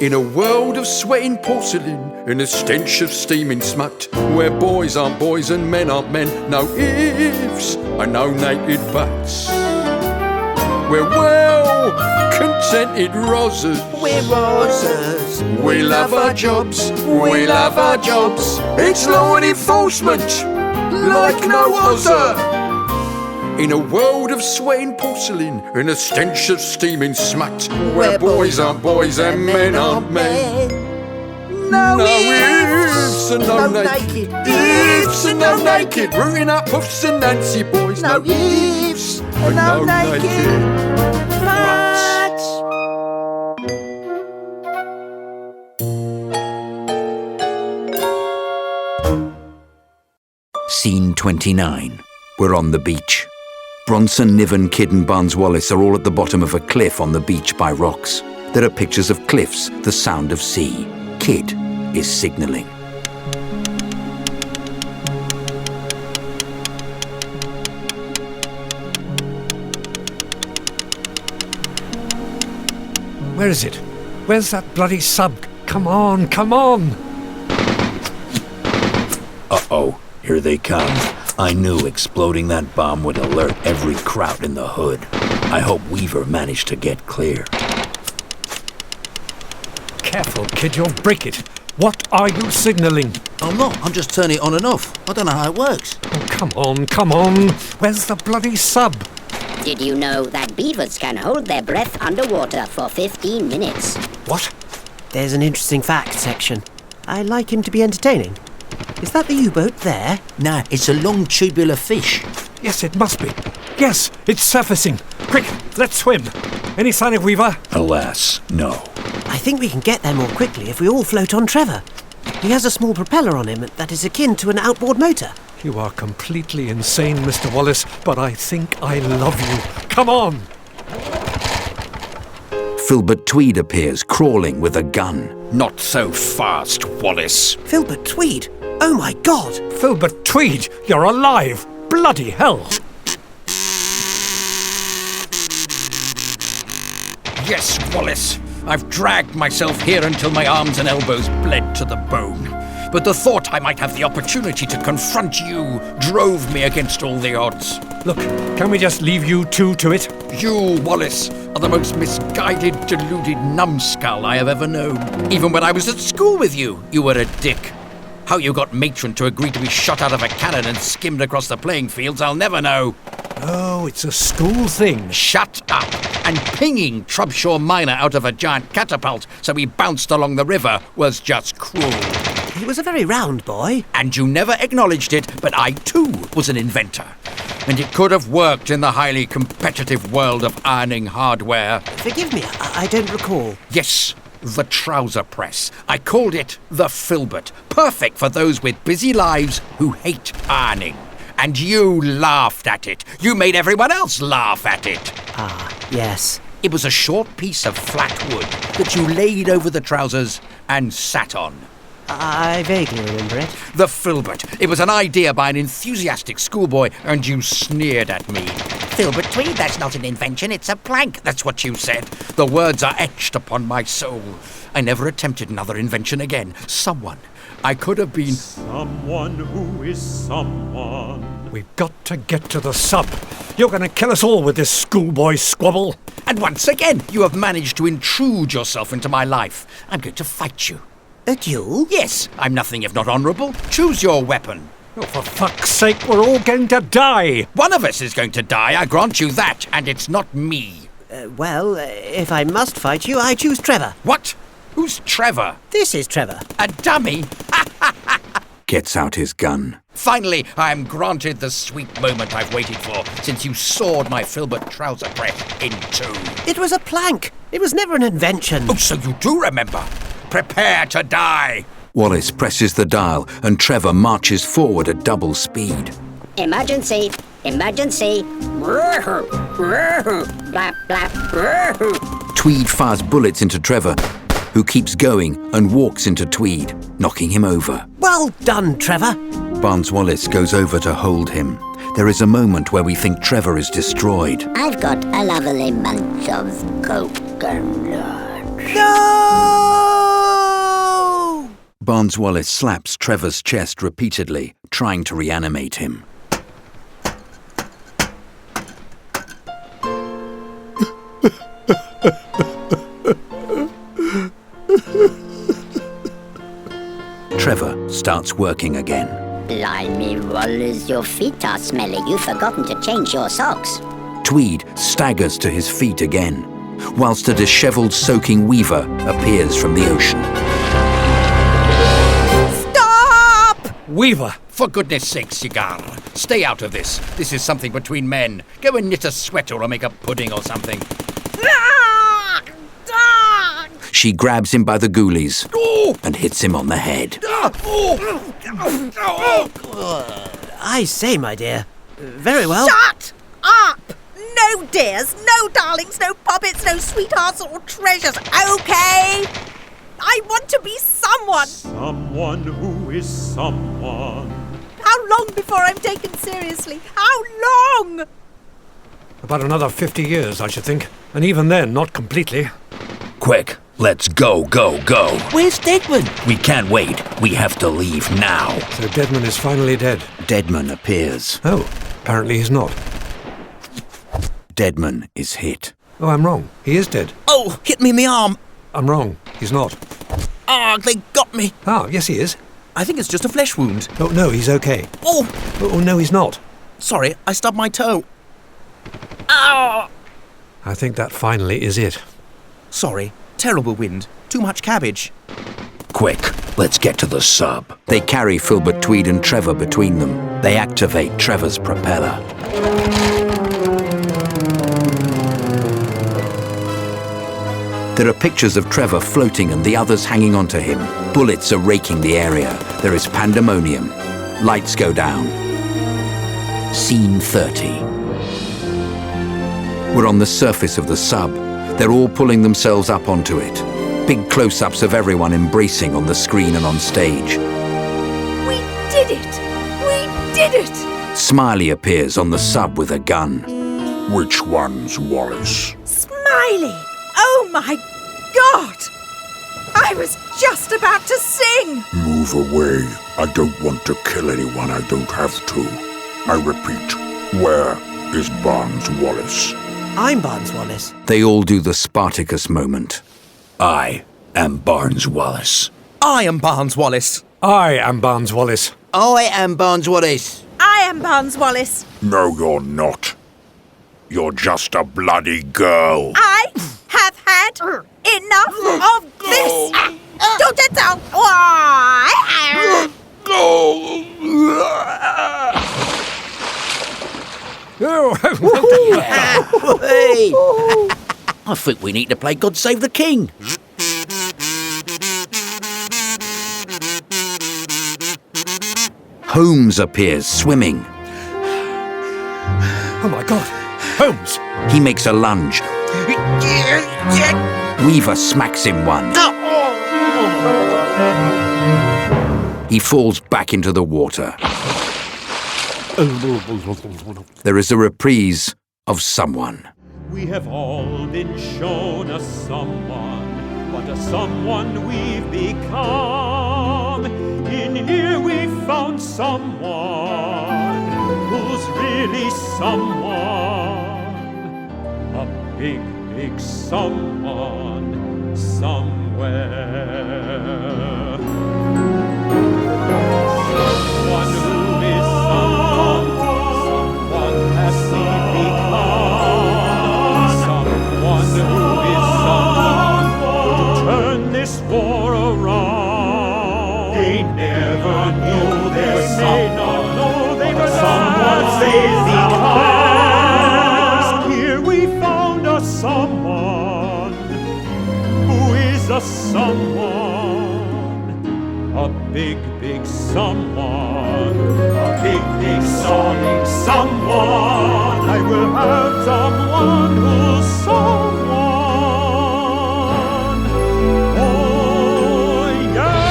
In a world of sweating porcelain and a stench of steaming smut, where boys aren't boys and men aren't men, no ifs and no naked buts. We're well contented rosers. We're rosers. We love our jobs, we love our jobs. It's law and enforcement like no other. In a world of sweating porcelain and a stench of steaming smut, where boys aren't boys and men aren't men. No ifs and no naked. Ifs and no naked. Rooting up puffs and Nancy boys. No ifs and no naked. Scene 29. We're on the beach. Bronson, Niven, Kydd and Barnes Wallace are all at the bottom of a cliff on the beach by rocks. There are pictures of cliffs, the sound of sea. Kydd is signalling. Where is it? Where's that bloody sub? Come on, come on! Uh-oh, here they come. I knew exploding that bomb would alert every kraut in the hood. I hope Weaver managed to get clear. Careful, Kydd, you'll break it. What are you signalling? I'm not. I'm just turning it on and off. I don't know how it works. Oh, come on, come on. Where's the bloody sub? Did you know that beavers can hold their breath underwater for 15 minutes? What? There's an interesting fact section. I like him to be entertaining. Is that the U-boat there? No, it's a long tubular fish. Yes, it must be. Yes, it's surfacing. Quick, let's swim. Any sign of Weaver? Alas, no. I think we can get there more quickly if we all float on Trevor. He has a small propeller on him that is akin to an outboard motor. You are completely insane, Mr. Wallace, but I think I love you. Come on! Filbert Tweed appears, crawling with a gun. Not so fast, Wallace. Filbert Tweed? Oh my God! Filbert Tweed, you're alive! Bloody hell! Yes, Wallace. I've dragged myself here until my arms and elbows bled to the bone. But the thought I might have the opportunity to confront you drove me against all the odds. Look, can we just leave you two to it? You, Wallace, are the most misguided, deluded numbskull I have ever known. Even when I was at school with you, you were a dick. How you got Matron to agree to be shot out of a cannon and skimmed across the playing fields, I'll never know. Oh, it's a school thing. Shut up! And pinging Trubshaw Minor out of a giant catapult so he bounced along the river was just cruel. He was a very round boy. And you never acknowledged it, but I too was an inventor. And it could have worked in the highly competitive world of ironing hardware. Forgive me, I don't recall. Yes, the trouser press. I called it the Filbert. Perfect for those with busy lives who hate ironing. And you laughed at it. You made everyone else laugh at it. Ah, yes. It was a short piece of flat wood that you laid over the trousers and sat on. I vaguely remember it. The Filbert. It was an idea by an enthusiastic schoolboy, and you sneered at me. Filbert Tweed, that's not an invention, it's a plank. That's what you said. The words are etched upon my soul. I never attempted another invention again. Someone. I could have been... Someone who is someone. We've got to get to the sub. You're going to kill us all with this schoolboy squabble. And once again, you have managed to intrude yourself into my life. I'm going to fight you. A duel? Yes, I'm nothing if not honourable. Choose your weapon. Oh, for fuck's sake, we're all going to die. One of us is going to die, I grant you that, and it's not me. Well, if I must fight you, I choose Trevor. What? Who's Trevor? This is Trevor. A dummy? Gets out his gun. Finally, I am granted the sweet moment I've waited for since you sawed my Filbert trouser press in two. It was a plank. It was never an invention. Oh, so you do remember. Prepare to die. Wallace presses the dial and Trevor marches forward at double speed. Emergency! Emergency! Blap, blap. Tweed fires bullets into Trevor, who keeps going and walks into Tweed, knocking him over. Well done, Trevor. Barnes Wallace goes over to hold him. There is a moment where we think Trevor is destroyed. I've got a lovely bunch of coconuts. No! Barnes Wallace slaps Trevor's chest repeatedly, trying to reanimate him. Trevor starts working again. Blimey, Wallace, your feet are smelly. You've forgotten to change your socks. Tweed staggers to his feet again, whilst a dishevelled soaking weaver appears from the ocean. Stop! Weaver! For goodness sake, Cigar, stay out of this. This is something between men. Go and knit a sweater or make a pudding or something. She grabs him by the ghoulies and hits him on the head. I say, my dear. Very well. Shut up! No dears, no darlings, no puppets, no sweethearts or treasures, okay? I want to be someone. Someone who is someone. How long before I'm taken seriously? How long? About another 50 years, I should think. And even then, not completely. Quick, let's go, go, go. Where's Deadman? We can't wait. We have to leave now. So Deadman is finally dead. Deadman appears. Oh, apparently he's not. Deadman is hit. Oh, I'm wrong. He is dead. Oh, hit me in the arm. I'm wrong. He's not. Ah, they got me. Oh, yes he is. I think it's just a flesh wound. Oh, no, he's okay. Oh! Oh, no, he's not. Sorry, I stubbed my toe. Ow! I think that finally is it. Sorry, terrible wind. Too much cabbage. Quick, let's get to the sub. They carry Filbert Tweed and Trevor between them. They activate Trevor's propeller. There are pictures of Trevor floating and the others hanging onto him. Bullets are raking the area. There is pandemonium. Lights go down. Scene 30. We're on the surface of the sub. They're all pulling themselves up onto it. Big close-ups of everyone embracing on the screen and on stage. We did it! We did it! Smiley appears on the sub with a gun. Which one's Wallace? Smiley! Oh my God! I was just about to sing! Move away. I don't want to kill anyone I don't have to. I repeat, where is Barnes Wallace? I'm Barnes Wallace. They all do the Spartacus moment. I am Barnes Wallace. I am Barnes Wallace. I am Barnes Wallace. I am Barnes Wallace. I am Barnes Wallace. No, you're not. You're just a bloody girl. I have had enough of this. Don't get down. Hey. I think we need to play God Save the King. Holmes appears swimming. Oh my God! Holmes! He makes a lunge. Weaver smacks him one. He falls back into the water. There is a reprise of Someone. We have all been shown a someone, what a someone we've become. In here we found someone who's really someone. A big, big someone somewhere. Someone who is someone, someone has seen become. Someone who is someone to turn this war around. They never knew there's someone, they were someone they've become. Here we found a someone who is a someone, a big, big someone, a big, big someone. I will have someone who's someone. Oh, yeah.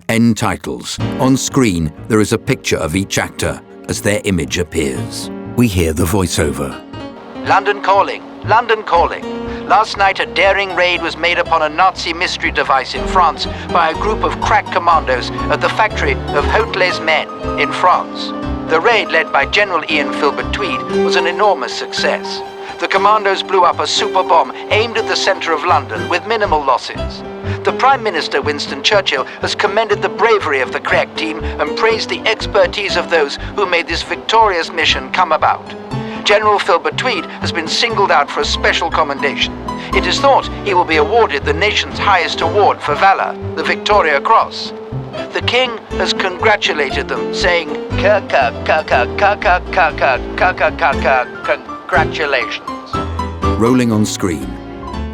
End titles. On screen, there is a picture of each actor as their image appears. We hear the voiceover. London calling. London calling. Last night a daring raid was made upon a Nazi mystery device in France by a group of crack commandos at the factory of Haute-les Men in France. The raid, led by General Ian Filbert Tweed, was an enormous success. The commandos blew up a super bomb aimed at the centre of London with minimal losses. The Prime Minister, Winston Churchill, has commended the bravery of the crack team and praised the expertise of those who made this victorious mission come about. General Filbert Tweed has been singled out for a special commendation. It is thought he will be awarded the nation's highest award for valour, the Victoria Cross. The King has congratulated them, saying, congratulations. Rolling on screen.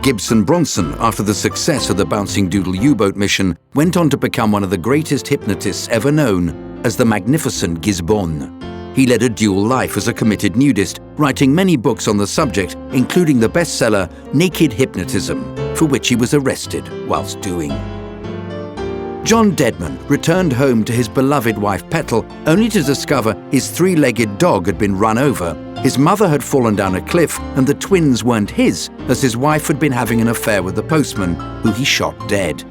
Gibson Bronson, after the success of the Bouncing Doodle U-boat mission, went on to become one of the greatest hypnotists ever known as the Magnificent Gisborne. He led a dual life as a committed nudist, writing many books on the subject, including the bestseller Naked Hypnotism, for which he was arrested whilst doing. John Deadman returned home to his beloved wife Petal, only to discover his three-legged dog had been run over, his mother had fallen down a cliff, and the twins weren't his, as his wife had been having an affair with the postman, who he shot dead.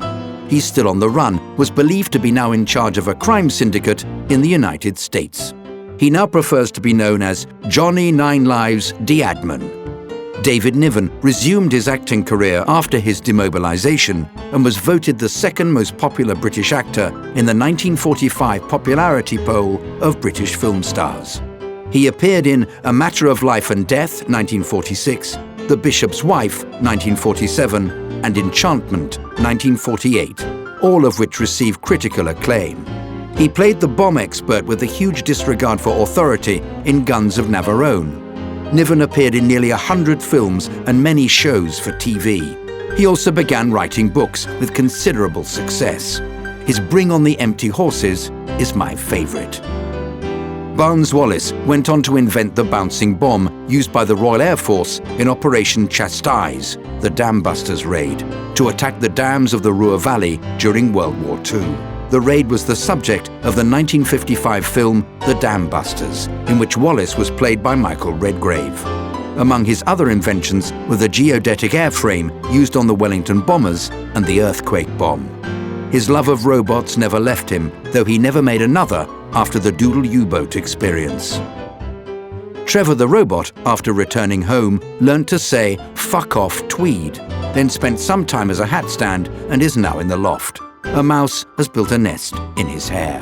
He's still on the run, was believed to be now in charge of a crime syndicate in the United States. He now prefers to be known as Johnny Nine Lives Deadman. David Niven resumed his acting career after his demobilisation and was voted the second most popular British actor in the 1945 popularity poll of British film stars. He appeared in A Matter of Life and Death, 1946, The Bishop's Wife, 1947, and Enchantment, 1948, all of which received critical acclaim. He played the bomb expert with a huge disregard for authority in Guns of Navarone. Niven appeared in nearly 100 films and many shows for TV. He also began writing books with considerable success. His Bring on the Empty Horses is my favourite. Barnes Wallis went on to invent the bouncing bomb used by the Royal Air Force in Operation Chastise, the Dam Busters raid, to attack the dams of the Ruhr Valley during World War II. The raid was the subject of the 1955 film The Dam Busters, in which Wallis was played by Michael Redgrave. Among his other inventions were the geodetic airframe used on the Wellington bombers and the earthquake bomb. His love of robots never left him, though he never made another after the Doodle U-boat experience. Trevor the robot, after returning home, learned to say "fuck off Tweed," then spent some time as a hat stand and is now in the loft. A mouse has built a nest in his hair.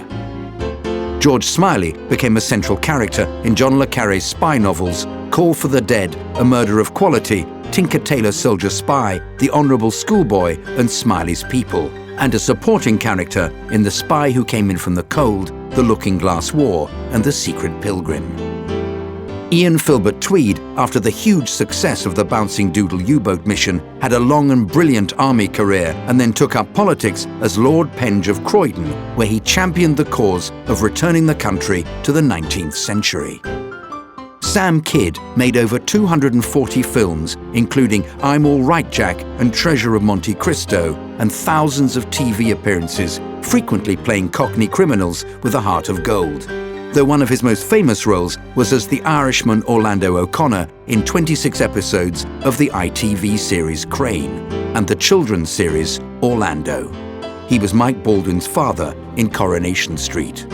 George Smiley became a central character in John le Carré's spy novels Call for the Dead, A Murder of Quality, Tinker Tailor Soldier Spy, The Honourable Schoolboy and Smiley's People, and a supporting character in The Spy Who Came In From the Cold, The Looking Glass War and The Secret Pilgrim. Ian Filbert Tweed, after the huge success of the Bouncing Doodle U-boat mission, had a long and brilliant army career and then took up politics as Lord Penge of Croydon, where he championed the cause of returning the country to the 19th century. Sam Kydd made over 240 films, including I'm All Right Jack and Treasure of Monte Cristo, and thousands of TV appearances, frequently playing Cockney criminals with a heart of gold. Though one of his most famous roles was as the Irishman Orlando O'Connor in 26 episodes of the ITV series Crane and the children's series Orlando. He was Mike Baldwin's father in Coronation Street.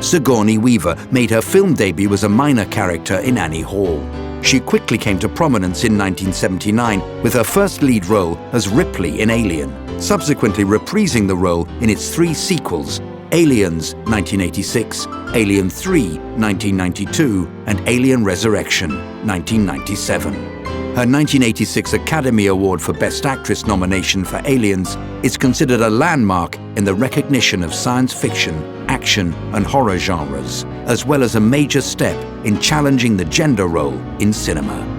Sigourney Weaver made her film debut as a minor character in Annie Hall. She quickly came to prominence in 1979 with her first lead role as Ripley in Alien, subsequently reprising the role in its 3 sequels: Aliens 1986, Alien 3 1992, and Alien Resurrection 1997. Her 1986 Academy Award for Best Actress nomination for Aliens is considered a landmark in the recognition of science fiction, action and horror genres, as well as a major step in challenging the gender role in cinema.